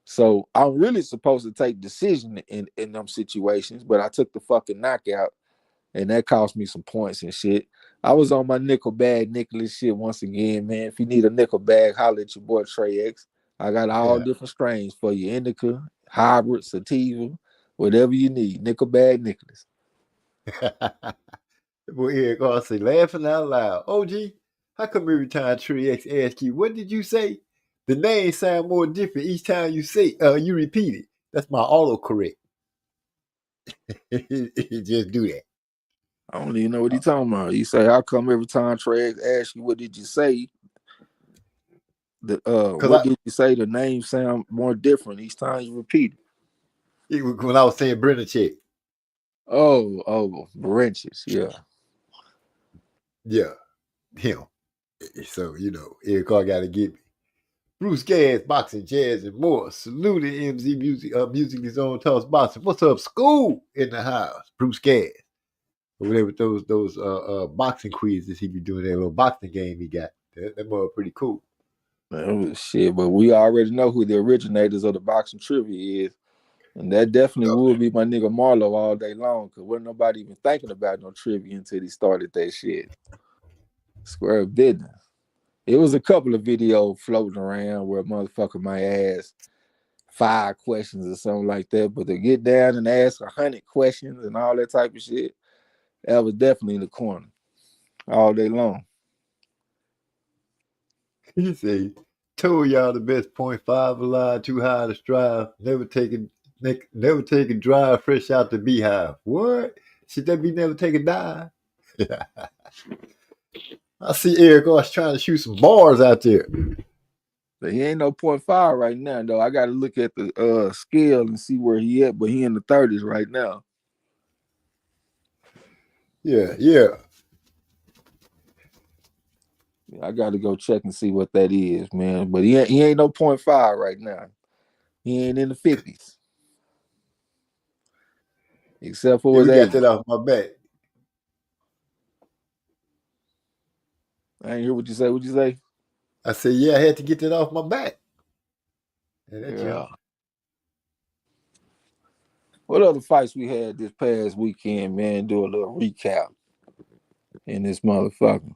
So I'm really supposed to take decision in them situations, but I took the fucking knockout, and that cost me some points and shit. I was on my nickel bag Nicholas shit once again, man. If you need a nickel bag, holler at your boy Trey X. I got all different strains for you: indica, hybrid, sativa, whatever you need. Nickel bag Nicholas. Well, Eric Austin laughing out loud. OG, how come every time Trey X asks you, what did you say? The name sound more different each time you say you repeat it. That's my autocorrect. It just do that. I don't even know what he's talking about. You say, how come every time Trey X asks you, what did you say? Did you say? The name sound more different each time you repeat it. When I was saying Brennan Check. Oh, Branches, yeah. Yeah, him. So, Eric Carr got to get me. Bruce Gas, Boxing, Jazz, and more. Saluting MZ Music, Musically Zone Talks Boxing. What's up, school in the house? Bruce Gas. Over there with those boxing quizzes he be doing, that little boxing game he got. That mother pretty cool. Shit, but we already know who the originators of the boxing trivia is. And that definitely would be my nigga Marlo all day long, because wasn't nobody even thinking about no trivia until he started that shit. Square business. It was a couple of videos floating around where a motherfucker might ask 5 questions or something like that, but to get down and ask 100 questions and all that type of shit, that was definitely in the corner all day long. He said, told y'all the best 0.5 alive, too high to strive, never take a drive fresh out the beehive. What? Should that be never take a dive? I see Eric Ross trying to shoot some bars out there. But he ain't no 0.5 right now, though. I got to look at the scale and see where he at, but he in the 30s right now. Yeah. I got to go check and see what that is, man. But he ain't no 0.5 right now. He ain't in the 50s. Except for his age. Got that off my back. I ain't hear what you say. What'd you say? I said, yeah, I had to get that off my back. Yeah. What other fights we had this past weekend, man? Do a little recap in this motherfucker.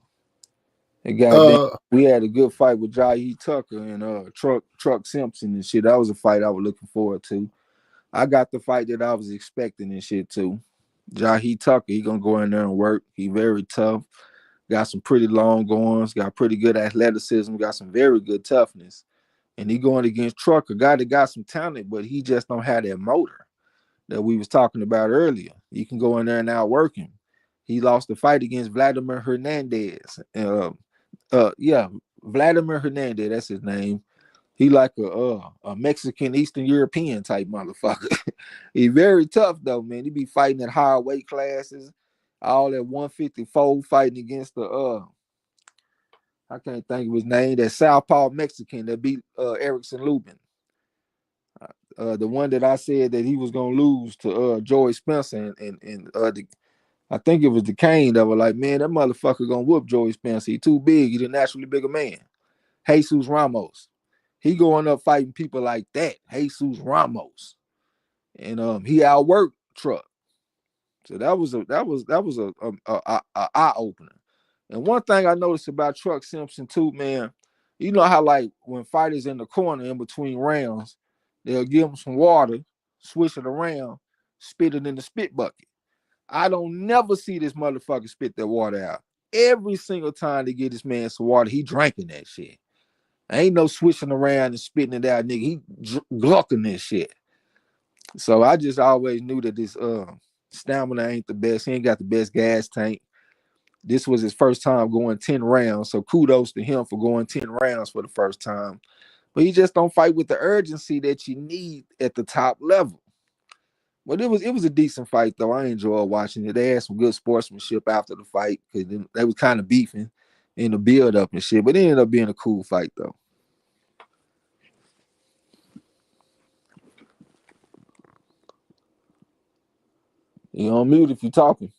We had a good fight with Jahi Tucker and Truck Simpson and shit. That was a fight I was looking forward to. I got the fight that I was expecting and shit too. Jahi Tucker, he gonna go in there and work. He very tough. Got some pretty long arms. Got pretty good athleticism. Got some very good toughness. And he going against Trucker, guy that got some talent, but he just don't have that motor that we was talking about earlier. You can go in there and outwork him. He lost the fight against Vladimir Hernandez. Vladimir Hernandez, that's his name. He like a Mexican Eastern European type motherfucker. He very tough though, man. He be fighting at higher weight classes, all at 154, fighting against the I can't think of his name, that Southpaw Mexican that beat Erickson Lubin. The one that I said that he was gonna lose to Joey Spencer and I think it was the Kane that was like, man, that motherfucker gonna whoop Joey Spencer. He too big. He's a naturally bigger man. Jesus Ramos. He going up fighting people like that. Jesus Ramos. And he outworked Truck. So that was a eye opener. And one thing I noticed about Truck Simpson too, man, you know how like when fighters in the corner in between rounds, they'll give him some water swish it around, spit it in the spit bucket. I don't never see this motherfucker spit that water out. Every single time they get this man some water, he drinking that shit. Ain't no swishing around and spitting it out, nigga. He glucking this shit. So I just always knew that this stamina ain't the best. He ain't got the best gas tank. This was his first time going 10 rounds. So kudos to him for going 10 rounds for the first time. But he just don't fight with the urgency that you need at the top level. But it was a decent fight though. I enjoyed watching it. They had some good sportsmanship after the fight because they was kind of beefing in the build up and shit. But it ended up being a cool fight though. You on mute if you're talking.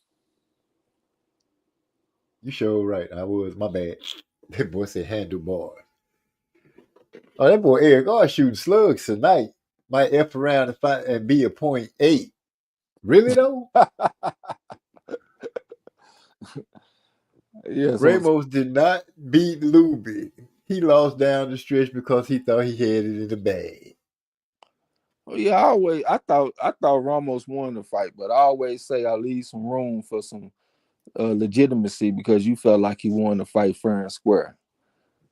You sure right. I was. My bad. That boy said handlebar. Oh, that boy Eric R shooting slugs tonight. Might F around and fight and be a .8. Really though? Yeah, Ramos did not beat Luby. He lost down the stretch because he thought he had it in the bag. Well, yeah, I thought Ramos won the fight, but I always say I leave some room for some legitimacy because you felt like he won the fight fair and square.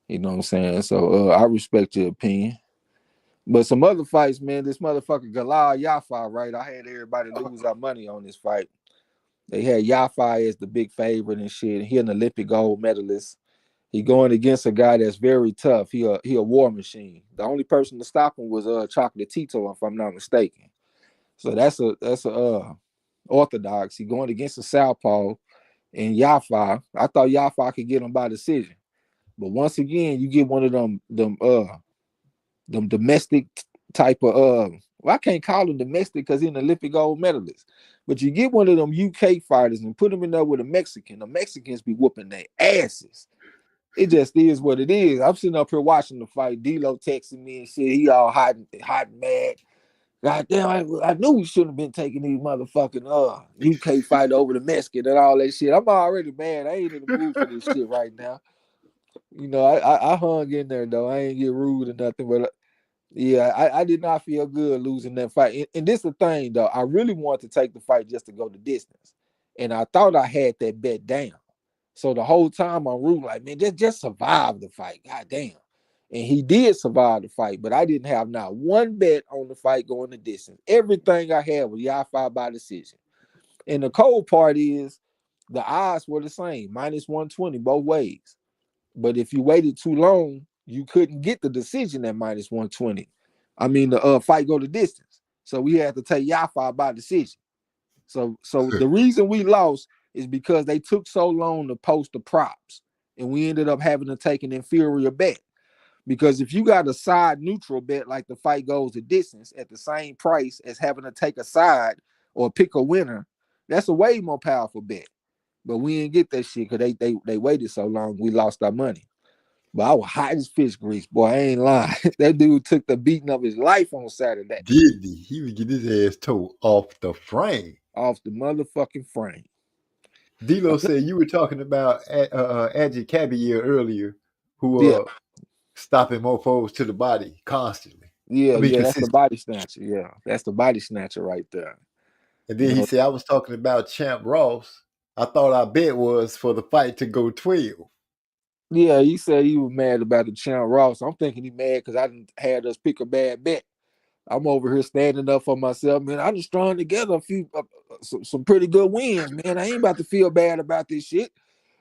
You know what I'm saying? So I respect your opinion. But some other fights, man, this motherfucker Galal Yafa, right? I had everybody lose our money on this fight. They had Yafa as the big favorite and shit. He an Olympic gold medalist. He going against a guy that's very tough. He a war machine. The only person to stop him was Chocolate Tito, if I'm not mistaken. So that's a orthodox. He going against a southpaw and Yafa. I thought Yafa could get him by decision. But once again, you get one of them domestic type of well, I can't call him domestic because he's an Olympic gold medalist. But you get one of them UK fighters and put him in there with a Mexican. The Mexicans be whooping their asses. It just is what it is. I'm sitting up here watching the fight. D-Lo texting me and shit. He all hot and mad. God damn, I knew we shouldn't have been taking these motherfucking UK fight over the Mexican and all that shit. I'm already mad. I ain't in the mood for this shit right now. You know, I hung in there though. I ain't get rude or nothing, but yeah, I did not feel good losing that fight. And this is the thing though. I really wanted to take the fight just to go the distance. And I thought I had that bet down. So the whole time I'm rooting like, man, just survive the fight. God damn. And he did survive the fight, but I didn't have not one bet on the fight going the distance. Everything I had was Yafa by decision. And the cold part is the odds were the same, -120 both ways. But if you waited too long, you couldn't get the decision at -120. I mean, the fight go the distance. So we had to take Yafa by decision. So the reason we lost is because they took so long to post the props, and we ended up having to take an inferior bet. Because if you got a side neutral bet, like the fight goes the distance at the same price as having to take a side or pick a winner, that's a way more powerful bet. But we didn't get that shit because they waited so long, we lost our money. But I was hot as fish grease, boy. I ain't lying. That dude took the beating of his life on Saturday. Did he? He was getting his ass towed off the frame. Off the motherfucking frame. D-Lo said you were talking about Ajit Kabir earlier, who stopping mofos to the body constantly. Yeah, that's the body snatcher. Yeah, that's the body snatcher right there. And then he said, I was talking about Champ Ross. I thought our bet was for the fight to go 12. Yeah, he said he was mad about the Champ Ross. I'm thinking he mad because I didn't had us pick a bad bet. I'm over here standing up for myself, man. I just strung together a few some pretty good wins, man. I ain't about to feel bad about this shit.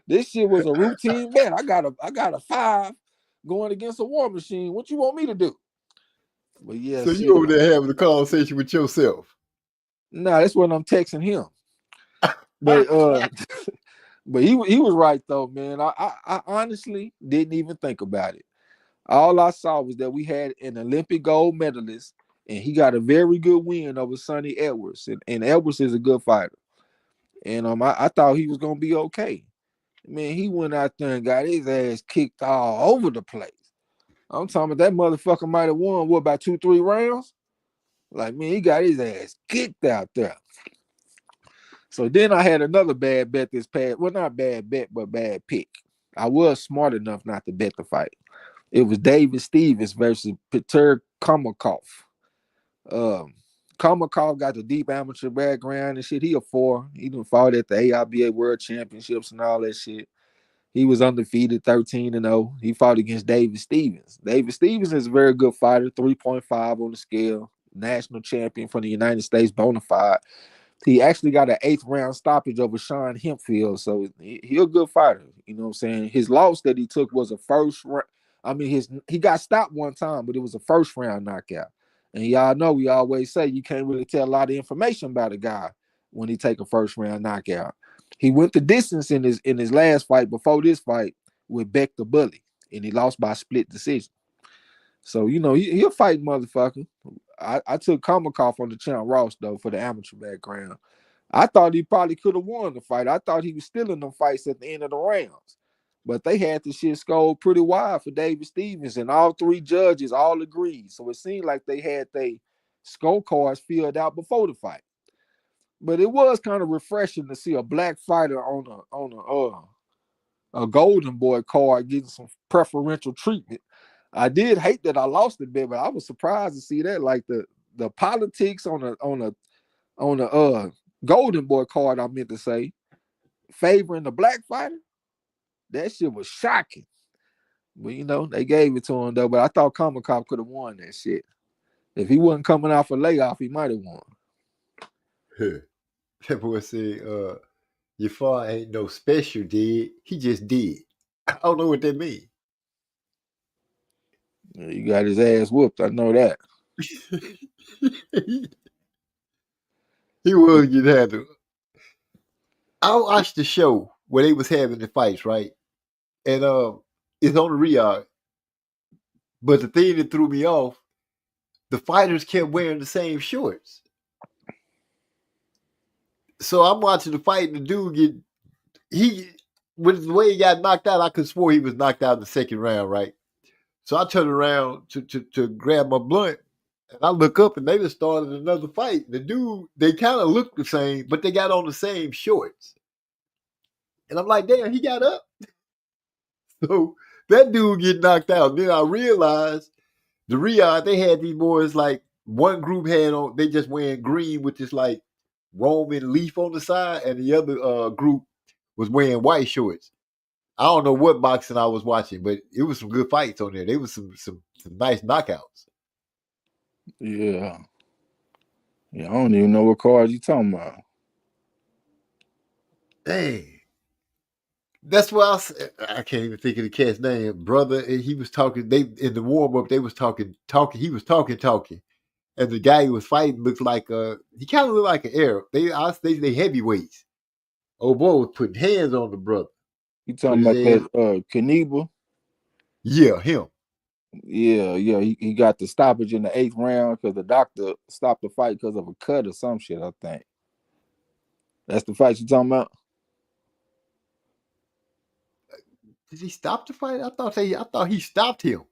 This shit was a routine bet. I got a 5 going against a war machine. What you want me to do? But yeah, so you over there having a conversation with yourself? Nah, that's what I'm texting him. But but he was right though, man. I honestly didn't even think about it. All I saw was that we had an Olympic gold medalist, and he got a very good win over Sonny Edwards. And Edwards is a good fighter. And I thought he was gonna be okay. Man, he went out there and got his ass kicked all over the place. I'm talking about that motherfucker might have won, what, about 2-3 rounds? Like, man, he got his ass kicked out there. So then I had another bad bet this past, well, not bad bet, but bad pick. I was smart enough not to bet the fight. It was David Stevens versus Peter Komakov. Kamakov got the deep amateur background and shit. He a 4. He done fought at the AIBA World Championships and all that shit. He was undefeated, 13-0. He fought against David Stevens. David Stevens is a very good fighter, 3.5 on the scale, national champion from the United States, bona fide. He actually got an 8th round stoppage over Sean Hempfield, so he a good fighter. You know what I'm saying? His loss that he took was a first round. I mean, he got stopped one time, but it was a first round knockout. And y'all know we always say you can't really tell a lot of information about a guy when he take a first round knockout. He went the distance in his last fight before this fight with Beck the Bully, and he lost by split decision. So, you know, he'll fight motherfucker. I took Kamakov on the Champ Ross, though, for the amateur background. I thought he probably could have won the fight. I thought he was still in them fights at the end of the rounds. But they had the shit scored pretty wide for David Stevens, and all 3 judges all agreed. So it seemed like they had their scorecards filled out before the fight. But it was kind of refreshing to see a black fighter on a Golden Boy card getting some preferential treatment. I did hate that I lost it, but I was surprised to see that. Like the politics on a Golden Boy card, I meant to say, favoring the black fighter. That shit was shocking. But you know, they gave it to him though. But I thought Kamakov could have won that shit. If he wasn't coming off a layoff, he might have won. That boy said, your father ain't no special did. He just did. I don't know what that means. He got his ass whooped. I know that. He was getting handled. I watched the show where they was having the fights, right? And it's on the Riyadh. But the thing that threw me off, the fighters kept wearing the same shorts. So I'm watching the fight, and the dude with the way he got knocked out, I could swear he was knocked out in the second round, right? So I turned around to grab my blunt, and I look up, and they just started another fight. The dude, they kind of looked the same, but they got on the same shorts. And I'm like, damn, he got up. So that dude get knocked out. Then I realized the Riyadh, they had these boys, like one group had on, they just wearing green with this like Roman leaf on the side, and the other group was wearing white shorts. I don't know what boxing I was watching, but it was some good fights on there. There was some nice knockouts. Yeah. I don't even know what card you talking about. Dang. That's why I can't even think of the cat's name. Brother, he was talking, they in the warm-up, they was talking, he was talking. And the guy who was fighting looked like he kind of looked like an Arab. They heavyweights. Old boy was putting hands on the brother. You talking about that Kaniba? Yeah, him. Yeah. He got the stoppage in the 8th round because the doctor stopped the fight because of a cut or some shit, I think. That's the fight you talking about? Did he stop the fight? I thought he stopped him.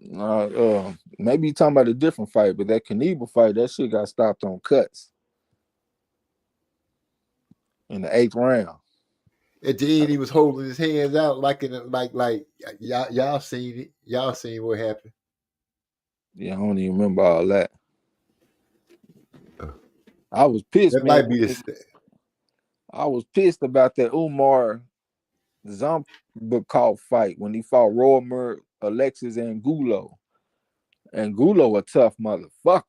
Maybe you talking about a different fight, but that Kaniba fight, that shit got stopped on cuts in the 8th round. At the end, he was holding his hands out like y'all seen it. Y'all seen what happened. Yeah, I don't even remember all that. I was pissed, that man. Might be I was pissed about that Umar Zombakov fight when he fought Romer, Alexis, and Gulo. And Gulo a tough motherfucker.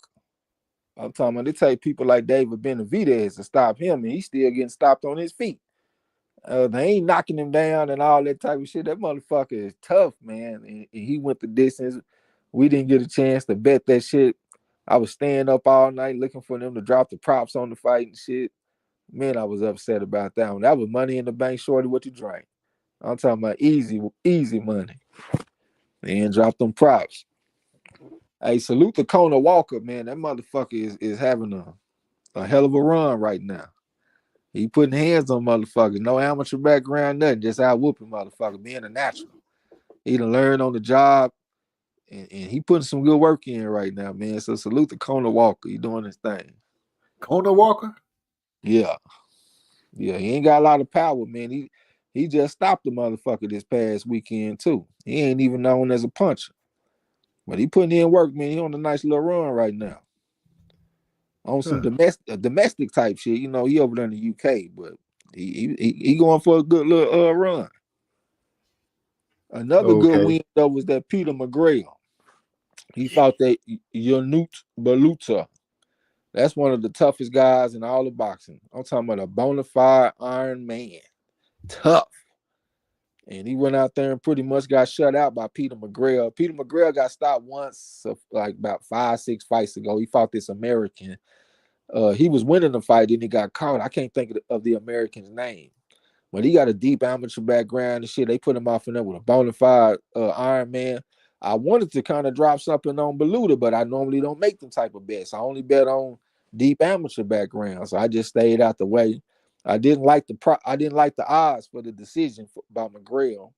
I'm talking about they take people like David Benavidez to stop him, and he's still getting stopped on his feet. They ain't knocking him down and all that type of shit. That motherfucker is tough, man. And he went the distance. We didn't get a chance to bet that shit. I was staying up all night looking for them to drop the props on the fight and shit. Man, I was upset about that one. That was money in the bank, shorty, what you drank. I'm talking about easy money. And drop them props. Hey, salute to Conor Walker, man. That motherfucker is having a hell of a run right now. He putting hands on motherfuckers. No amateur background, nothing. Just out whooping motherfucker, being a natural. He done learned on the job, and he putting some good work in right now, man. So salute to Conor Walker. He doing his thing. Conor Walker? Yeah. He ain't got a lot of power, man. He just stopped the motherfucker this past weekend, too. He ain't even known as a puncher. But he putting in work, man. He on a nice little run right now. on some domestic type shit. You know, he over there in the UK, but he going for a good little run. Another good win though was that Peter McGrail. He fought that Yanut Baluta. That's one of the toughest guys in all of boxing. I'm talking about a bona fide Iron Man. Tough. And he went out there and pretty much got shut out by Peter McGrail. Peter McGrail got stopped once, like about 5-6 fights ago. He fought this American. He was winning the fight, then he got caught. I can't think of the American's name. But he got a deep amateur background and shit. They put him off in there with a bona fide Iron Man. I wanted to kind of drop something on Baluta, but I normally don't make them type of bets. I only bet on deep amateur background, so I just stayed out the way. I didn't like the odds for the decision by McGrail,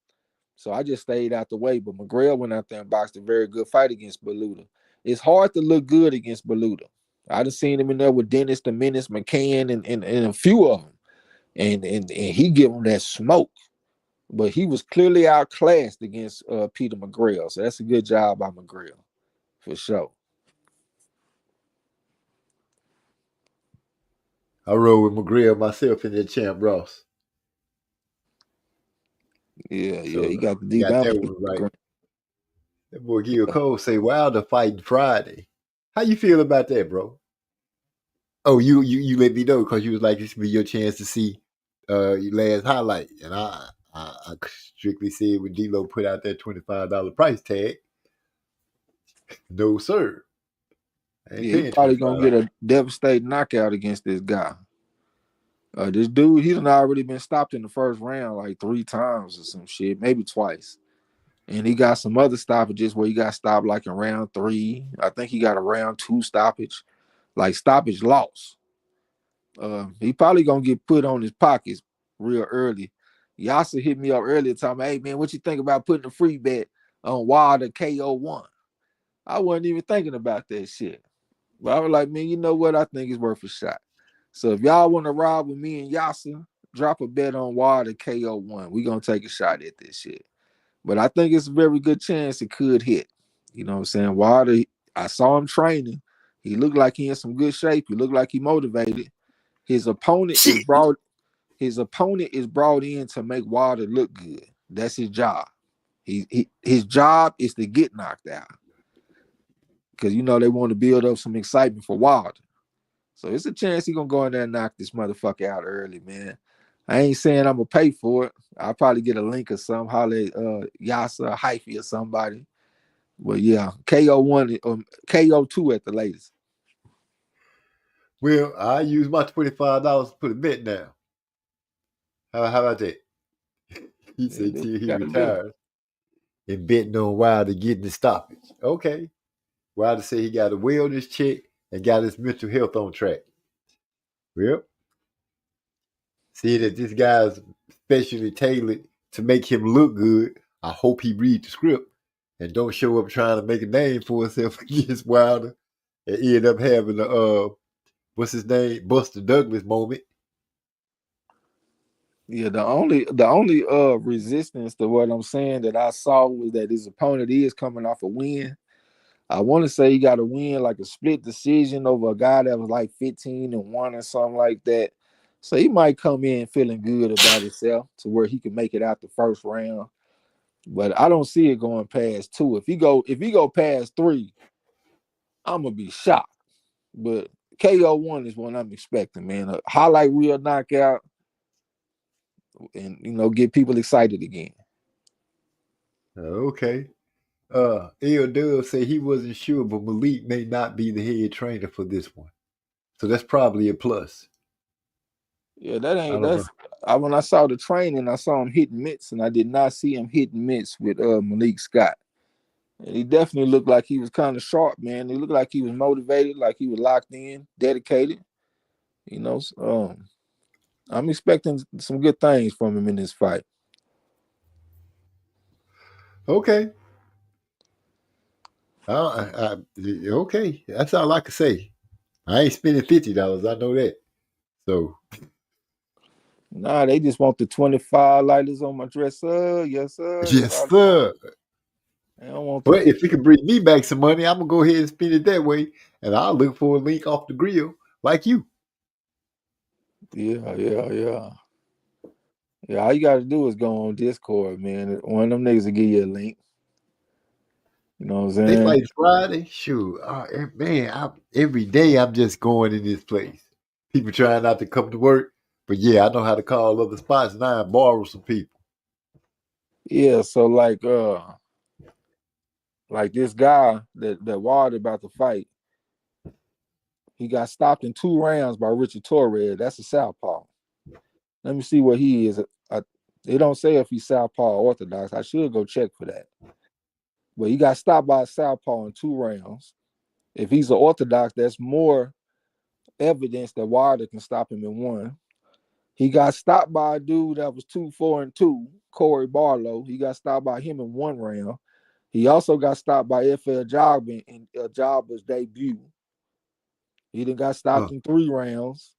so I just stayed out the way. But McGrail went out there and boxed a very good fight against Baluta. It's hard to look good against Baluta. I done seen him in there with Dennis the Menace McCann and a few of them, and he give him that smoke. But he was clearly outclassed against Peter McGrail. So that's a good job by McGrail, for sure. I rode with McGrail myself in that Champ Ross. Yeah, he got the deep amateur. Right. That boy Gil Cole say Wilder fighting Friday. How you feel about that, bro? Oh, you let me know because you was like, this would be your chance to see your last highlight. And I strictly said when D-Lo put out that $25 price tag, no sir. He's probably gonna get a devastating knockout against this guy. This dude, he's already been stopped in the first round like 3 times or some shit, maybe twice. And he got some other stoppages where he got stopped like in round 3. I think he got a round 2 stoppage, like stoppage loss. He probably gonna get put on his pockets real early. Yasser hit me up earlier telling me, hey man, what you think about putting a free bet on Wilder KO1? I wasn't even thinking about that shit. But I was like, man, you know what? I think it's worth a shot. So if y'all want to ride with me and Yasser, drop a bet on Wilder KO1. We're gonna take a shot at this shit. But I think it's a very good chance it could hit. You know what I'm saying? Wilder, I saw him training. He looked like he in some good shape. He looked like he motivated. His opponent is brought in to make Wilder look good. That's his job. His job is to get knocked out. Because you know they want to build up some excitement for Wilder. So it's a chance he's gonna go in there and knock this motherfucker out early, man. I ain't saying I'm gonna pay for it. I'll probably get a link or something, holler at Yasser, Hyphy, or somebody. But yeah, KO1 or KO2 at the latest. Well, I use my $25 to put a bet down. How about that? He said till he retires and betting on Wilder getting the stoppage. Okay. Wilder said he got a wellness check and got his mental health on track. Well, see that this guy's specially tailored to make him look good. I hope he read the script and don't show up trying to make a name for himself against Wilder and end up having a what's his name, Buster Douglas moment. Yeah, the only resistance to what I'm saying that I saw was that his opponent is coming off a win. I want to say he got a win, like a split decision over a guy that was like 15-1 or something like that. So he might come in feeling good about himself to where he can make it out the first round. But I don't see it going past 2. If he go past 3, I'm gonna be shocked. But KO1 is what I'm expecting, man. A highlight reel knockout, and get people excited again. Okay. El Dub said he wasn't sure, but Malik may not be the head trainer for this one. So that's probably a plus. Yeah, when I saw the training, I saw him hitting mitts, and I did not see him hitting mitts with Malik Scott. And he definitely looked like he was kind of sharp, man. He looked like he was motivated, like he was locked in, dedicated. I'm expecting some good things from him in this fight. Okay. Okay. That's all I can say. I ain't spending $50. I know that. So. Nah, they just want the 25 lighters on my dresser. Yes, sir. Yes, sir. I don't want But that. if you can bring me back some money, I'm gonna go ahead and spend it that way, and I'll look for a link off the grill like you. Yeah. All you gotta do is go on Discord, man. One of them niggas will give you a link. You know what I'm They saying? fight Friday. Shoot, man, every day I'm just going in this place. People trying not to come to work, but yeah, I know how to call other spots now and borrow some people. Yeah, so like this guy that Wilder about to fight, he got stopped in 2 rounds by Richard Torres. That's a southpaw. Let me see what he is. They don't say if he's southpaw or orthodox. I should go check for that. But he got stopped by a southpaw in 2 rounds. If he's an orthodox, that's more evidence that Wilder can stop him in 1. He got stopped by a dude that was 2-4-2, Corey Barlow. He got stopped by him in 1 round. He also got stopped by F.L. Jobber in Jobber's debut. He done got stopped in 3 rounds.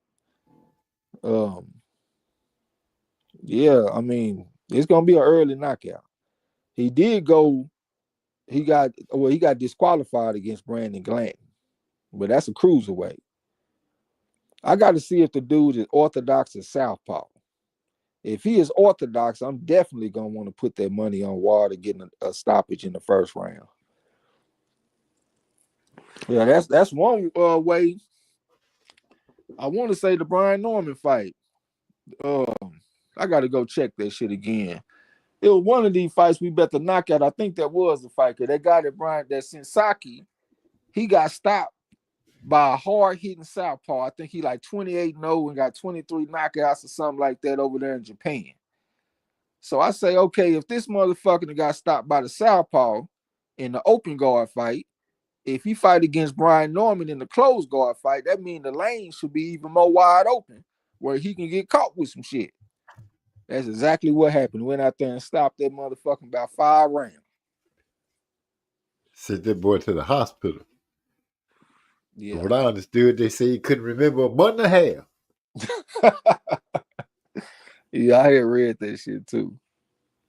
Yeah, I mean, it's gonna be an early knockout. He got disqualified against Brandon Glanton, but that's a cruiserweight. I got to see if the dude is orthodox or southpaw. If he is orthodox, I'm definitely gonna want to put that money on Wilder getting a stoppage in the first round. Yeah, that's one way. I want to say the Brian Norman fight. I got to go check that shit again. It was one of these fights we bet the knockout. I think that was the fight because that guy that Sensaki, he got stopped by a hard hitting southpaw. I think he like 28-0 and got 23 knockouts or something like that over there in Japan. So I say, okay, if this motherfucker got stopped by the southpaw in the open guard fight, if he fight against Brian Norman in the closed guard fight, that means the lane should be even more wide open where he can get caught with some shit. That's exactly what happened. Went out there and stopped that motherfucker about 5 rounds. Sent that boy to the hospital. Yeah. From what I understood, they say he couldn't remember a month and a half. Yeah, I had read that shit too.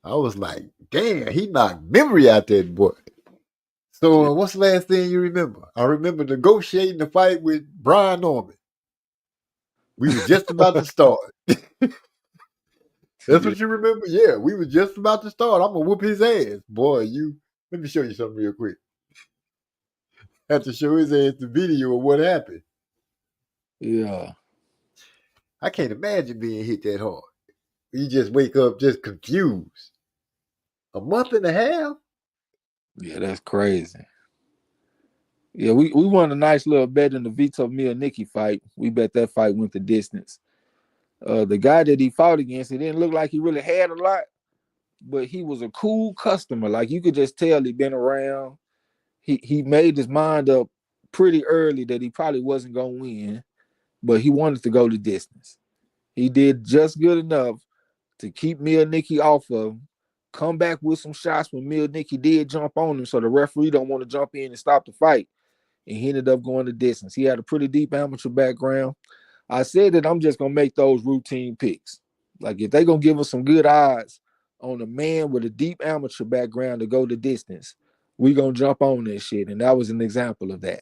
I was like, damn, he knocked memory out that boy. So what's the last thing you remember? I remember negotiating the fight with Brian Norman. We were just about to start. That's what you remember? Yeah, we were just about to start. I'm going to whoop his ass. Boy, let me show you something real quick. I have to show his ass the video of what happened. Yeah. I can't imagine being hit that hard. You just wake up just confused. A month and a half? Yeah, that's crazy. Yeah, we won a nice little bet in the Vito Mia-Nikki fight. We bet that fight went the distance. The guy that he fought against, it didn't look like he really had a lot, but he was a cool customer. Like you could just tell he'd been around. He made his mind up pretty early that he probably wasn't gonna win, but he wanted to go the distance. He did just good enough to keep Mia-Nikki off of him, come back with some shots when Mia-Nikki did jump on him, so the referee don't want to jump in and stop the fight. And he ended up going the distance. He had a pretty deep amateur background. I said that I'm just gonna make those routine picks. Like if they're gonna give us some good odds on a man with a deep amateur background to go the distance, we gonna jump on this shit. And that was an example of that.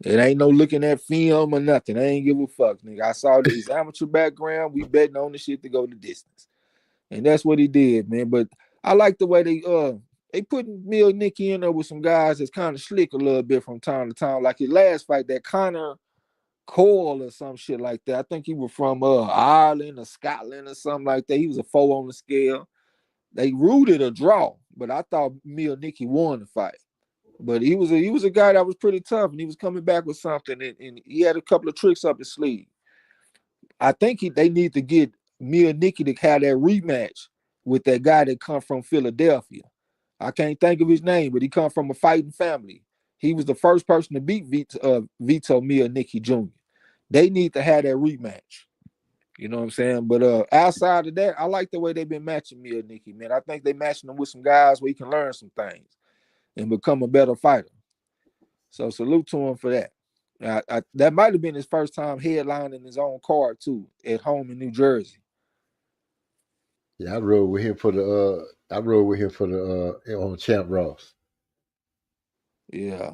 It ain't no looking at film or nothing. I ain't give a fuck, nigga. I saw his amateur background. We betting on the shit to go the distance. And that's what he did, man. But I like the way they put Mia-Nikki in there with some guys that's kind of slick a little bit from time to time. Like his last fight, that Connor Cole or some shit like that. I think he was from Ireland or Scotland or something like that. He was a 4 on the scale. They ruled it a draw, but I thought Mia-Nikki won the fight. But he was a guy that was pretty tough, and he was coming back with something, and he had a couple of tricks up his sleeve. I think they need to get Mia-Nikki to have that rematch with that guy that come from Philadelphia. I can't think of his name, but he come from a fighting family. He was the first person to beat Vito Mia-Nikki Jr. They need to have that rematch. You know what I'm saying? But outside of that, I like the way they've been matching Mia-Nikki, man. I think they matching them with some guys where he can learn some things and become a better fighter. So salute to him for that. That might have been his first time headlining his own card too, at home in New Jersey. Yeah, I rode with him for the on Champ Ross. Yeah.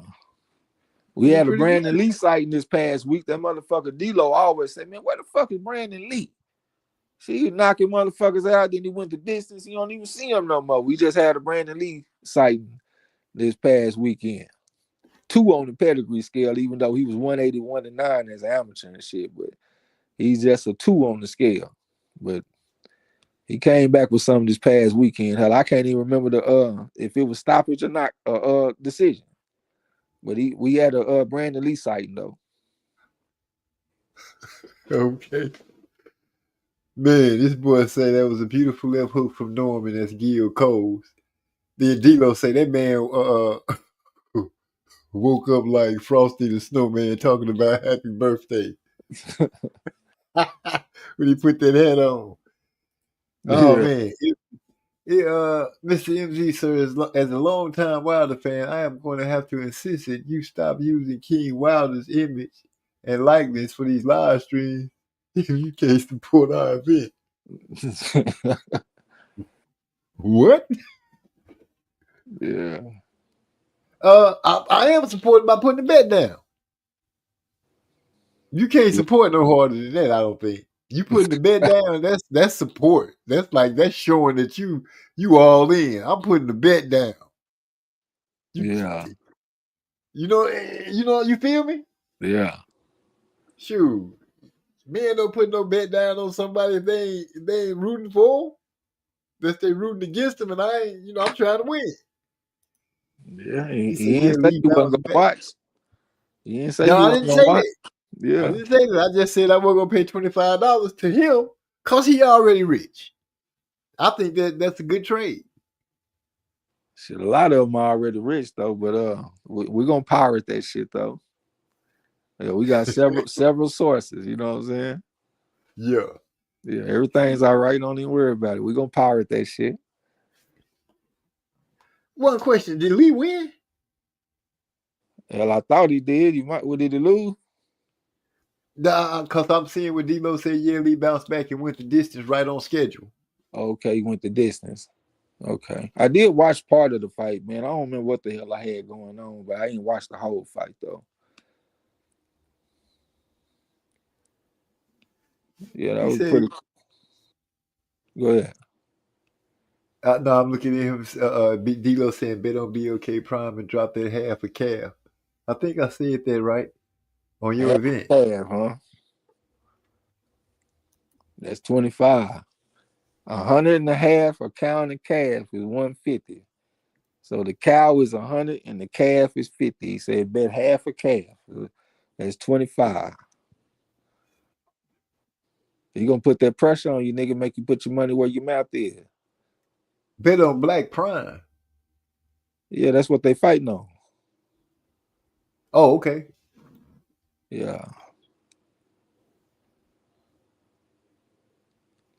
We He had a pretty Brandon good. Lee sighting this past week. That motherfucker D-Lo always say, man, where the fuck is Brandon Lee? See, he knocking motherfuckers out, then he went the distance. You don't even see him no more. We just had a Brandon Lee sighting this past weekend. 2 on the pedigree scale, even though he was 181 and 9 as an amateur and shit, but he's just a 2 on the scale. But he came back with something this past weekend. Hell, I can't even remember the if it was stoppage or not decision. But we had a Brandon Lee sighting though. Okay. Man, this boy say that was a beautiful left hook from Norman. That's Gil Coles. Then D-Lo say that man woke up like Frosty the Snowman talking about happy birthday. When he put that hat on. Oh, Yeah. man. Mr. MG, sir, as a longtime Wilder fan, I am going to have to insist that you stop using King Wilder's image and likeness for these live streams if you can't support our event. What? Yeah. I am supporting by putting the bet down. You can't support no harder than that, I don't think. You putting the bet down, that's support. That's showing that you all in. I'm putting the bet down. Yeah. You feel me? Yeah. Shoot. Men don't put no bet down on somebody if they ain't rooting for them. Unless they rooting against them, and I ain't, I'm trying to win. Yeah. He said, He yeah, didn't say Lee you wasn't bounce gonna back. watch. He didn't say No, you I wasn't didn't gonna say watch. that. Yeah. I didn't say that. I just said I wasn't gonna pay $25 to him because he already rich. I think that's a good trade. Shit, a lot of them are already rich though, but we're gonna pirate that shit though. Yeah, we got several sources, you know what I'm saying? Yeah. Yeah, everything's all right, don't even worry about it. We're gonna pirate that shit. One question: did Lee win? Hell, I thought he did. What did he lose? Because I'm seeing what D-Lo said, yeah, Lee bounced back and went the distance right on schedule. Okay, he went the distance. Okay. I did watch part of the fight, man. I don't remember what the hell I had going on, but I didn't watch the whole fight though. Yeah, that He was said, pretty. Go ahead. no, I'm looking at him. D-Lo saying bet on BOK Prime and drop that half a calf. I think I said that right on your event. Calf, huh? That's 25. 100 and a half, a cow and a calf is 150. So the cow is 100 and the calf is 50. He said bet half a calf. That's 25. You gonna put that pressure on you, nigga, make you put your money where your mouth is. Bet on Black Prime. Yeah, that's what they fighting on. Oh, okay. Yeah.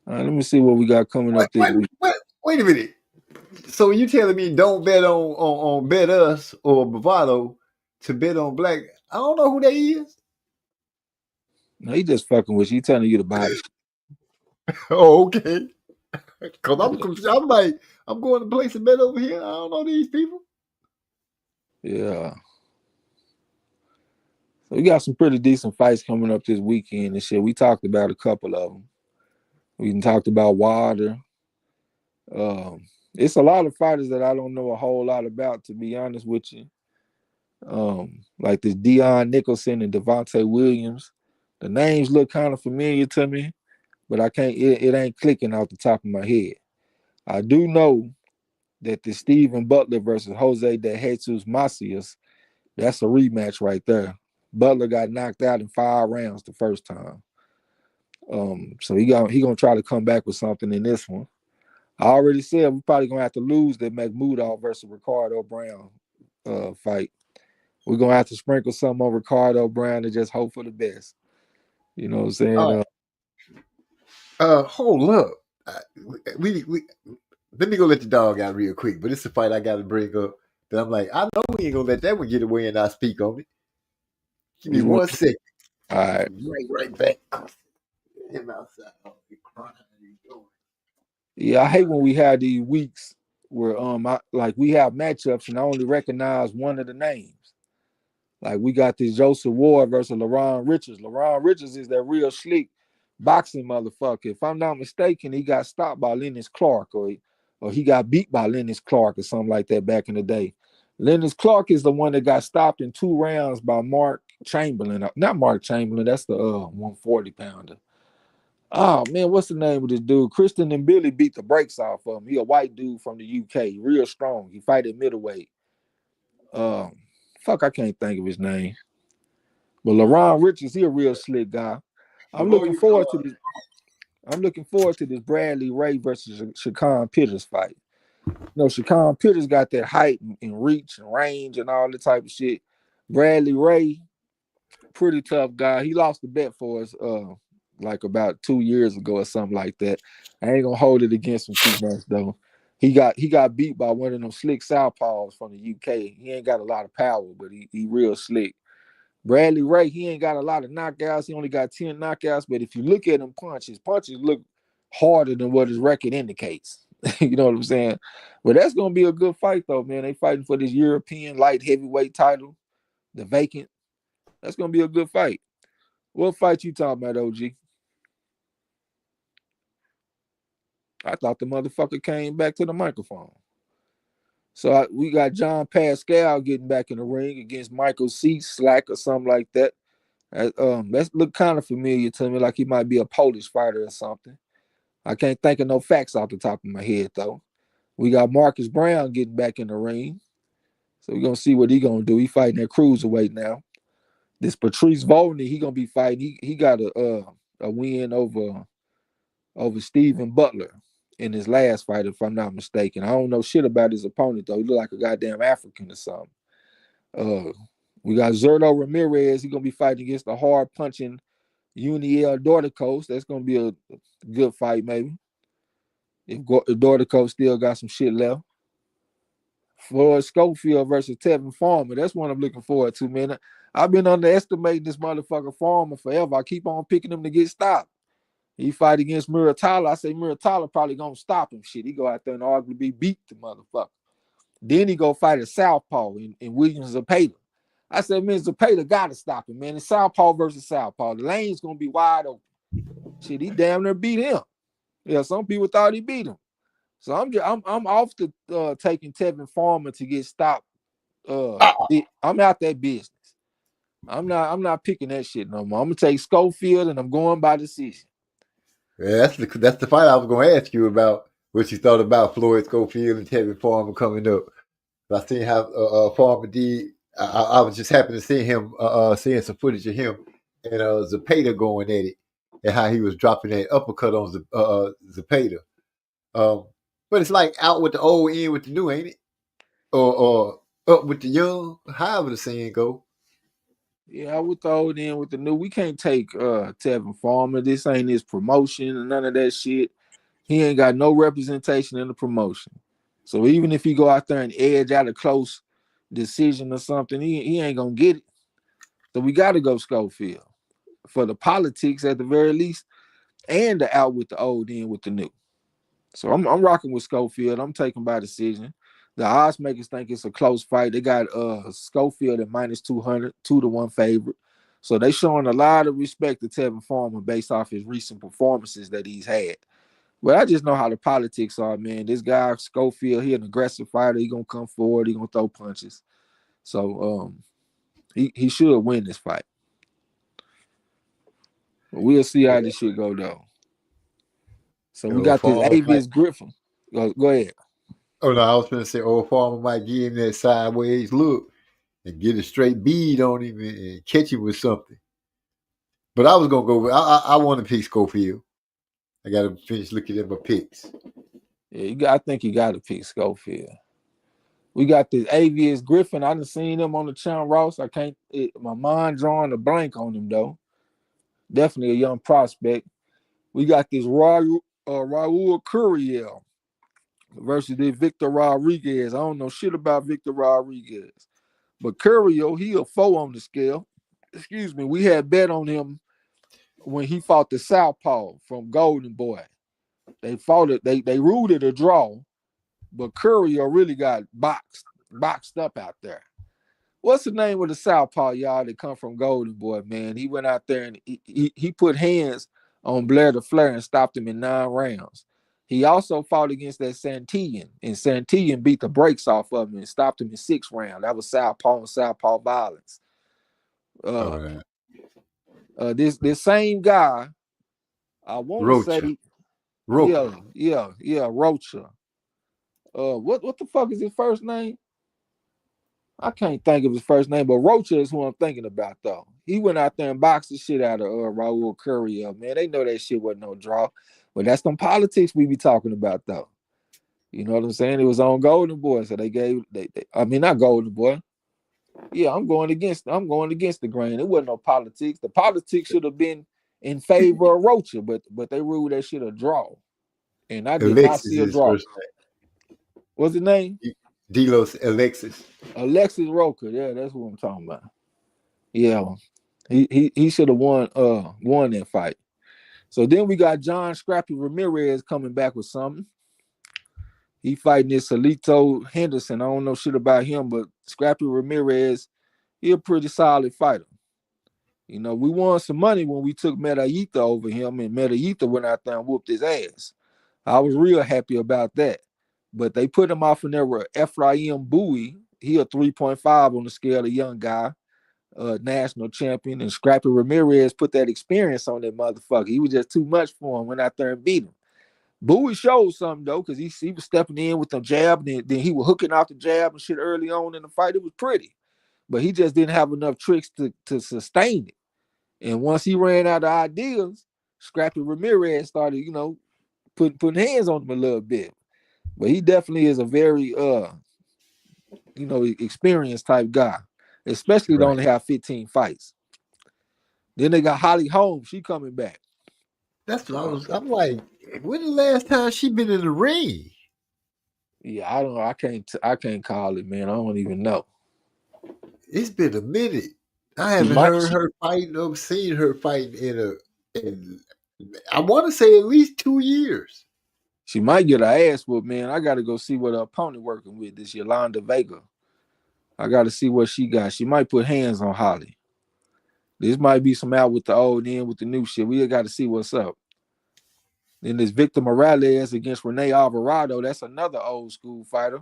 All right, let me see what we got coming up this week. Wait a minute. So you telling me don't bet on Bet Us or Bravado to bet on Black? I don't know who that is. No, he just fucking with you. He telling you to buy it. Oh, okay. Because I'm confused. I'm like, I'm going to place a bet over here. I don't know these people. Yeah. So we got some pretty decent fights coming up this weekend and shit. We talked about a couple of them. We talked about Wilder. It's a lot of fighters that I don't know a whole lot about, to be honest with you. Like this Dion Nicholson and Devontae Williams. The names look kind of familiar to me, but I can't. It ain't clicking off the top of my head. I do know that the Stephen Butler versus Jose De Jesus Macias, that's a rematch right there. Butler got knocked out in 5 rounds the first time. So he gonna try to come back with something in this one. I already said we're probably gonna have to lose the Makhmudov versus Ricardo Brown fight. We're gonna have to sprinkle something on Ricardo Brown and just hope for the best. You know what I'm saying? Hold up. We let me go let the dog out real quick, but it's a fight I got to bring up. That I'm like, I know we ain't gonna let that one get away and not speak on it. Give me 1 second. All right. Right back. Him outside. Yeah, I hate when we have these weeks where we have matchups and I only recognize one of the names. Like we got this Joseph Ward versus LaRon Richards. LaRon Richards is that real slick boxing motherfucker. If I'm not mistaken, he got stopped by Lennox Clark, or he got beat by Lennox Clark or something like that back in the day. Lennox Clark is the one that got stopped in 2 rounds by Mark Chamberlain. Not Mark Chamberlain, that's the 140 pounder. Oh man, what's the name of this dude? Kristen and Billy beat the brakes off of him. He a white dude from the UK, real strong. He fight at middleweight. I can't think of his name. But LaRon Richards, he a real slick guy. I'm looking forward to this Bradley Ray versus Shaquan Pitters fight. You know, Shaquan Pitters got that height and reach and range and all that type of shit. Bradley Ray, pretty tough guy. He lost the bet for us like about 2 years ago or something like that. I ain't gonna hold it against him too much though. He got beat by one of them slick southpaws from the UK. He ain't got a lot of power, but he real slick. Bradley Ray, he ain't got a lot of knockouts. He only got 10 knockouts, but if you look at him punches look harder than what his record indicates. You know what I'm saying? But that's gonna be a good fight though, man. They fighting for this European light heavyweight title, the vacant. That's gonna be a good fight. What fight you talking about, OG? I thought the motherfucker came back to the microphone. So we got John Pascal getting back in the ring against Michael C. Slack or something like that. That look kind of familiar to me, like he might be a Polish fighter or something. I can't think of no facts off the top of my head though. We got Marcus Brown getting back in the ring. So we're gonna see what he gonna do. He fighting at cruiserweight now. This Patrice Volney, he gonna be fighting. He got a win over Stephen Butler in his last fight, if I'm not mistaken. I don't know shit about his opponent though. He look like a goddamn African or something. We got Zerto Ramirez. He's gonna be fighting against the hard punching Uniel Dorticos. That's gonna be a good fight, maybe. If Dorticos still got some shit left. Floyd Schofield versus Tevin Farmer. That's one I'm looking forward to, man. I've been underestimating this motherfucker Farmer forever. I keep on picking him to get stopped. He fight against Muratalla. I say Muratalla probably gonna stop him. Shit, he go out there and arguably beat the motherfucker. Then he go fight a southpaw in Williams Zapata. I said, man, Zapata gotta stop him, man. It's southpaw versus southpaw. The lane's gonna be wide open. Shit, he damn near beat him. Yeah, some people thought he beat him. So I'm off to taking Tevin Farmer to get stopped. I'm out that business. I'm not picking that shit no more. I'm gonna take Schofield and I'm going by decision. Yeah, that's the fight I was going to ask you about. What you thought about Floyd Schofield and Tevin Farmer coming up? I seen how Farmer did. I was just happy to see him, seeing some footage of him and Zapata going at it, and how he was dropping that uppercut on Zapata. But it's like out with the old, in with the new, ain't it? Or up with the young, however the saying go. Yeah, I would throw it in with the new. We can't take Tevin Farmer. This ain't his promotion and none of that shit. He ain't got no representation in the promotion. So even if he go out there and edge out a close decision or something, he ain't gonna get it. So we got to go Schofield for the politics at the very least, and the out with the old, in with the new. So I'm rocking with Schofield. I'm taking by decision. The odds makers think it's a close fight. They got Schofield at -200, 2-1 favorite. So they showing a lot of respect to Tevin Farmer based off his recent performances that he's had. But I just know how the politics are, man. This guy, Schofield, he an aggressive fighter. He gonna come forward. He gonna throw punches. So he should win this fight. But we'll see how this shit go though. So we got this Avius Griffin. Go ahead. Oh no, I was going to say old Farmer might give him that sideways look and get a straight bead on him and catch him with something. But I was going to go with, I want to pick Schofield. I got to finish looking at my picks. Yeah, I think you got to pick Schofield. We got this Avius Griffin. I done seen him on the Channel Ross. My mind drawing a blank on him though. Definitely a young prospect. We got this Raul Curiel versus this Victor Rodriguez. I don't know shit about Victor Rodriguez. But Curiel, he a 4 on the scale. Excuse me. We had bet on him when he fought the Southpaw from Golden Boy. They fought it. They ruled it a draw. but Courier really got boxed up out there. What's the name of the southpaw, y'all, that come from Golden Boy, man? He went out there and he put hands on Blair the Flair and stopped him in 9 rounds. He also fought against that Santillan, and Santillan beat the brakes off of him and stopped him in 6 rounds. That was southpaw and southpaw violence. This same guy, I want to say, Rocha. What the fuck is his first name? I can't think of his first name, but Rocha is who I'm thinking about, though. He went out there and boxed the shit out of Raul Courier, man. They know that shit wasn't no draw. But that's some politics we be talking about, though. You know what I'm saying? It was on Golden Boy, so they not Golden Boy. Yeah, I'm going against the grain. It wasn't no politics. The politics should have been in favor of Rocha, but they ruled that shit a draw. And I did not see a draw. What's his name? Delos Alexis Rocha. Yeah, that's what I'm talking about. Yeah. He should have won that fight. So then we got John Scrappy Ramirez coming back with something. He fighting this Alito Henderson. I don't know shit about him, but Scrappy Ramirez, he a pretty solid fighter. You know, we won some money when we took Medellita over him, and Medellita went out there and whooped his ass. I was real happy about that. But they put him off in there with Ephraim Bowie. He a 3.5 on the scale, a young guy, national champion. And Scrappy Ramirez put that experience on that motherfucker. He was just too much for him. Went out there and beat him. Bowie showed something, though, because he was stepping in with the jab, and then he was hooking off the jab and shit early on in the fight. It was pretty. But he just didn't have enough tricks to sustain it. And once he ran out of ideas, Scrappy Ramirez started, you know, putting hands on him a little bit. But he definitely is a very, experienced type guy, especially to only have 15 fights. Then they got Holly Holm. She coming back. That's what I'm like, when the last time she been in the ring? Yeah, I don't know. I can't call it, man. I don't even know. It's been a minute. I haven't heard her fighting or seen her fighting in I want to say at least 2 years. She might get her ass whooped, man. I got to go see what her opponent working with, this Yolanda Vega. I got to see what she got. She might put hands on Holly. This might be some out with the old and in with the new shit. We got to see what's up. Then there's Victor Morales against Rene Alvarado. That's another old school fighter.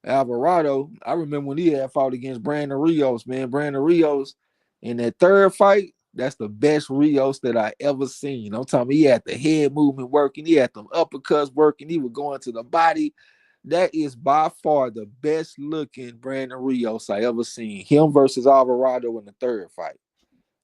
Alvarado, I remember when he had fought against Brandon Rios, man. Brandon Rios, in that third fight, that's the best Rios that I ever seen. I'm talking, he had the head movement working. He had them uppercuts working. He was going to the body. That is by far the best looking Brandon Rios I ever seen. Him versus Alvarado in the third fight.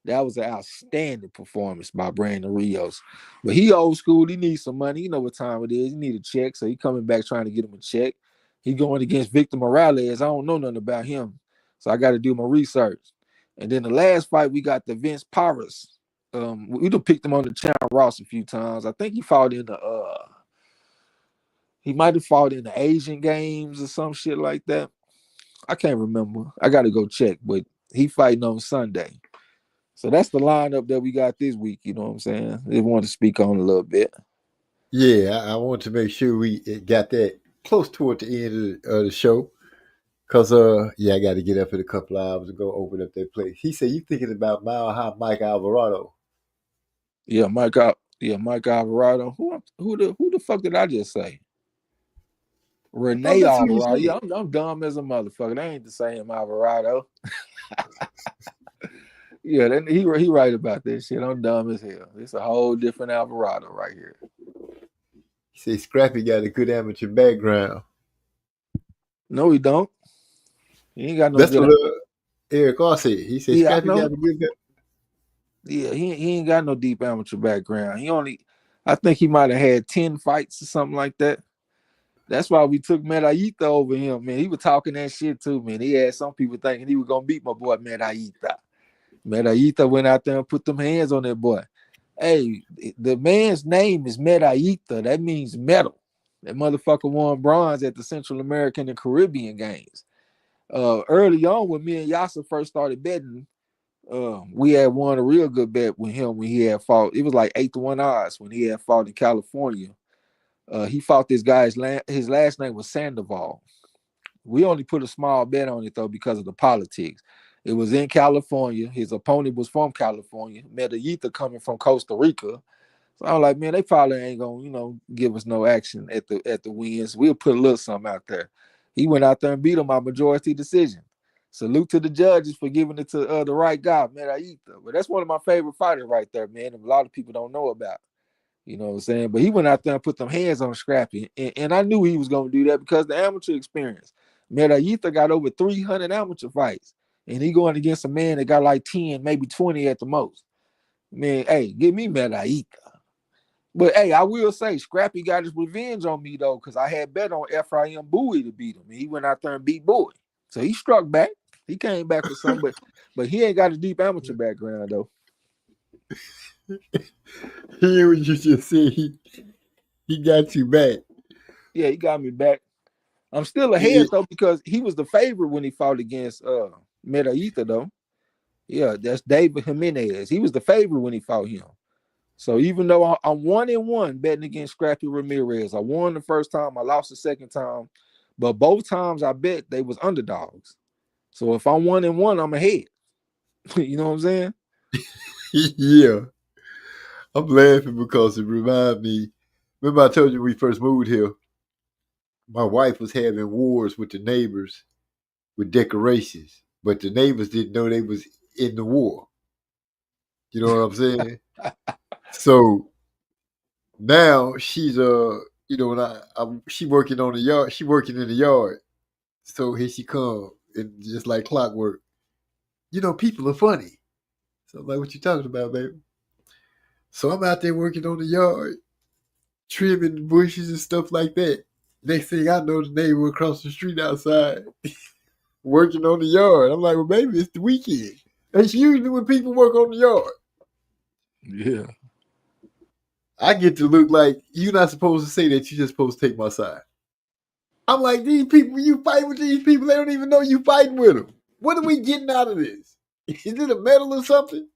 That was an outstanding performance by Brandon Rios. But he old school. He needs some money. You know what time it is. He need a check. So he coming back trying to get him a check. He going against Victor Morales. I don't know nothing about him. So I got to do my research. And then the last fight, we got the Vince Paras. We done picked him on the channel Ross a few times. I think he fought in he might have fought in the Asian Games or some shit like that. I can't remember. I got to go check, but he fighting on Sunday. So that's the lineup that we got this week. You know what I'm saying? They want to speak on a little bit. Yeah, I want to make sure we got that close toward the end of the show. Because, I got to get up in a couple of hours and go open up that place. He said, you thinking about Mike Alvarado? Yeah, Mike Alvarado. Who the fuck did I just say? Rene Alvarado. Yeah, I'm dumb as a motherfucker. That ain't the same Alvarado. Yeah, he right about that shit. I'm dumb as hell. It's a whole different Alvarado right here. He said Scrappy got a good amateur background. No, he don't. He ain't got no. That's what Eric R said. He said Scrappy got a good background. Yeah, he ain't got no deep amateur background. I think he might have had 10 fights or something like that. That's why we took Medellita over him, man. He was talking that shit too, man. He had some people thinking he was gonna beat my boy Medellita. Medellita went out there and put them hands on that boy. Hey, the man's name is Medellita. That means metal. That motherfucker won bronze at the Central American and Caribbean Games. Early on, when me and Yasser first started betting, we had won a real good bet with him when he had fought. It was like 8-1 odds when he had fought in California. He fought this guy. His last name was Sandoval. We only put a small bet on it though because of the politics. It was in California. His opponent was from California. Medellita coming from Costa Rica. So I was like, man, they probably ain't gonna, give us no action at the wins. We'll put a little something out there. He went out there and beat him by majority decision. Salute to the judges for giving it to the right guy, Medellita. But that's one of my favorite fighters right there, man. And a lot of people don't know about. You know what I'm saying? But he went out there and put them hands on Scrappy. And I knew he was going to do that because the amateur experience. Medellita got over 300 amateur fights. And he going against a man that got like 10, maybe 20 at the most. Man, hey, give me Medellita. But, hey, I will say, Scrappy got his revenge on me, though, because I had bet on Ephraim Bowie to beat him. And he went out there and beat Bowie. So he struck back. He came back with something, but he ain't got a deep amateur background, though. Hear what you just said. He got you back. Yeah, he got me back. I'm still ahead though because he was the favorite when he fought against Medellita though. Yeah, that's David Jimenez. He was the favorite when he fought him. So even though I'm 1-1 betting against Scrappy Ramirez, I won the first time, I lost the second time, but both times I bet they was underdogs. So if I'm 1-1, I'm ahead. You know what I'm saying? Yeah. I'm laughing because it reminds me. Remember I told you when we first moved here, my wife was having wars with the neighbors with decorations, but the neighbors didn't know they was in the war. You know what I'm saying? So now she's she working on the yard. She working in the yard. So here she come, and just like clockwork. People are funny. So I'm like, what you talking about, baby? So I'm out there working on the yard, trimming the bushes and stuff like that. Next thing I know, the neighbor across the street outside working on the yard. I'm like, well, baby, it's the weekend. That's usually when people work on the yard. Yeah. I get to look like you're not supposed to say that. You're just supposed to take my side. I'm like, these people, you fight with these people, they don't even know you fighting with them. What are we getting out of this? Is it a medal or something?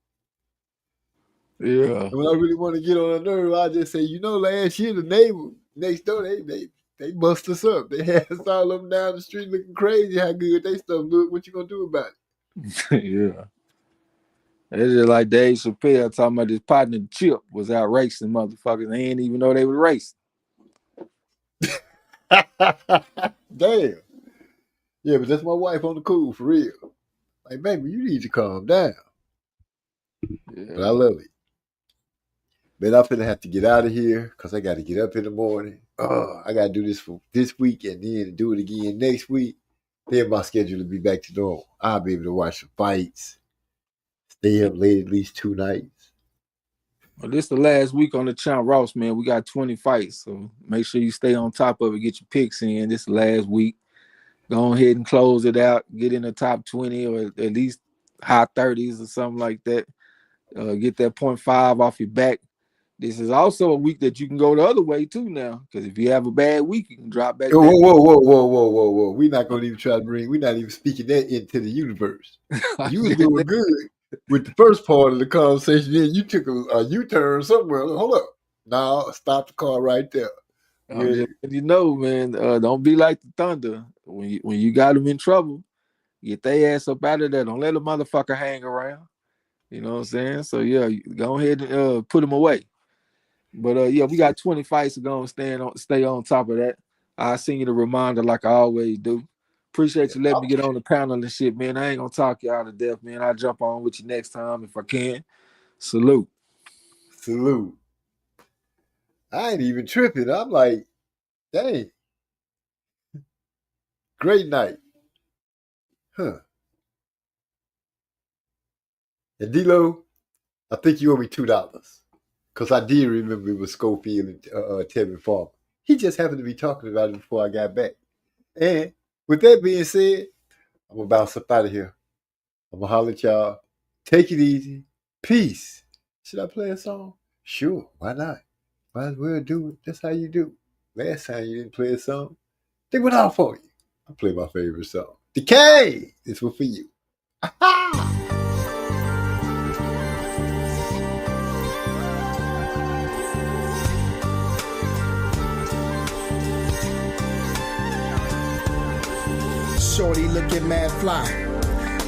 Yeah. And when I really want to get on a nerve, I just say, last year the neighbor next door, they bust us up. They had us all up and down the street looking crazy how good they stuff look. What you gonna do about it? Yeah. It's just like Dave Chappelle talking about his partner Chip was out racing motherfuckers. They didn't even know they were racing. Damn. Yeah, but that's my wife on the cool for real. Like, baby, you need to calm down. Yeah. But I love it. But I'm finna have to get out of here because I got to get up in the morning. I got to do this for this week and then do it again next week. Then my schedule will be back to normal. I'll be able to watch some fights, stay up late at least 2 nights. Well, this is the last week on the Champ Ross, man. We got 20 fights, so make sure you stay on top of it. Get your picks in. This is the last week. Go ahead and close it out. Get in the top 20 or at least high 30s or something like that. Get that 0.5 off your back. This is also a week that you can go the other way too now, because if you have a bad week, you can drop back. Whoa. We're not going to even try to we're not even speaking that into the universe. You was doing good with the first part of the conversation. Then you took a U-turn somewhere. Hold up. No, stop the car right there. Man, don't be like the Thunder. When you got them in trouble, get their ass up out of there. Don't let a motherfucker hang around. You know what I'm saying? So, yeah, go ahead and put them away. But, we got 20 fights to go and stay on top of that. I'll send you the reminder like I always do. Appreciate you letting me get on the panel and shit, man. I ain't going to talk you out of death, man. I'll jump on with you next time if I can. Salute. I ain't even tripping. I'm like, dang. Great night. Huh. And D-Lo, I think you owe me $2. Because I did remember it was Schofield and Tevin Farmer. He just happened to be talking about it before I got back. And with that being said, I'm going to bounce up out of here. I'm going to holler at y'all. Take it easy. Peace. Should I play a song? Sure. Why not? Might as well do it. That's how you do. Last time you didn't play a song, they went off for you. I play my favorite song. Decay! This one for you. shorty looking mad fly.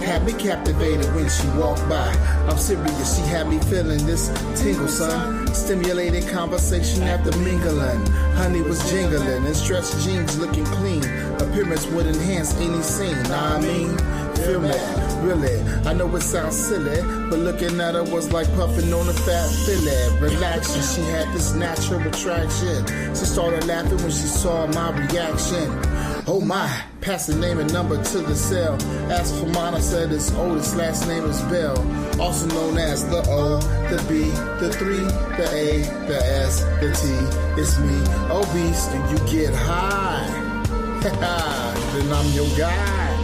Had me captivated when she walked by. I'm serious, she had me feeling this tingle, son. Stimulated conversation after mingling. Honey was jingling and stretched jeans looking clean. Appearance would enhance any scene. Nah, I mean, feel me, really. I know it sounds silly, but looking at her was like puffing on a fat fillet. Relaxing, she had this natural attraction. She started laughing when she saw my reaction. Oh my, passed the name and number to the cell. Asked for mine, I said it's Otis, last name is Bell. Also known as the O, the B, the 3, the A, the S, the T. It's me, oh beast, and you get high. Then I'm your guy.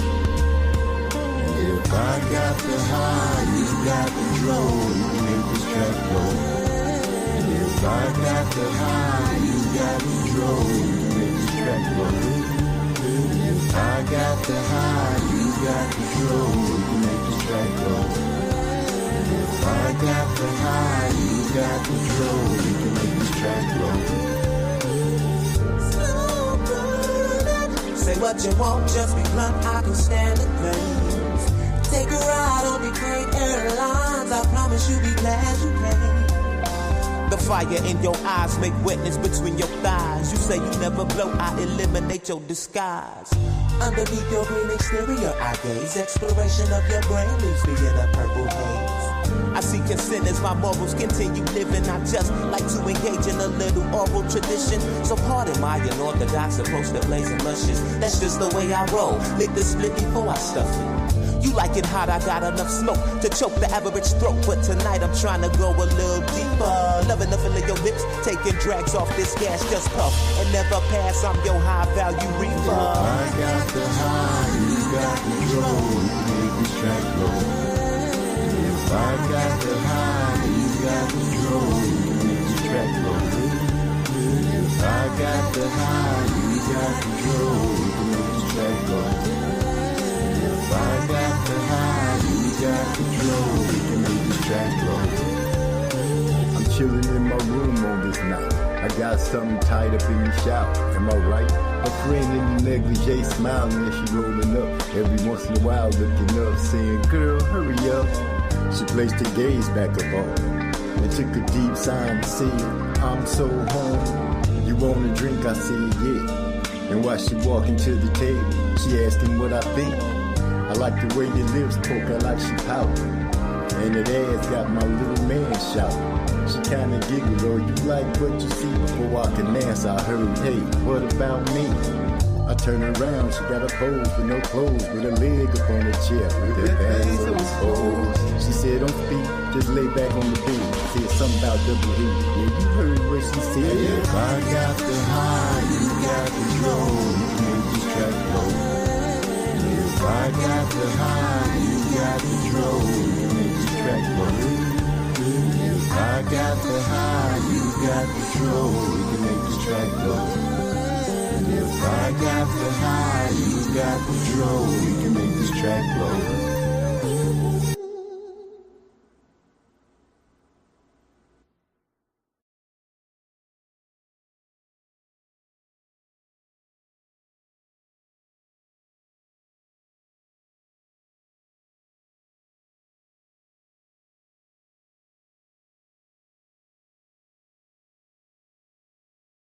If I got the high, you got the control. You can make this track go. And if I got the high, you got control. You can make this track go. If I got the high, you got control. You can make this track go. If I got the high, you got control. You can make this track go. Say what you want, just be blunt, I can stand the pain. Take a ride on the great airlines, I promise you'll be glad you came. The fire in your eyes make wetness between your thighs. You say you never blow, I eliminate your disguise. Underneath your green exterior, I gaze. Exploration of your brain leaves me in a purple haze. I see consent as my morals continue living. I just like to engage in a little oral tradition. So pardon my unorthodox approach to blazing luscious. That's just the way I roll. Lick the split before I stuff it. You like it hot, I got enough smoke to choke the average throat. But tonight I'm trying to go a little deeper. Loving the feel of your lips, taking drags off this gas, just puff and never pass. I'm your high value reaper. I got the high, you got control. You can make this track go. If I got the high, you got control. You can make this track go. If I got the high, you got control. You can make this track go. If I got the high, you got control. We can make this track go. I'm chilling in my room on this night. I got something tied up in the shower. Am I right? A friend in the negligee smiling as she rolling up. Every once in a while looking up, saying, "Girl, hurry up." She placed her gaze back up on me and took a deep sigh and said, "I'm so hungry. You want a drink?" I said, "Yeah." And while she walking to the table, she asked him what I think. I like the way your lips poke out like she pouting. And that ass got my little man shouting. She kinda giggled, "Oh, you like what you see?" Before I can answer, I heard, "Hey, what about me?" I turn around, she got a pose with no clothes, with a leg up on the chair, with her hands exposed. She said, "Don't speak, just lay back on the bed." Said something about double D. Yeah, you heard what she said. If I got the high, you got control. You can make this track go. If I got the high, you got control. You can make this track go. If I got the high, you got control. We can make this track go. If I got the high, you got control. We can make this track go.